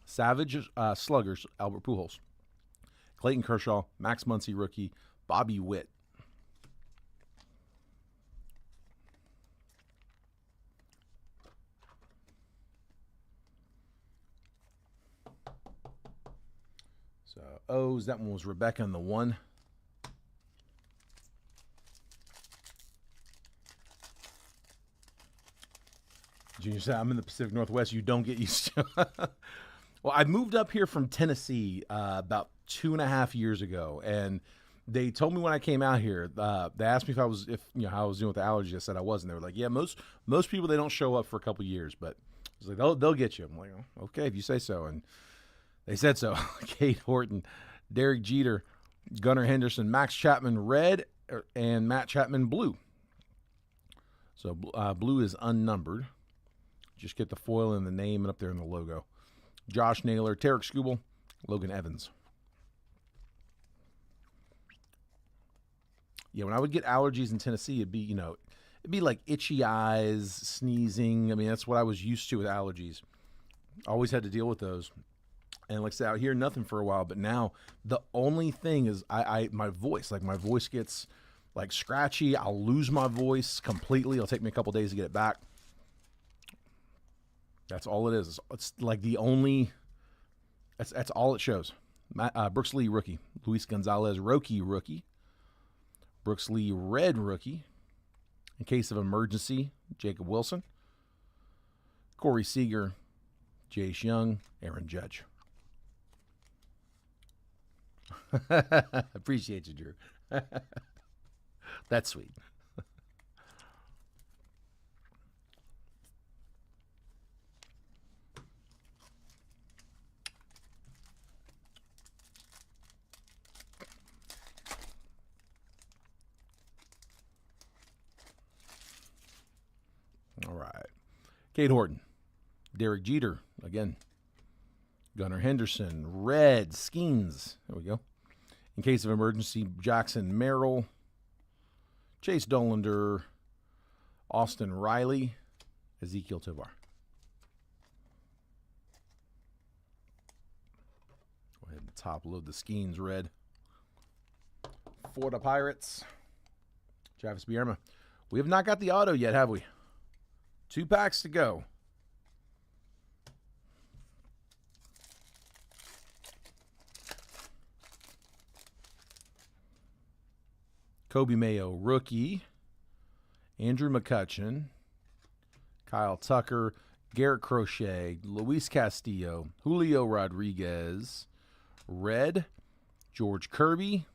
S1: Savage Sluggers, Albert Pujols. Clayton Kershaw, Max Muncy rookie. Bobby Witt. So O's, that one was Rebecca in the 1. Junior said, I'm in the Pacific Northwest. You don't get used to. Well, I moved up here from Tennessee about 2.5 years ago, and they told me when I came out here. They asked me how I was doing with the allergies. I said I wasn't. They were like, yeah, most people they don't show up for a couple years, but I was like, they'll get you. I'm like, oh, okay, if you say so, and they said so. Kate Horton, Derek Jeter, Gunnar Henderson, Max Chapman red, and Matt Chapman blue. So blue is unnumbered. Just get the foil and the name and up there in the logo. Josh Naylor, Tarek Skubal, Logan Evans. Yeah, when I would get allergies in Tennessee, it'd be like itchy eyes, sneezing. I mean, that's what I was used to with allergies. Always had to deal with those. And like I said, out here, nothing for a while. But now the only thing is my voice. Like my voice gets like scratchy. I'll lose my voice completely. It'll take me a couple days to get it back. That's all it is. It's like the only. That's all it shows. Brooks Lee rookie. Luis Gonzalez rookie. Brooks Lee red rookie. In case of emergency, Jacob Wilson. Corey Seager, Jace Young, Aaron Judge. Appreciate you, Drew. That's sweet. Cade Horton. Derek Jeter, again. Gunnar Henderson. Red. Skeens. There we go. In case of emergency, Jackson Merrill. Chase Dollander. Austin Riley. Ezekiel Tovar. Go ahead and top load the Skeens red. For the Pirates. Travis Bierma. We have not got the auto yet, have we? 2 packs to go. Kobe Mayo, rookie. Andrew McCutchen. Kyle Tucker. Garrett Crochet. Luis Castillo. Julio Rodriguez. Red. George Kirby.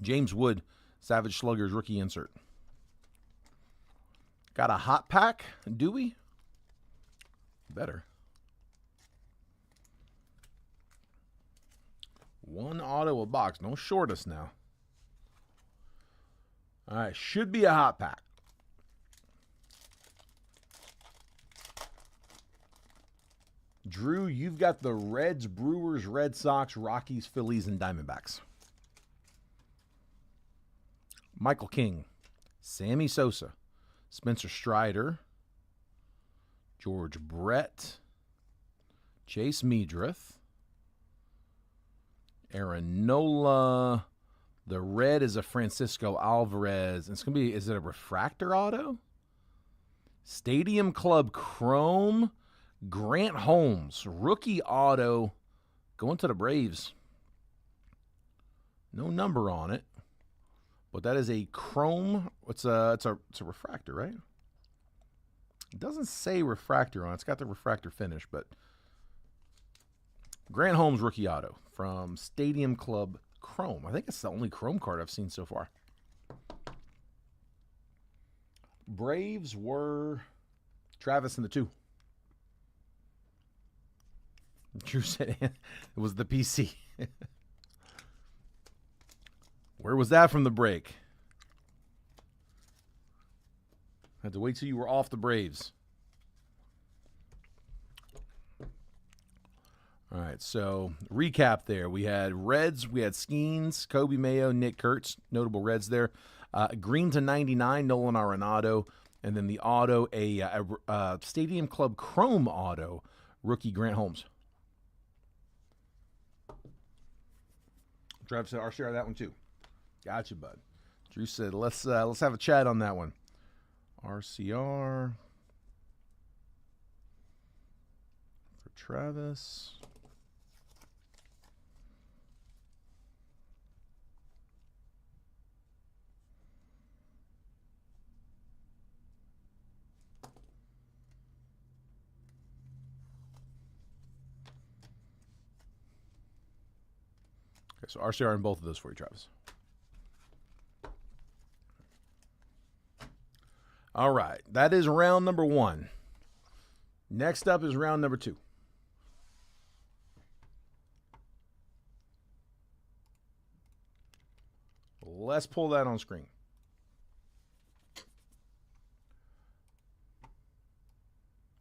S1: James Wood. Savage Sluggers rookie insert. Got a hot pack, do we? Better. 1 auto a box. Don't short us now. All right, should be a hot pack. Drew, you've got the Reds, Brewers, Red Sox, Rockies, Phillies, and Diamondbacks. Michael King, Sammy Sosa, Spencer Strider, George Brett, Chase Meadrith, Aaron Nola. The red is a Francisco Alvarez. It's going to be, is it a refractor auto? Stadium Club Chrome, Grant Holmes, rookie auto, going to the Braves. No number on it, but that is a chrome. It's a refractor, right? It doesn't say refractor on it. It's got the refractor finish, but Grant Holmes rookie auto from Stadium Club Chrome. I think it's the only chrome card I've seen so far. Braves were Travis in the 2. Drew said it was the PC. Where was that from the break? Had to wait till you were off the Braves. All right, so recap there. We had Reds, we had Skeens, Kobe Mayo, Nick Kurtz, notable Reds there. Green to 99, Nolan Arenado. And then the auto, a Stadium Club Chrome auto, rookie Grant Holmes. Travis said RCR that one too. Gotcha, bud. Drew said let's have a chat on that one. RCR for Travis. Okay, so RCR in both of those for you, Travis. All right, that is round number 1. Next up is round number 2. Let's pull that on screen.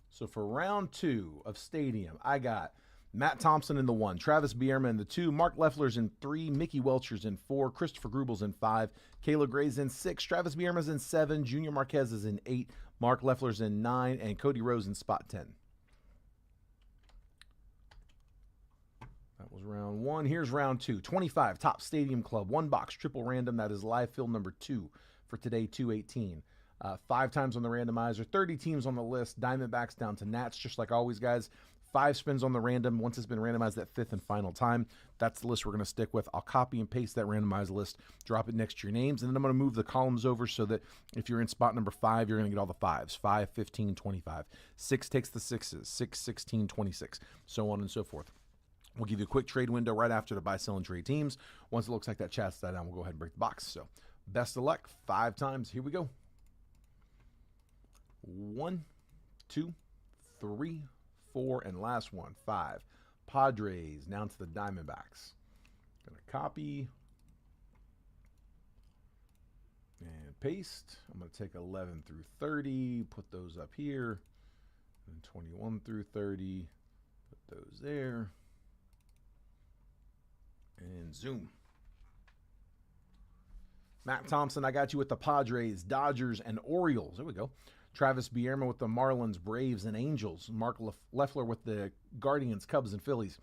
S1: So for round 2 of Stadium, I got Matt Thompson in the 1, Travis Bierma in the 2, Mark Leffler's in 3, Mickey Welcher's in 4, Christopher Grubel's in 5, Kayla Gray's in 6, Travis Bierma's in 7, Junior Marquez is in 8, Mark Leffler's in 9, and Cody Rose in spot 10. That was round 1. Here's round 2. 25, Top Stadium Club, 1 box, triple random. That is live fill number 2 for today, 218. 5 times on the randomizer, 30 teams on the list, Diamondbacks down to Nats, just like always, guys. 5 spins on the random. Once it's been randomized that 5th and final time, that's the list we're going to stick with. I'll copy and paste that randomized list, drop it next to your names, and then I'm going to move the columns over so that if you're in spot number 5, you're going to get all the 5s. 5, 15, 25. 6 takes the 6s. 6, 16, 26. So on and so forth. We'll give you a quick trade window right after the buy, sell, and trade teams. Once it looks like that chat's that down, we'll go ahead and break the box. So best of luck. 5 times. Here we go. 1, 2, 3, 4, and last one, 5. Padres down to the Diamondbacks. Gonna copy and paste. I'm gonna take 11 through 30, put those up here, And 21 through 30. Put those there. And zoom. Matt Thompson, I got you with the Padres, Dodgers, and Orioles. There we go. Travis Bierma with the Marlins, Braves, and Angels. Mark Leffler with the Guardians, Cubs, and Phillies.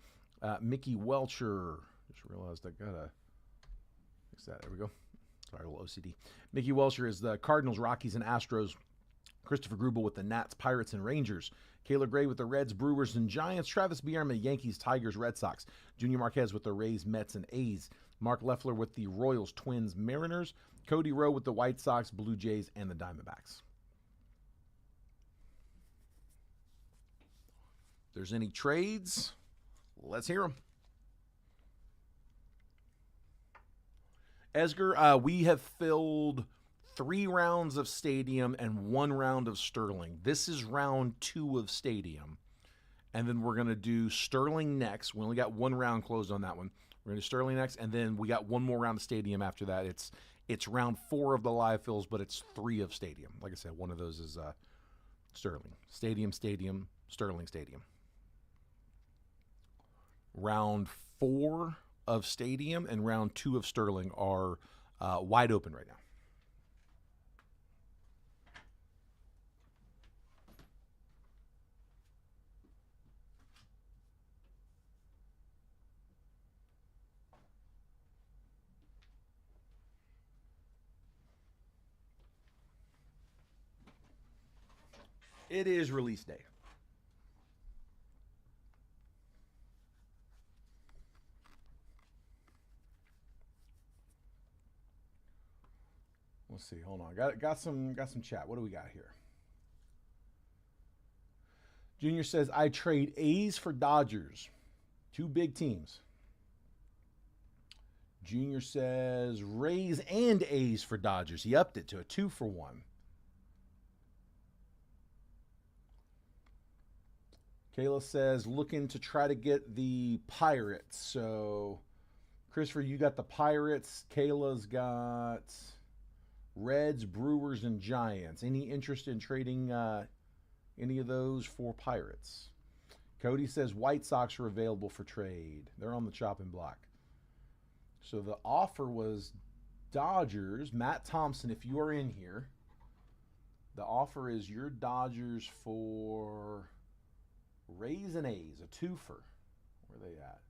S1: Mickey Welcher. Just realized I gotta fix that. There we go. Sorry, a little OCD. Mickey Welcher is the Cardinals, Rockies, and Astros. Christopher Grubel with the Nats, Pirates, and Rangers. Kayla Gray with the Reds, Brewers, and Giants. Travis Bierma, Yankees, Tigers, Red Sox. Junior Marquez with the Rays, Mets, and A's. Mark Leffler with the Royals, Twins, Mariners. Cody Rowe with the White Sox, Blue Jays, and the Diamondbacks. If there's any trades, let's hear them. Esger, we have filled 3 rounds of Stadium and 1 round of Sterling. This is round 2 of Stadium. And then we're going to do Sterling next. We only got 1 round closed on that one. We're going to do Sterling next, and then we got 1 more round of Stadium after that. It's round 4 of the live fills, but it's 3 of Stadium. Like I said, one of those is Sterling. Stadium, Sterling, Stadium. Round 4 of Stadium and round 2 of Sterling are wide open right now. It is release day. Let's see. Hold on. Got some chat. What do we got here? Junior says I trade A's for Dodgers. 2 big teams. Junior says Rays and A's for Dodgers. He upped it to a 2-for-1. Kayla says looking to try to get the Pirates. So, Christopher, you got the Pirates. Kayla's got Reds, Brewers, and Giants. Any interest in trading any of those for Pirates? Cody says White Sox are available for trade. They're on the chopping block. So the offer was Dodgers. Matt Thompson, if you are in here, the offer is your Dodgers for Rays and A's, a 2-for. Where are they at?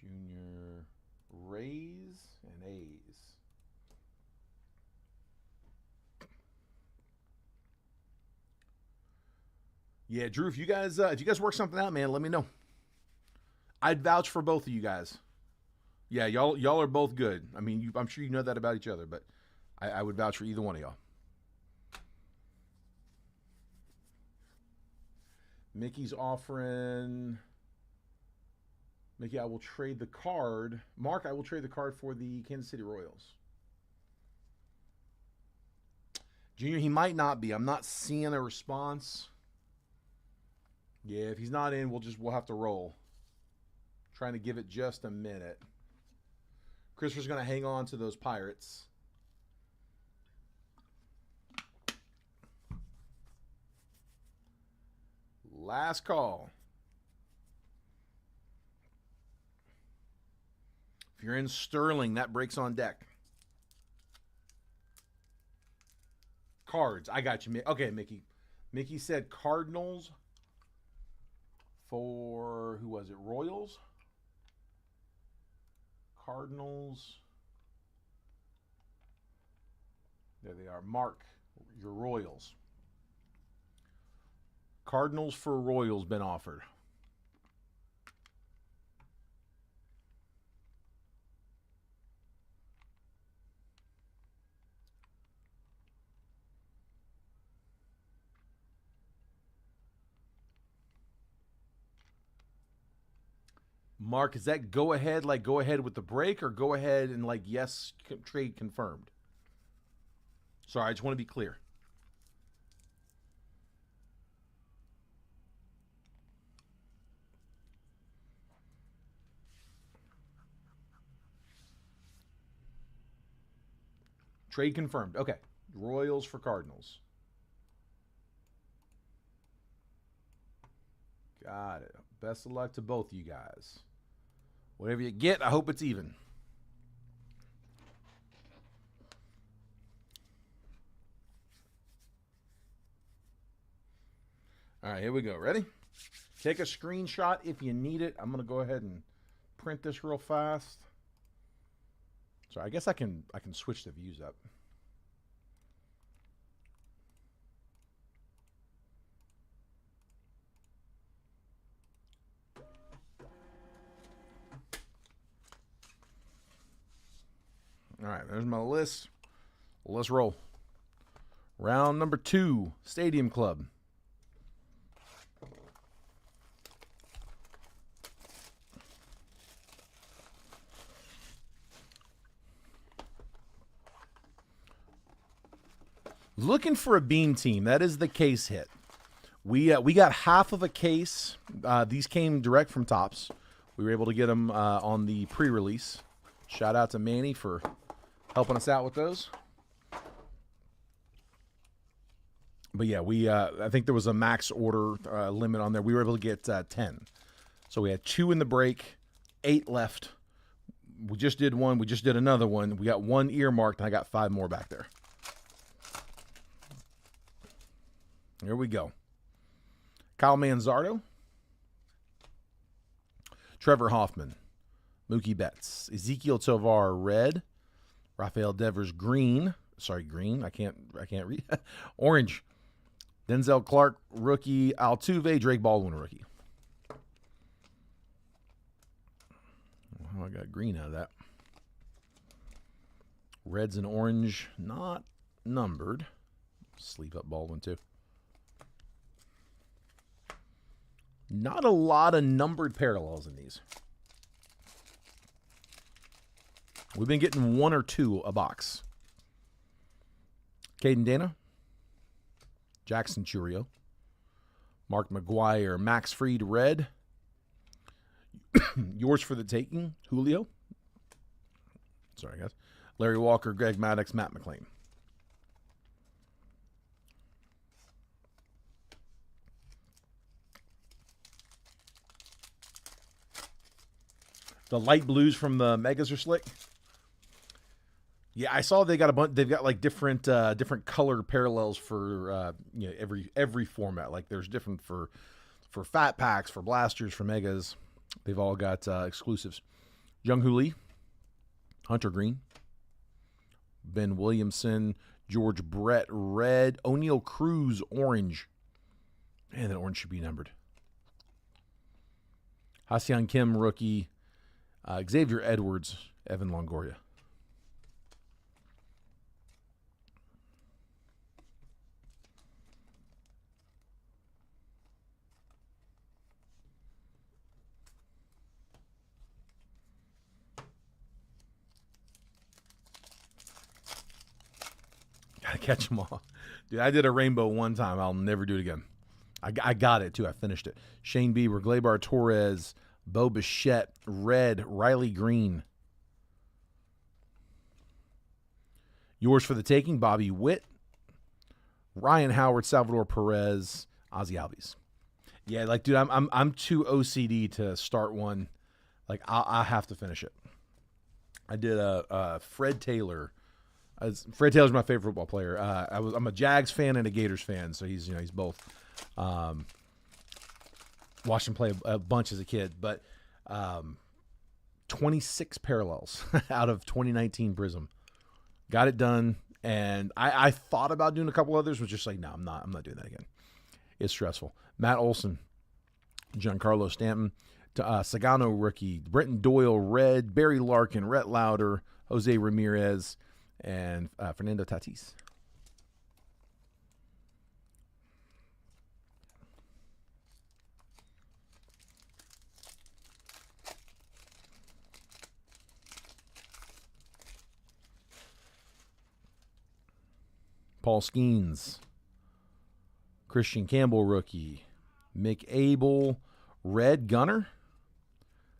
S1: Junior, Rays and A's. Yeah, Drew, if you guys work something out, man, let me know. I'd vouch for both of you guys. Yeah, y'all are both good. I mean, I'm sure you know that about each other, but I would vouch for either one of y'all. Mickey's offering. Mickey, I will trade the card. Mark, I will trade the card for the Kansas City Royals. Junior, he might not be. I'm not seeing a response. Yeah, if he's not in, we'll have to roll. Trying to give it just a minute. Christopher's going to hang on to those Pirates. Last call. If you're in Sterling, that breaks on deck. Cards. I got you. Okay, Mickey. Mickey said Cardinals for, who was it? Royals? Cardinals. There they are. Mark, your Royals. Cardinals for Royals been offered. Mark, is that go ahead, like go ahead with the break, or go ahead and like yes, trade confirmed? Sorry, I just want to be clear. Trade confirmed. Okay. Royals for Cardinals. Got it. Best of luck to both of you guys. Whatever you get, I hope it's even. All right, here we go. Ready? Take a screenshot if you need it. I'm going to go ahead and print this real fast. So I guess I can switch the views up. All right, there's my list. Let's roll. Round number 2, Stadium Club. Looking for a beam team. That is the case hit. We got half of a case. These came direct from Topps. We were able to get them on the pre-release. Shout out to Manny for helping us out with those. But yeah, I think there was a max order limit on there. We were able to get 10. So we had 2 in the break, 8 left. We just did one. We just did another one. We got 1 earmarked, and I got 5 more back there. Here we go. Kyle Manzardo. Trevor Hoffman. Mookie Betts. Ezekiel Tovar, red. Rafael Devers, green. Sorry, green. I can't read. Orange. Denzel Clark, rookie. Altuve, Drake Baldwin, rookie. Oh, I got green out of that. Reds and orange, not numbered. Sleep up Baldwin, too. Not a lot of numbered parallels in these. We've been getting 1 or 2 a box. Caden Dana. Jackson Churio. Mark McGuire. Max Fried, red. Yours for the taking, Julio. Sorry, guys. Larry Walker, Greg Maddux, Matt McClain. The light blues from the Megas are slick. Yeah, I saw they got a bunch. They've got like different color parallels for every format. Like there's different for fat packs, for blasters, for megas. They've all got exclusives. Jung Hoo Lee, Hunter Green, Ben Williamson, George Brett, red, O'Neal Cruz, orange. Man, that orange should be numbered. Ha-Seong Kim, rookie. Xavier Edwards, Evan Longoria. Gotta catch them all. Dude, I did a rainbow one time. I'll never do it again. I got it, too. I finished it. Shane Bieber, Gleyber Torres, Bo Bichette, red, Riley Green. Yours for the taking, Bobby Witt, Ryan Howard, Salvador Perez, Ozzy Albies. Yeah, like, dude, I'm too OCD to start one. Like, I have to finish it. I did a Fred Taylor. Fred Taylor's my favorite football player. I'm a Jags fan and a Gators fan, so he's both. Watched him play a bunch as a kid, but 26 parallels out of 2019 Prism. Got it done, and I thought about doing a couple others, was just like, no, I'm not doing that again. It's stressful. Matt Olson, Giancarlo Stanton, Sagano rookie, Brenton Doyle, red, Barry Larkin, Rhett Lauder, Jose Ramirez, and Fernando Tatis. Paul Skeens, Christian Campbell, rookie, Mick Abel, red, Gunner,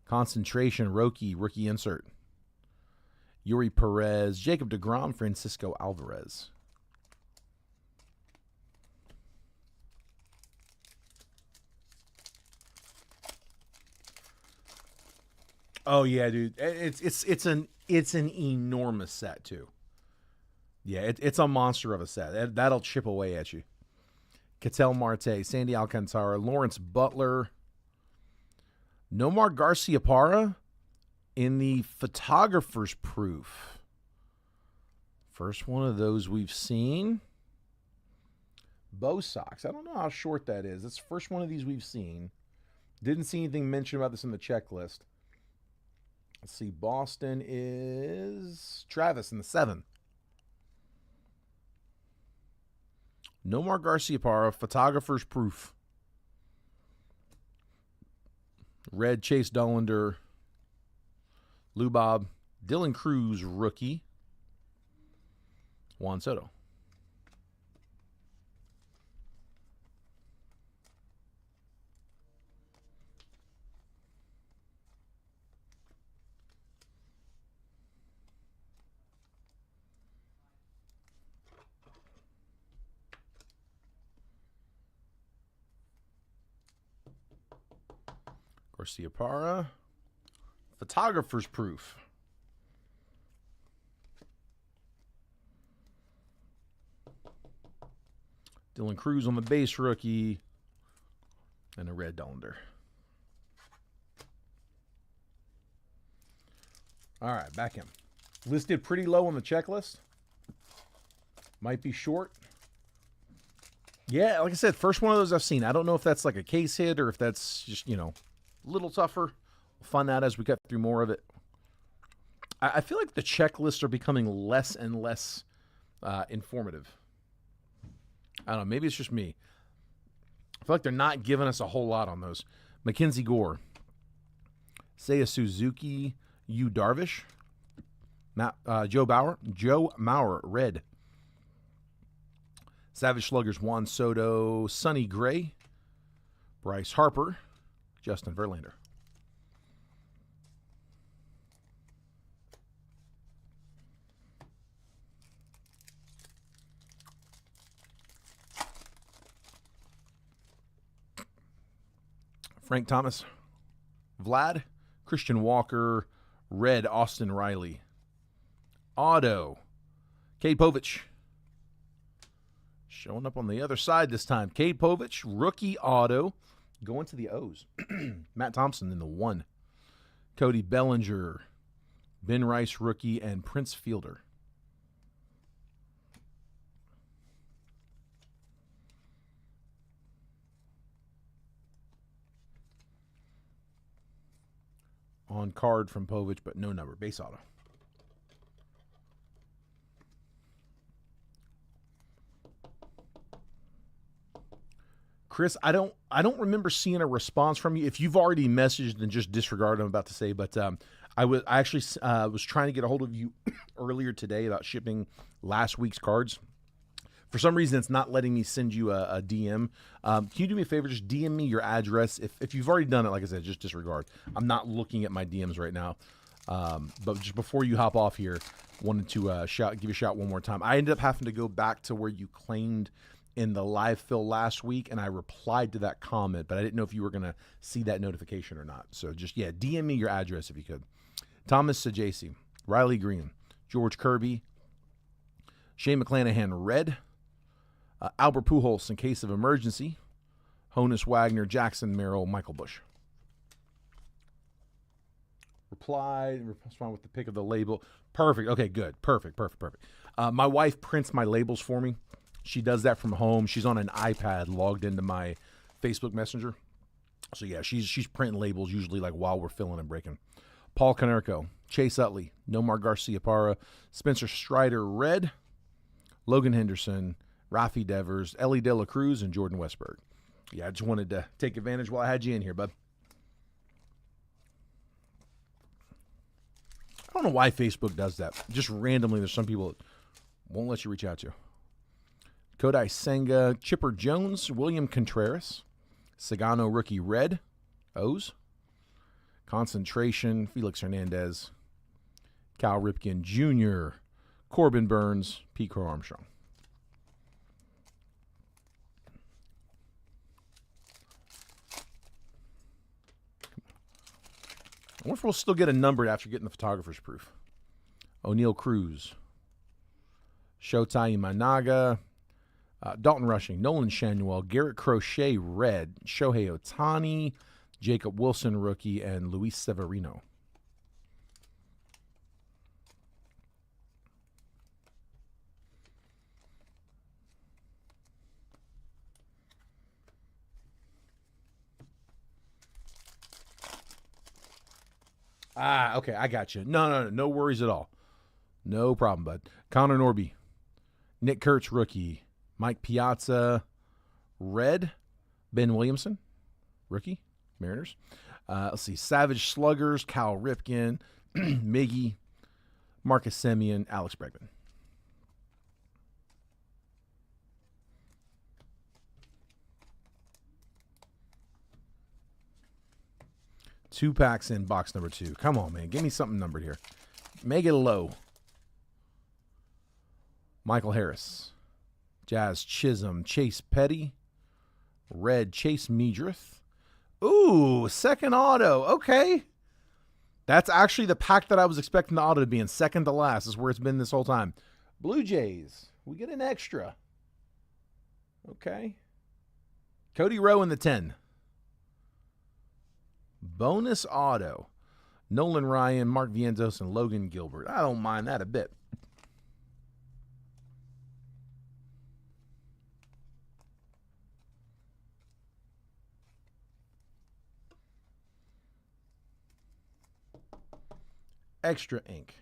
S1: Concentration, rookie insert, Yuri Perez, Jacob deGrom, Francisco Alvarez. Oh yeah, dude. It's an enormous set too. Yeah, it's a monster of a set. That'll chip away at you. Ketel Marte, Sandy Alcantara, Lawrence Butler, Nomar Garciaparra in the photographer's proof. First one of those we've seen. Bo Sox. I don't know how short that is. That's the first one of these we've seen. Didn't see anything mentioned about this in the checklist. Let's see. Boston is Travis in the 7. Nomar Garciaparra, photographer's proof. Red, Chase Dollander. Lou Bob. Dylan Cruz, rookie. Juan Soto. Garciaparra. Photographer's proof. Dylan Cruz on the base, rookie. And a red Dollander. All right, back in. Listed pretty low on the checklist. Might be short. Yeah, like I said, first one of those I've seen. I don't know if that's like a case hit or if that's just, a little tougher. We'll find out as we get through more of it. I feel like the checklists are becoming less and less informative. I don't know. Maybe it's just me. I feel like they're not giving us a whole lot on those. Mackenzie Gore. Seiya Suzuki. Yu Darvish. Joe Mauer, red. Savage Sluggers, Juan Soto. Sonny Gray. Bryce Harper. Justin Verlander. Frank Thomas. Vlad. Christian Walker. Red, Austin Riley. Auto. Cade Povich. Showing up on the other side this time. Cade Povich, rookie auto. Going to the O's. Matt Thompson in the 1. Cody Bellinger. Ben Rice, rookie, and Prince Fielder. On card from Povich, but no number. Base auto. Chris, I don't remember seeing a response from you. If you've already messaged, then just disregard what I'm about to say. But I actually was trying to get a hold of you earlier today about shipping last week's cards. For some reason, it's not letting me send you a DM. Can you do me a favor? Just DM me your address. If you've already done it, like I said, just disregard. I'm not looking at my DMs right now. But just before you hop off here, wanted to give you a shout one more time. I ended up having to go back to where you claimed in the live fill last week, and I replied to that comment, but I didn't know if you were going to see that notification or not. So just, DM me your address if you could. Thomas Sajasi, Riley Green, George Kirby, Shane McClanahan, red. Albert Pujols in case of emergency. Honus Wagner, Jackson Merrill, Michael Busch. Respond with the pick of the label. Perfect. Okay, good. Perfect. My wife prints my labels for me. She does that from home. She's on an iPad logged into my Facebook Messenger. So, yeah, she's printing labels usually like while we're filling and breaking. Paul Konerko, Chase Utley, Nomar Garciaparra, Spencer Strider, red. Logan Henderson, Rafi Devers, Ellie De La Cruz, and Jordan Westberg. Yeah, I just wanted to take advantage while I had you in here, bud. I don't know why Facebook does that. Just randomly, there's some people that won't let you reach out to. Kodai Senga, Chipper Jones, William Contreras, Sagano rookie red, O's. Concentration, Felix Hernandez, Cal Ripken Jr., Corbin Burns, Pete Crow Armstrong. I wonder if we'll still get a numbered after getting the photographer's proof. O'Neal Cruz. Shotai Imanaga. Dalton Rushing. Nolan Shanuel. Garrett Crochet, red. Shohei Ohtani. Jacob Wilson, rookie. And Luis Severino. Okay, I got you. No worries at all. No problem, bud. Connor Norby, Nick Kurtz, rookie. Mike Piazza, red. Ben Williamson, rookie, Mariners. Let's see, Savage Sluggers, Cal Ripken, Miggy, Marcus Semien, Alex Bregman. Two packs in box number 2. Come on, man. Give me something numbered here. Make it low. Michael Harris. Jazz Chisholm. Chase Petty. Red Chase Meadrith. Ooh, second auto. Okay. That's actually the pack that I was expecting the auto to be in. Second to last is where it's been this whole time. Blue Jays. We get an extra. Okay. Cody Rowe in the 10. Bonus auto. Nolan Ryan, Mark Vientos, and Logan Gilbert. I don't mind that a bit. Extra ink.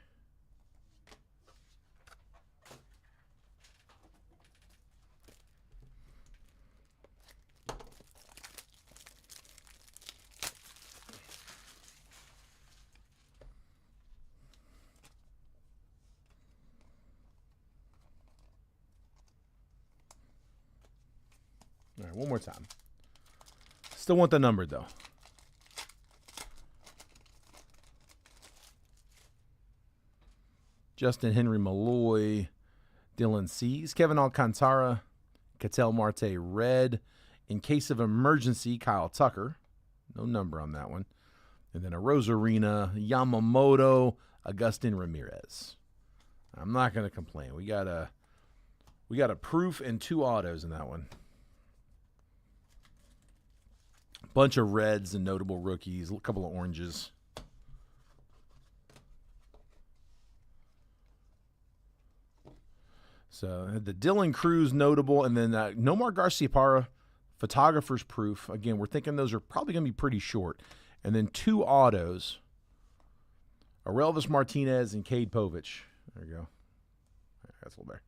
S1: All right, one more time. Still want the number, though. Justin Henry Malloy, Dylan Cease, Kevin Alcantara, Ketel Marte, red. In case of emergency, Kyle Tucker. No number on that one. And then a Rosarina, Yamamoto, Agustin Ramirez. I'm not going to complain. We got a proof and 2 autos in that one. Bunch of reds and notable rookies, a couple of oranges. So the Dylan Cruz notable, and then Nomar Garciaparra, photographer's proof. Again, we're thinking those are probably going to be pretty short. And then 2 autos, Aurelvis Martinez and Cade Povich. There you go. That's a little better.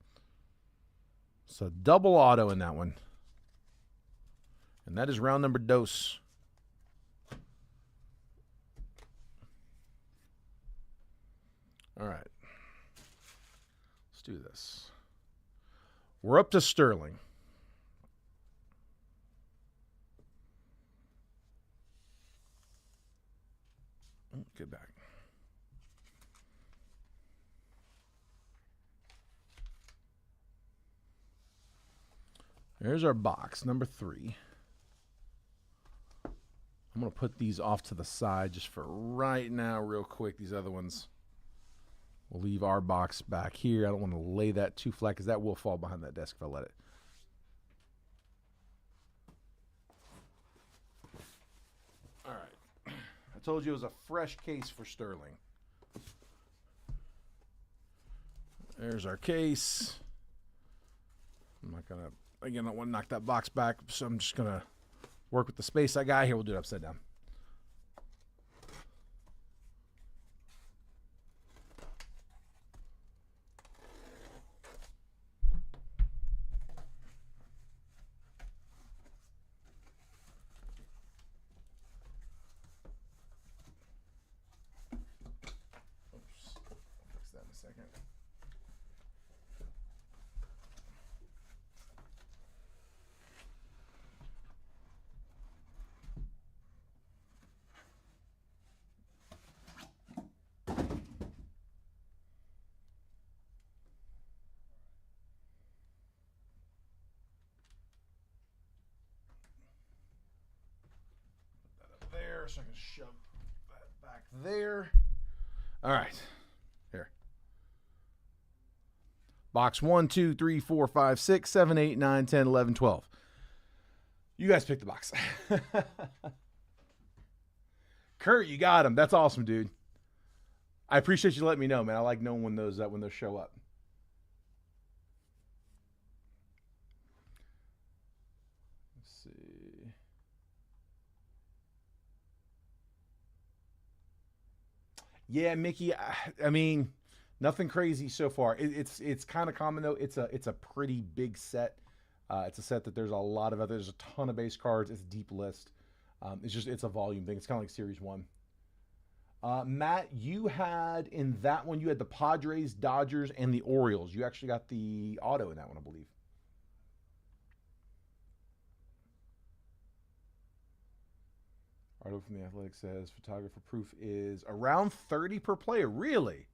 S1: So double auto in that one. And that is round number dos. All right. Let's do this. We're up to Sterling. Get back. There's our box, number 3. I'm going to put these off to the side just for right now real quick. These other ones, we'll leave our box back here. I don't want to lay that too flat because that will fall behind that desk if I let it. All right. I told you it was a fresh case for Sterling. There's our case. I'm not going to, again, I want to knock that box back, so I'm just going to work with the space I got here. We'll do it upside down. Oops. I'll fix that in a second. There, so I can shove that back there. All right. Here. Box 1, 2, 3, 4, 5, 6, 7, 8, 9, 10, 11, 12. You guys pick the box. Kurt, you got him. That's awesome, dude. I appreciate you letting me know, man. I like knowing when those show up. Let's see. Yeah, Mickey. I mean, nothing crazy so far. It's kind of common though. It's a pretty big set. It's a set that there's a lot of other. There's a ton of base cards. It's a deep list. It's a volume thing. It's kind of like Series 1. Matt, you had in that one, you had the Padres, Dodgers, and the Orioles. You actually got the auto in that one, I believe. Ardo from the Athletic says photographer proof is around 30 per player. Really?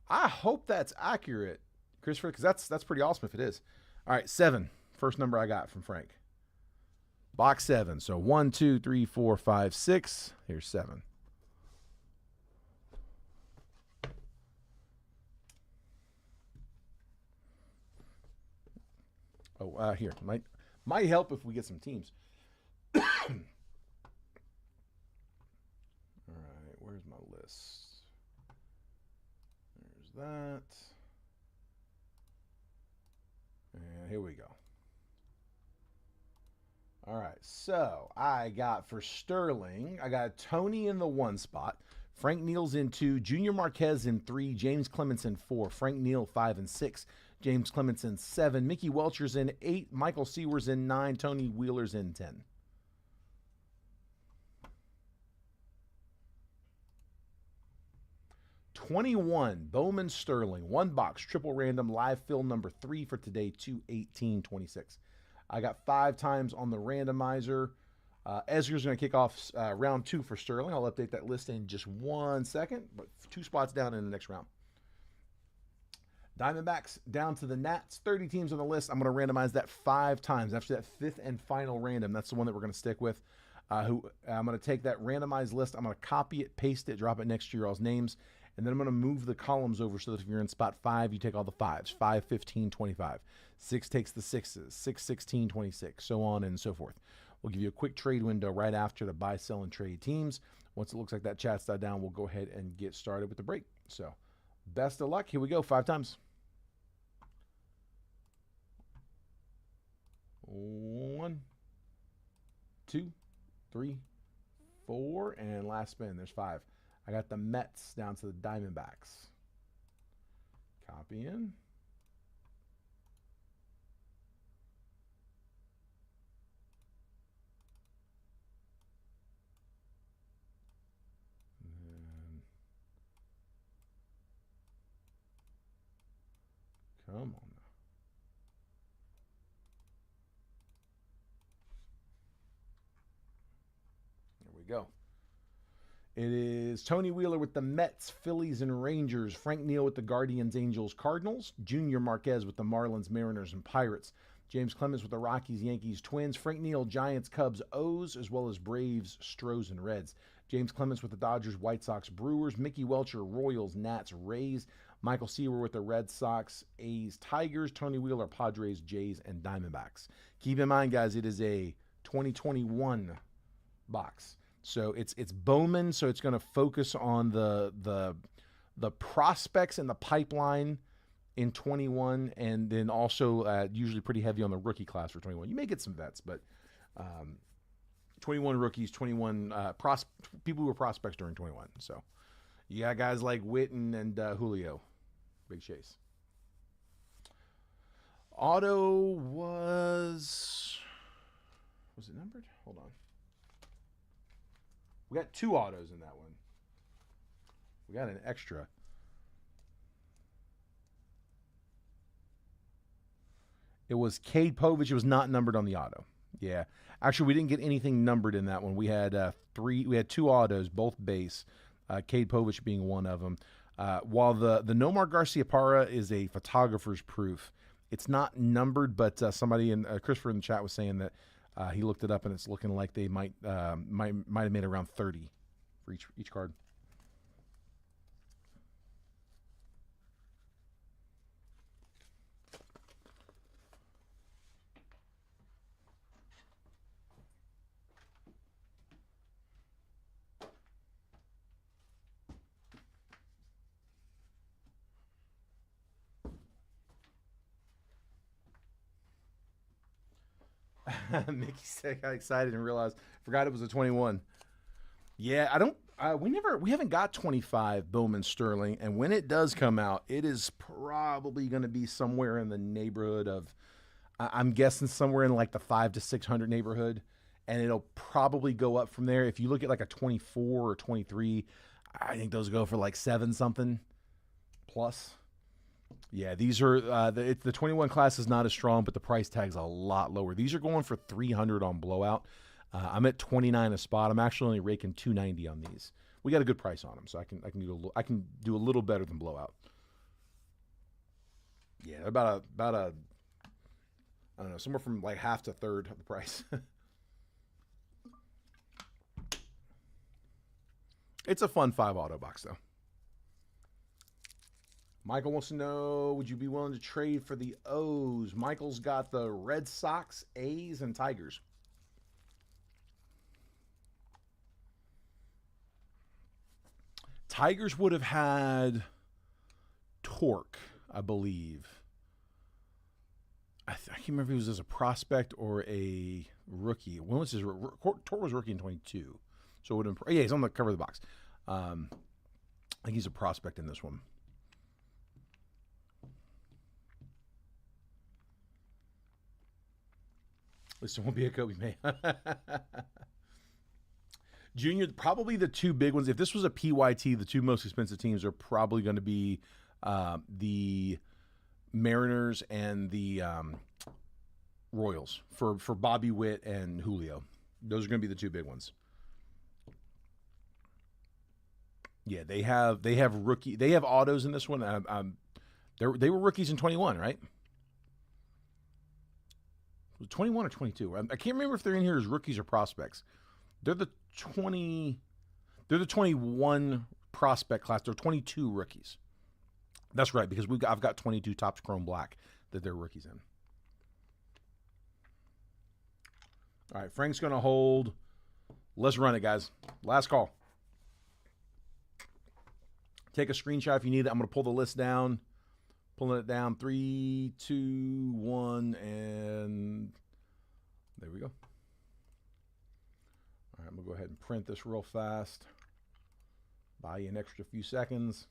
S1: I hope that's accurate, Christopher, because that's pretty awesome if it is. All right, 7. First number I got from Frank. Box 7. So 1, 2, 3, 4, 5, 6. Here's 7. Oh, here. Might help if we get some teams. All right, where's my list? There's that. And here we go. All right, so I got for Sterling, I got Tony in the 1 spot, Frank Neal's in 2, Junior Marquez in 3, James Clemens in 4, Frank Neal 5 and 6, James Clemens in 7, Mickey Welcher's in 8, Michael Seawer's in 9, Tony Wheeler's in 10. $21, Bowman Sterling, 1 box, triple random, live fill number 3 for today, 2/18/26. I got 5 times on the randomizer. Ezra's going to kick off round 2 for Sterling. I'll update that list in just 1 second, but 2 spots down in the next round. Diamondbacks down to the Nats, 30 teams on the list. I'm going to randomize that 5 times. After that 5th and final random, that's the one that we're going to stick with. I'm going to take that randomized list. I'm going to copy it, paste it, drop it next to your all's names, and then I'm going to move the columns over so that if you're in spot 5, you take all the 5s. 5, 15, 25. 6 takes the 6s. 6, 16, 26, so on and so forth. We'll give you a quick trade window right after to buy, sell, and trade teams. Once it looks like that chat's died down, we'll go ahead and get started with the break. So, best of luck. Here we go, 5 times. 1, 2, 3, 4, and last spin. There's 5. I got the Mets down to the Diamondbacks. Copy in. And come on now. There we go. It is Tony Wheeler with the Mets, Phillies, and Rangers. Frank Neal with the Guardians, Angels, Cardinals. Junior Marquez with the Marlins, Mariners, and Pirates. James Clemens with the Rockies, Yankees, Twins. Frank Neal, Giants, Cubs, O's, as well as Braves, Stros, and Reds. James Clemens with the Dodgers, White Sox, Brewers. Mickey Welcher, Royals, Nats, Rays. Michael Seawer with the Red Sox, A's, Tigers. Tony Wheeler, Padres, Jays, and Diamondbacks. Keep in mind, guys, it is a 2021 box. So it's Bowman, so it's going to focus on the prospects in the pipeline in 21, and then also usually pretty heavy on the rookie class for 21. You may get some vets, but 21 rookies, 21 people who were prospects during 21. So you got guys like Witten and Julio. Big chase. Auto was it numbered? Hold on. We got 2 autos in that one. We got an extra. It was Cade Povich. It was not numbered on the auto. Yeah. Actually, we didn't get anything numbered in that one. We had 2 autos, both base. Cade Povich being one of them. While the Nomar Garciaparra is a photographer's proof, it's not numbered, but somebody in Christopher in the chat was saying that he looked it up and it's looking like they might have made around 30 for each card. Mickey said, got excited and realized, forgot it was a 21. Yeah, I don't. We haven't got 25 Bowman Sterling, and when it does come out, it is probably going to be somewhere in the neighborhood of, I'm guessing somewhere in like the 500 to 600 neighborhood, and it'll probably go up from there. If you look at like a 24 or 23, I think those go for like 7 something plus. Yeah, these are the 21 class is not as strong, but the price tag's a lot lower. These are going for 300 on blowout. I'm at 29 a spot. I'm actually only raking 290 on these. We got a good price on them, so I can do a little better than blowout. Yeah, about a I don't know, somewhere from like half to third of the price. It's a fun 5 auto box though. Michael wants to know, would you be willing to trade for the O's? Michael's got the Red Sox, A's, and Tigers. Tigers would have had Torque, I believe. I can't remember if he was as a prospect or a rookie. When was his Torque was rookie in 22, so it would have. Yeah, he's on the cover of the box. I think he's a prospect in this one. At least it won't be a Kobe May. Junior, probably the two big ones. If this was a PYT, the two most expensive teams are probably going to be the Mariners and the Royals for Bobby Witt and Julio. Those are going to be the two big ones. Yeah, they have autos in this one. They were rookies in 21, right? Was it 21 or 22? I can't remember if they're in here as rookies or prospects. They're the 21 prospect class. They're 22 rookies. That's right, because I've got 22 Topps Chrome Black that they're rookies in. All right, Frank's going to hold. Let's run it, guys. Last call. Take a screenshot if you need it. I'm going to pull the list down. Pulling it down. 3, 2, 1, and there we go. All right, I'm going to go ahead and print this real fast. Buy you an extra few seconds.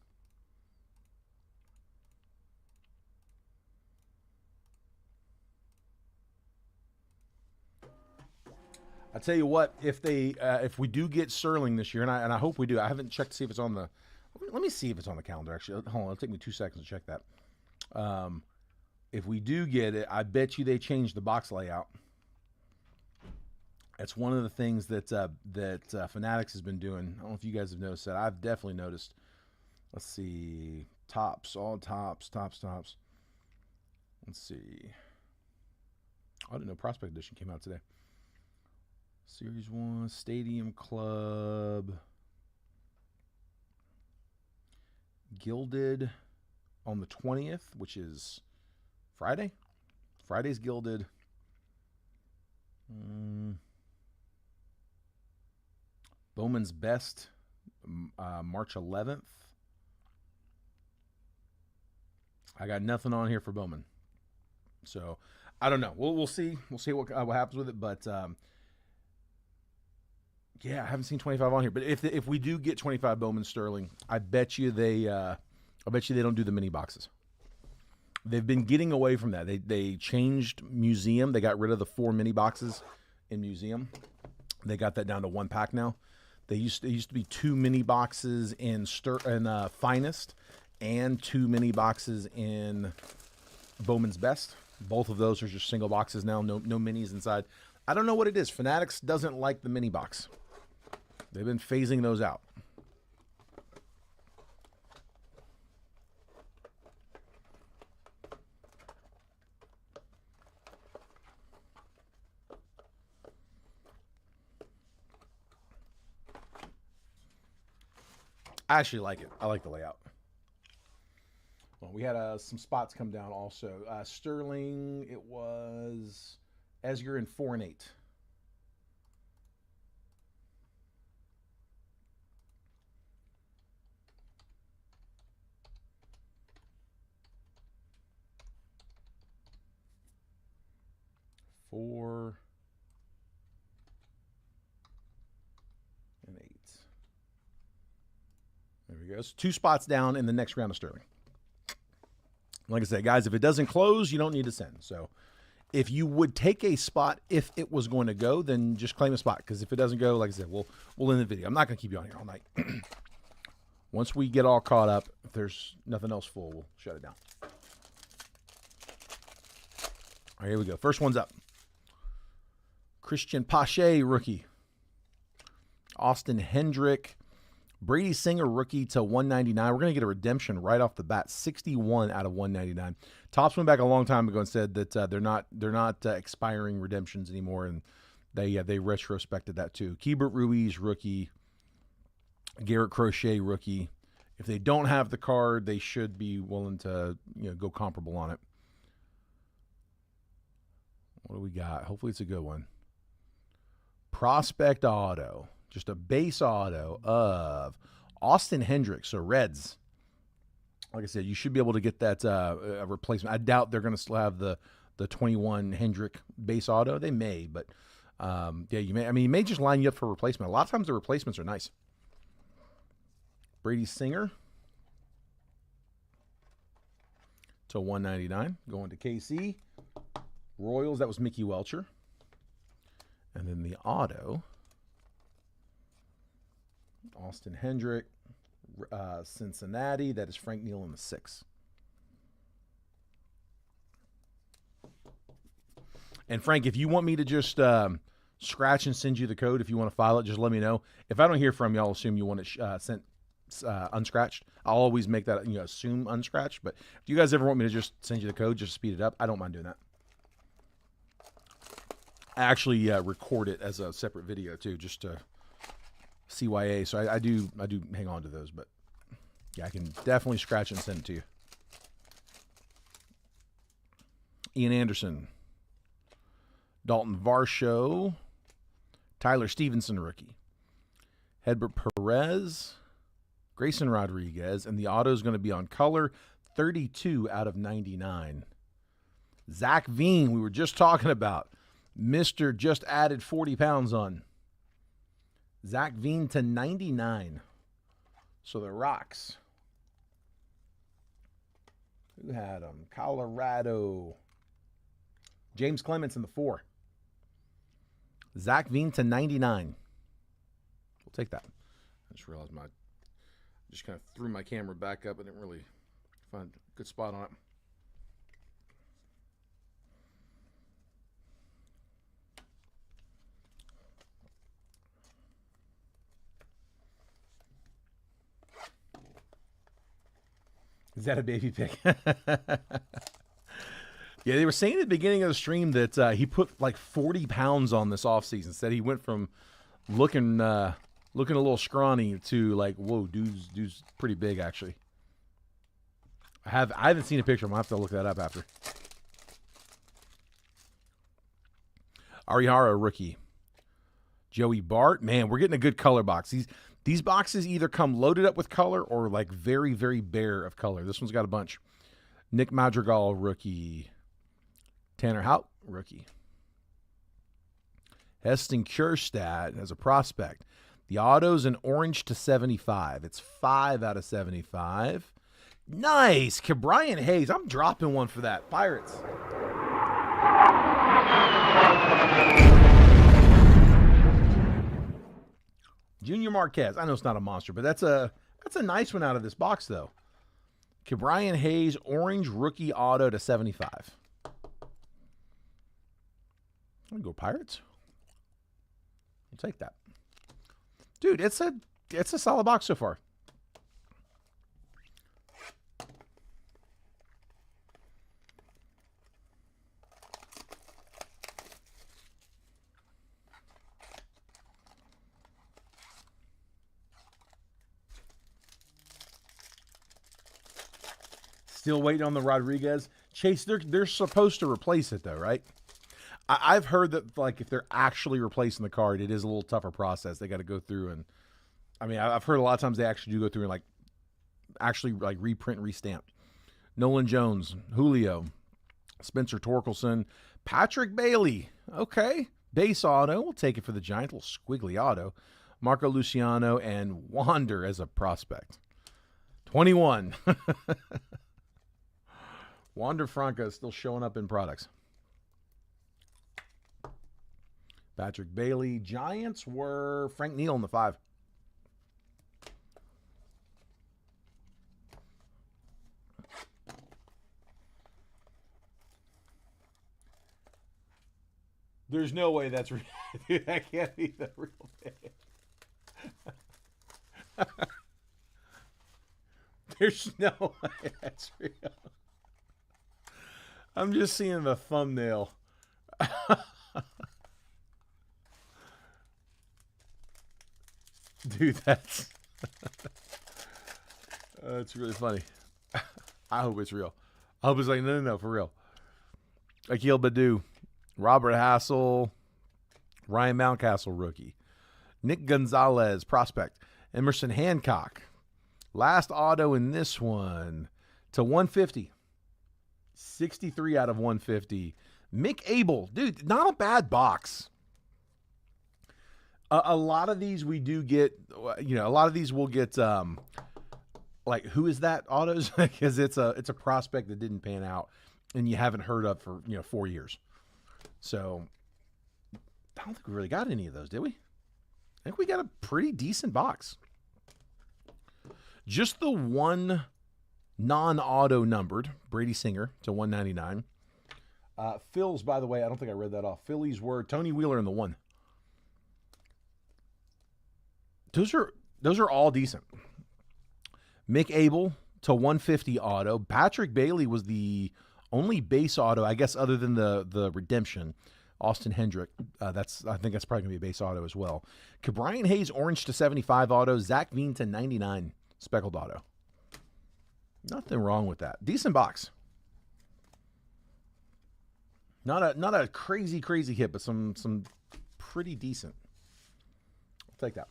S1: I tell you what, if we do get Sterling this year, and I hope we do. I haven't checked to see if it's on the. Let me see if it's on the calendar. Actually, hold on. It'll take me 2 seconds to check that. If we do get it, I bet you they change the box layout. That's one of the things that Fanatics has been doing. I don't know if you guys have noticed that. I've definitely noticed. Let's see. Tops, all tops. Let's see. I didn't know Prospect Edition came out today. Series 1, Stadium Club. Gilded on the 20th, which is Friday. Friday's Gilded. Bowman's Best, March 11th. I got nothing on here for Bowman. So, I don't know. We'll see. We'll see what happens with it. But, yeah, I haven't seen 25 on here. But if we do get 25 Bowman Sterling, I bet you they don't do the mini boxes. They've been getting away from that. They changed Museum. They got rid of the 4 mini boxes in Museum. They got that down to 1 pack now. There used to be 2 mini boxes in Finest and 2 mini boxes in Bowman's Best. Both of those are just single boxes now. No minis inside. I don't know what it is. Fanatics doesn't like the mini box. They've been phasing those out. I actually like it. I like the layout. Well, we had some spots come down also. Sterling, it was Esger in 4 and 8. Four and 8. There we go. So 2 spots down in the next round of Sterling. Like I said, guys, if it doesn't close, you don't need to send. So if you would take a spot if it was going to go, then just claim a spot. Because if it doesn't go, like I said, we'll end the video. I'm not going to keep you on here all night. Once we get all caught up, if there's nothing else full, we'll shut it down. All right, here we go. First one's up. Christian Pache, rookie. Austin Hendrick. Brady Singer, rookie to 199. We're going to get a redemption right off the bat. 61 out of 199. Topps went back a long time ago and said that they're not expiring redemptions anymore, and they retrospected that too. Keibert Ruiz, rookie. Garrett Crochet, rookie. If they don't have the card, they should be willing to go comparable on it. What do we got? Hopefully it's a good one. Prospect auto. Just a base auto of Austin Hendricks, so Reds. Like I said, you should be able to get that a replacement. I doubt they're going to still have the 21 Hendrick base auto. They may, but yeah, you may. I mean, you may just line you up for replacement. A lot of times the replacements are nice. Brady Singer to 199, going to KC. Royals, that was Mickey Welcher, and then the auto. Austin Hendrick, Cincinnati. That is Frank Neal in the 6. And Frank, if you want me to just scratch and send you the code, if you want to file it, just let me know. If I don't hear from you, I'll assume you want it sent unscratched. I'll always make that assume unscratched. But if you guys ever want me to just send you the code, just speed it up, I don't mind doing that. I actually record it as a separate video too, just to CYA, so I do hang on to those, but yeah, I can definitely scratch and send it to you. Ian Anderson, Dalton Varsho, Tyler Stevenson, rookie, Hedbert Perez, Grayson Rodriguez, and the auto is going to be on color, 32 out of 99. Zach Veen, we were just talking about, Mr. just added 40 pounds on. Zach Veen to 99. So the Rocks. Who had them? Colorado. James Clements in the 4. Zach Veen to 99. We'll take that. I just realized just kind of threw my camera back up. I didn't really find a good spot on it. Is that a baby pick? Yeah, they were saying at the beginning of the stream that he put like 40 pounds on this offseason. Said he went from looking a little scrawny to like, whoa, dude's pretty big actually. I haven't seen a picture. I'm gonna have to look that up after. Arihara, rookie. Joey Bart, man, we're getting a good color box. These boxes either come loaded up with color or like very, very bare of color. This one's got a bunch. Nick Madrigal, rookie. Tanner Houck, rookie. Heston Kjerstad as a prospect. The auto's an orange to 75. It's 5 out of 75. Nice. Brian Hayes. I'm dropping one for that. Pirates. Junior Marquez. I know it's not a monster, but that's a nice one out of this box, though. Brian Hayes, orange rookie auto to 75. I'm going to go Pirates. I'll take that. Dude, it's a solid box so far. Still waiting on the Rodriguez. Chase, they're supposed to replace it though, right? I've heard that like if they're actually replacing the card, it is a little tougher process. They got to go through and, I mean, I've heard a lot of times they actually do go through and like actually like reprint and restamp. Nolan Jones, Julio, Spencer Torkelson, Patrick Bailey. Okay, base auto. We'll take it for the Giants. A little squiggly auto. Marco Luciano and Wander as a prospect. 21. Wander Franco is still showing up in products. Patrick Bailey. Giants were Frank Neal in the 5. There's no way that's real. Dude, that can't be the real thing. There's no way that's real. I'm just seeing the thumbnail. Dude, that's really funny. I hope it's real. I hope it's like, no, for real. Akil Badu, Robert Hassel, Ryan Mountcastle, rookie. Nick Gonzalez, prospect. Emerson Hancock. Last auto in this one to 150. 63 out of 150. Mick Abel. Dude, not a bad box. A lot of these we do get, you know, a lot of these we'll get, like, who is that autos? Because it's a prospect that didn't pan out and you haven't heard of for, 4 years. So I don't think we really got any of those, did we? I think we got a pretty decent box. Just the one non-auto numbered, Brady Singer to 199. Phil's, by the way, I don't think I read that off. Phillies were Tony Wheeler in the 1. Those are all decent. Mick Abel to 150 auto. Patrick Bailey was the only base auto, I guess, other than the redemption. Austin Hendrick. I think that's probably gonna be a base auto as well. Brian Hayes orange to 75 auto. Zach Veen to 99 speckled auto. Nothing wrong with that. Decent box. Not a crazy hit, but some pretty decent. I'll take that.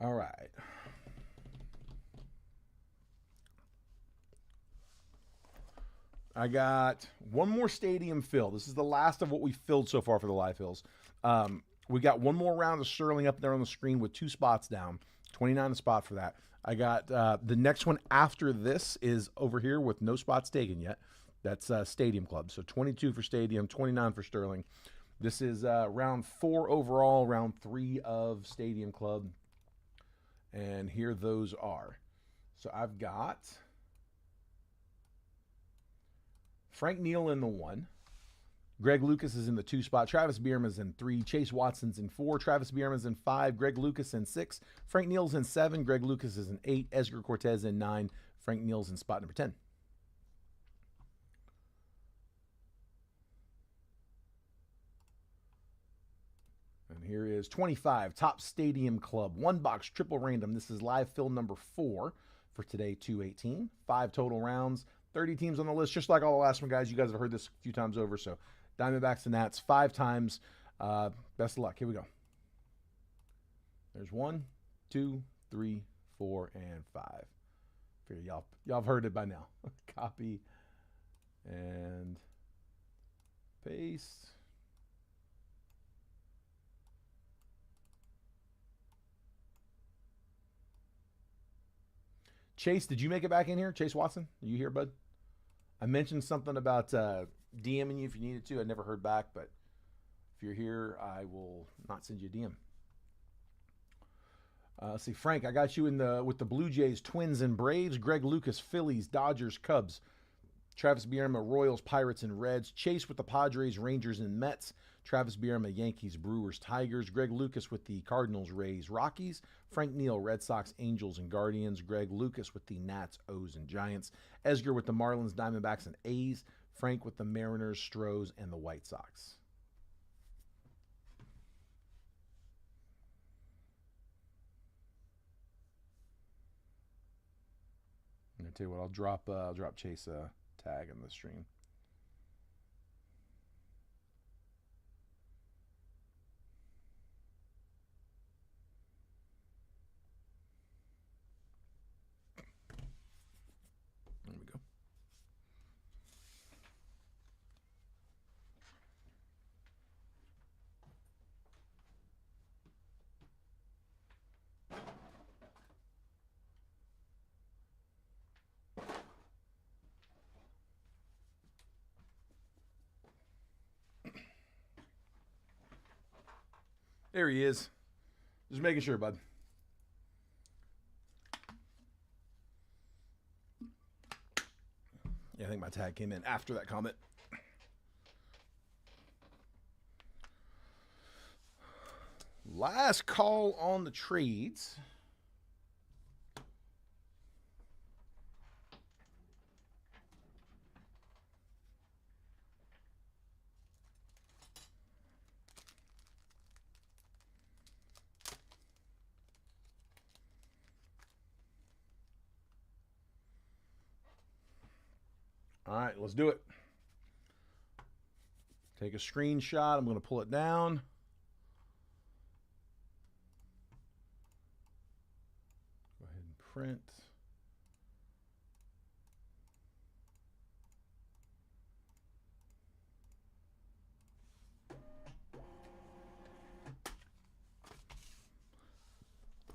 S1: All right. I got one more stadium fill. This is the last of what we filled so far for the live fills. We got one more round of Sterling up there on the screen with 2 spots down. 29 a spot for that. I got the next one after this is over here with no spots taken yet. That's Stadium Club. So 22 for Stadium, 29 for Sterling. This is round 4 overall, round 3 of Stadium Club. And here those are. So I've got Frank Neal in the 1. Greg Lucas is in the 2 spot. Travis Bierman's in 3. Chase Watson's in 4. Travis Bierman's in 5. Greg Lucas in 6. Frank Neal's in 7. Greg Lucas is in 8. Edgar Cortez in 9. Frank Neal's in spot number 10. And here is 25, Top Stadium Club. 1 box, triple random. This is live fill number 4 for today, 2/18. 5 total rounds, 30 teams on the list, just like all the last one, guys. You guys have heard this a few times over, so Diamondbacks and Nats, 5 times. Best of luck. Here we go. There's 1, 2, 3, 4, and 5. Figure y'all have heard it by now. Copy and paste. Chase, did you make it back in here? Chase Watson, are you here, bud? I mentioned something about DMing you if you needed to. I never heard back, but if you're here, I will not send you a DM. Let's see, Frank, I got you with the Blue Jays, Twins, and Braves. Greg Lucas, Phillies, Dodgers, Cubs. Travis Bierma, Royals, Pirates, and Reds. Chase with the Padres, Rangers, and Mets. Travis Bierma, Yankees, Brewers, Tigers. Greg Lucas with the Cardinals, Rays, Rockies. Frank Neal, Red Sox, Angels, and Guardians. Greg Lucas with the Nats, O's, and Giants. Edgar with the Marlins, Diamondbacks, and A's. Frank with the Mariners, Stros, and the White Sox. tell you what, I'll drop Chase a tag in the stream. There we go. There he is. Just making sure, bud. Yeah, I think my tag came in after that comment. Last call on the trades. All right, let's do it. Take a screenshot. I'm going to pull it down. Go ahead and print.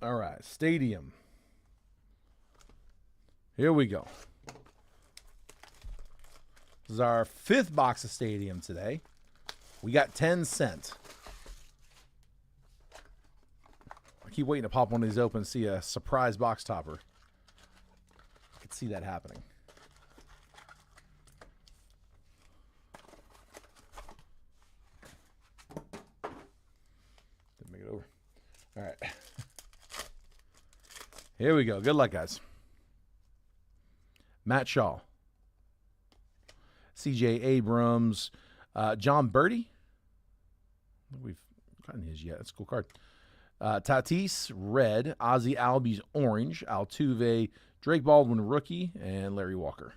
S1: All right, Stadium. Here we go. This is our 5th box of Stadium today. We got 10 cents. I keep waiting to pop one of these open and see a surprise box topper. I could see that happening. Didn't make it over. All right. Here we go. Good luck, guys. Matt Shaw. C.J. Abrams, John Birdie. We've gotten his yet. That's a cool card. Tatis, red. Ozzie Albies, orange. Altuve, Drake Baldwin, rookie. And Larry Walker.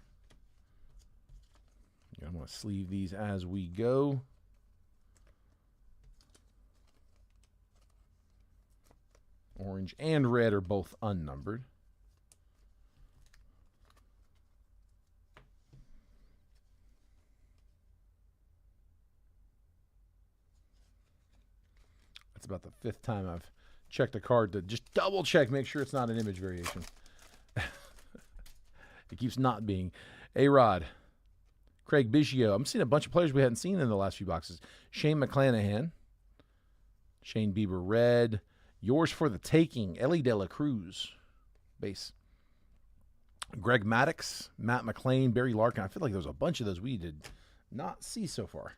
S1: I'm going to sleeve these as we go. Orange and red are both unnumbered. That's about the 5th time I've checked a card to just double check, make sure it's not an image variation. It keeps not being. A-Rod, Craig Biggio. I'm seeing a bunch of players we hadn't seen in the last few boxes. Shane McClanahan, Shane Bieber, red. Yours for the taking, Ellie De La Cruz, base. Greg Maddux, Matt McClain, Barry Larkin. I feel like there was a bunch of those we did not see so far.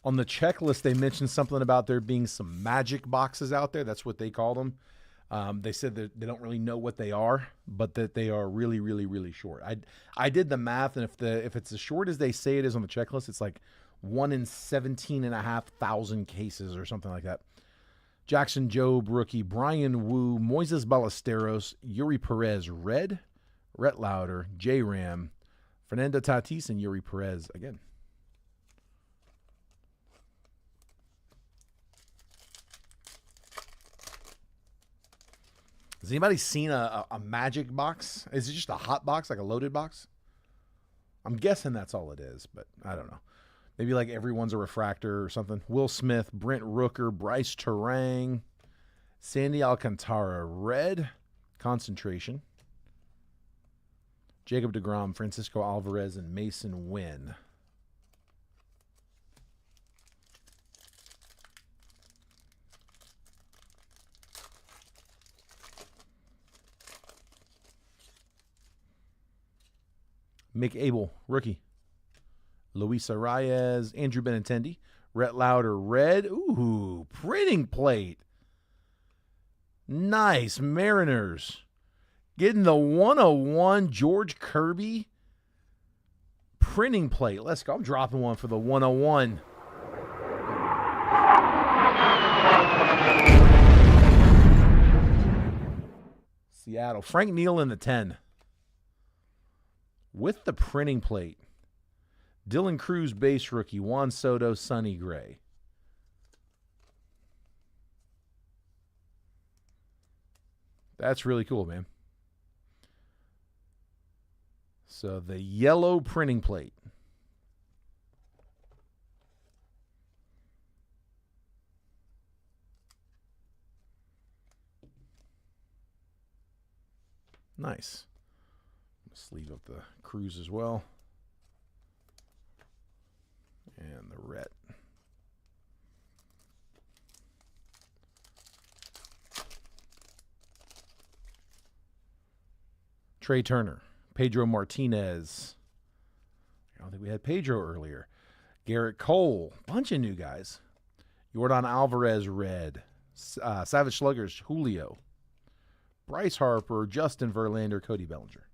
S1: On the checklist, they mentioned something about there being some magic boxes out there. That's what they call them. They said that they don't really know what they are, but that they are really, really, really short. I did the math, and if it's as short as they say it is on the checklist, it's like 1 in 17,500 cases or something like that. Jackson Jobe, rookie. Brian Wu, Moises Ballesteros, Yuri Perez, red. Rhett Lauder, J-Ram, Fernando Tatis, and Yuri Perez again. Has anybody seen a magic box? Is it just a hot box, like a loaded box? I'm guessing that's all it is, but I don't know. Maybe like everyone's a refractor or something. Will Smith, Brent Rooker, Bryce Terang, Sandy Alcantara, red, concentration. Jacob deGrom, Francisco Alvarez, and Mason Wynn. Mick Abel, rookie. Luis Arias, Andrew Benintendi, Rhett Lauder, red. Ooh, printing plate. Nice. Mariners. Getting the 101 George Kirby printing plate. Let's go. I'm dropping one for the 101. Seattle. Frank Neal in the 10. With the printing plate. Dylan Cruz, base rookie. Juan Soto, Sonny Gray. That's really cool, man. So the yellow printing plate. Nice. Sleeve up the Cruz as well. And the red. Trey Turner. Pedro Martinez. I don't think we had Pedro earlier. Garrett Cole. Bunch of new guys. Yordan Alvarez, red. Savage Sluggers, Julio. Bryce Harper, Justin Verlander, Cody Bellinger.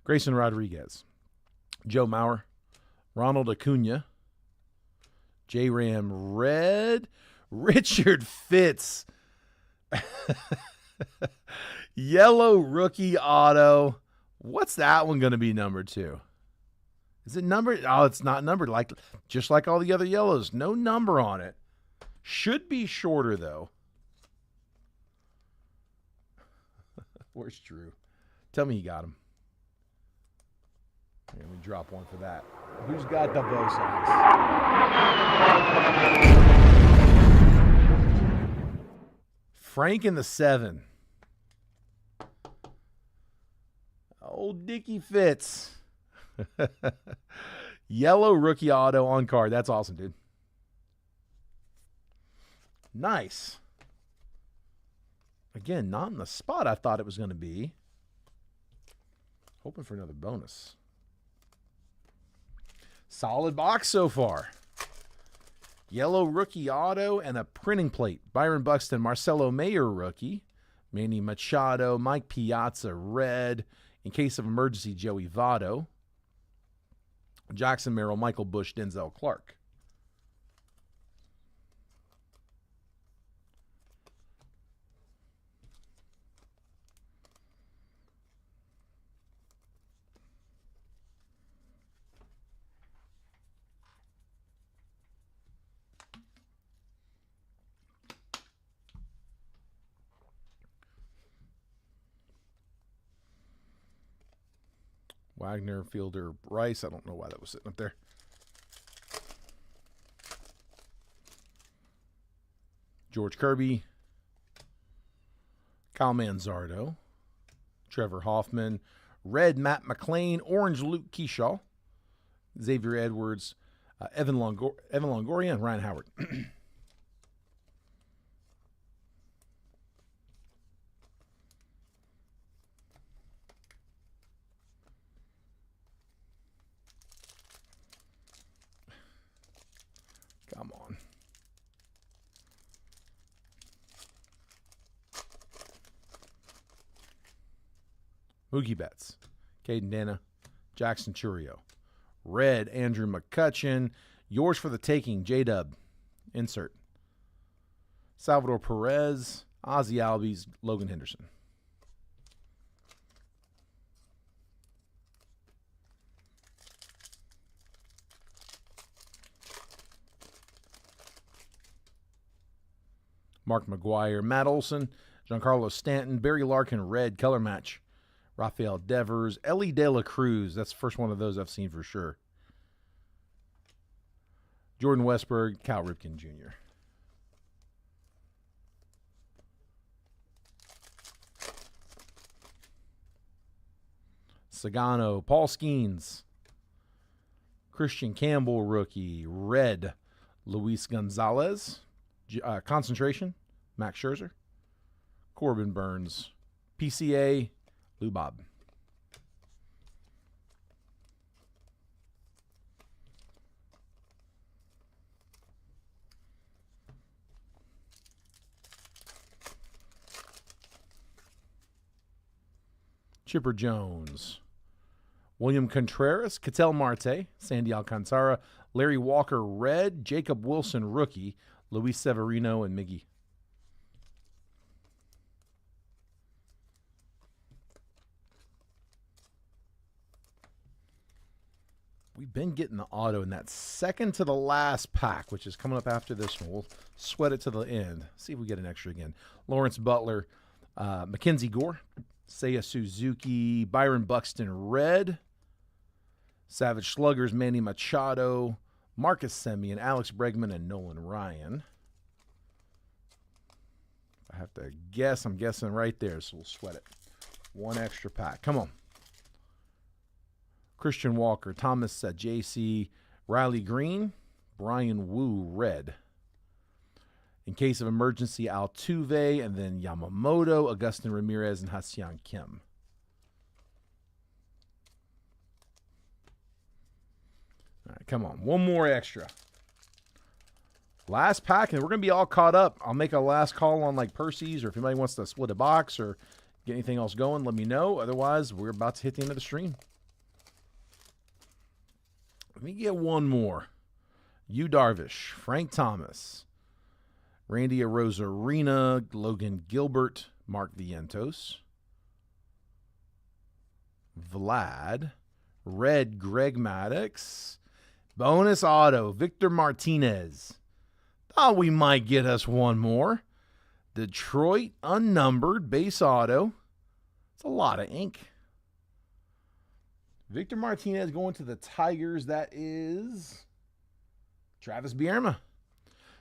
S1: Grayson Rodriguez, Joe Mauer, Ronald Acuna, J-Ram red, Richard Fitz, yellow rookie auto. What's that one going to be numbered to? Is it numbered? Oh, it's not numbered. Just like all the other yellows. No number on it. Should be shorter, though. Where's Drew? Tell me you got him. Let me drop one for that. Who's got the Bo Sox? Frank in the 7. Old Dickie Fitz. Yellow rookie auto on card. That's awesome, dude. Nice. Again, not in the spot I thought it was going to be. Hoping for another bonus. Solid box so far. Yellow rookie auto and a printing plate. Byron Buxton, Marcelo Mayer rookie. Manny Machado, Mike Piazza red. In case of emergency, Joey Votto. Jackson Merrill, Michael Busch, Denzel Clark. Wagner, Fielder, Rice. I don't know why that was sitting up there. George Kirby. Kyle Manzardo. Trevor Hoffman. Red, Matt McClain. Orange, Luke Keyshaw. Xavier Edwards. Evan Longoria, and Ryan Howard. Come on. Mookie Betts. Caden Dana. Jackson Churio. Red, Andrew McCutchen. Yours for the taking, J-Dub. Insert. Salvador Perez. Ozzie Albies. Logan Henderson. Mark McGuire, Matt Olson, Giancarlo Stanton, Barry Larkin, red, color match. Rafael Devers, Ellie De La Cruz. That's the first one of those I've seen for sure. Jordan Westberg, Cal Ripken Jr. Sagano, Paul Skeens. Christian Campbell, rookie, red. Luis Gonzalez. Concentration, Max Scherzer. Corbin Burns. PCA, Lou Bob. Chipper Jones, William Contreras, Ketel Marte, Sandy Alcantara, Larry Walker, red, Jacob Wilson, rookie, Luis Severino, and Miggy. We've been getting the auto in that second to the last pack, which is coming up after this one. We'll sweat it to the end. See if we get an extra again. Lawrence Butler, Mackenzie Gore, Seiya Suzuki, Byron Buxton, red. Savage Sluggers, Manny Machado, Marcus Semien, Alex Bregman, and Nolan Ryan. I have to guess. I'm guessing right there, so we'll sweat it. One extra pack. Come on. Christian Walker, Thomas J.C., Riley Green, Brian Wu, red. In case of emergency, Altuve, and then Yamamoto, Augustin Ramirez, and Ha-Seong Kim. All right, come on. One more extra. Last pack, and we're going to be all caught up. I'll make a last call on like Percy's, or if anybody wants to split a box or get anything else going, let me know. Otherwise, we're about to hit the end of the stream. Let me get one more. Yu Darvish, Frank Thomas, Randy Arozarena, Logan Gilbert, Mark Vientos, Vlad, red, Greg Maddux, bonus auto, Victor Martinez. Thought we might get us one more. Detroit, unnumbered, base auto. It's a lot of ink. Victor Martinez going to the Tigers. That is Travis Bierma.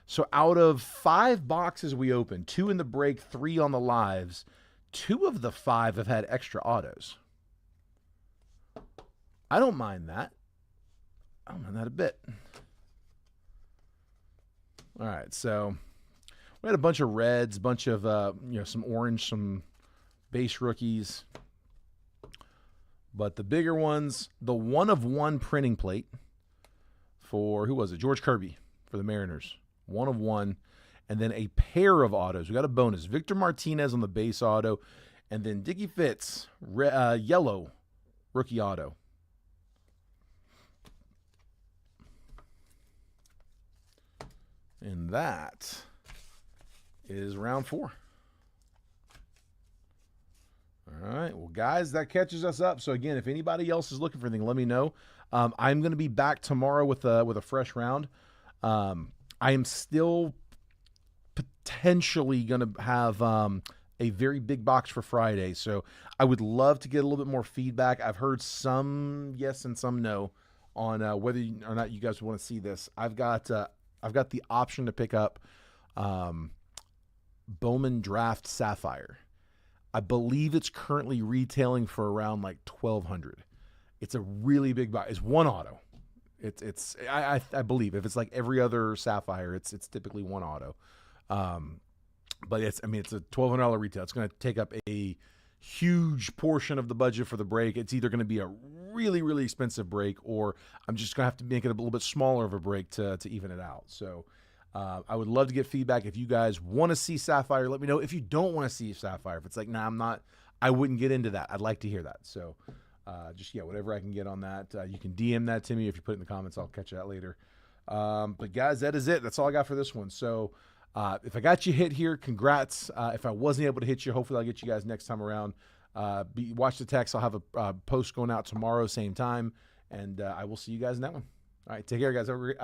S1: So out of 5 boxes we opened, 2 in the break, 3 on the lives, 2 of the 5 have had extra autos. I don't mind that. I don't mind that a bit. All right, so we had a bunch of reds, bunch of some orange, some base rookies. But the bigger ones, the 1-of-1 printing plate for, who was it? George Kirby for the Mariners. 1-of-1. And then a pair of autos. We got a bonus. Victor Martinez on the base auto. And then Dickie Fitz, yellow rookie auto. And that is round 4. All right, well, guys, that catches us up. So again, if anybody else is looking for anything, let me know. I'm going to be back tomorrow with a fresh round. I am still potentially going to have a very big box for Friday. So I would love to get a little bit more feedback. I've heard some yes and some no on whether or not you guys want to see this. I've got the option to pick up Bowman Draft Sapphire. I believe it's currently retailing for around like $1,200. It's a really big box. It's one auto. I believe if it's like every other Sapphire, it's typically one auto. But it's a $1,200 retail. It's going to take up a huge portion of the budget for the break. It's either going to be a really, really expensive break, or I'm just going to have to make it a little bit smaller of a break to even it out. So I would love to get feedback. If you guys want to see Sapphire, let me know. If you don't want to see Sapphire, if it's like, nah, I wouldn't get into that. I'd like to hear that. So whatever I can get on that. You can DM that to me. If you put it in the comments, I'll catch that later. But guys, that is it. That's all I got for this one. So if I got you hit here, congrats. If I wasn't able to hit you, hopefully I'll get you guys next time around. Watch the text. I'll have a post going out tomorrow, same time. And I will see you guys in that one. All right, take care, guys. Have a great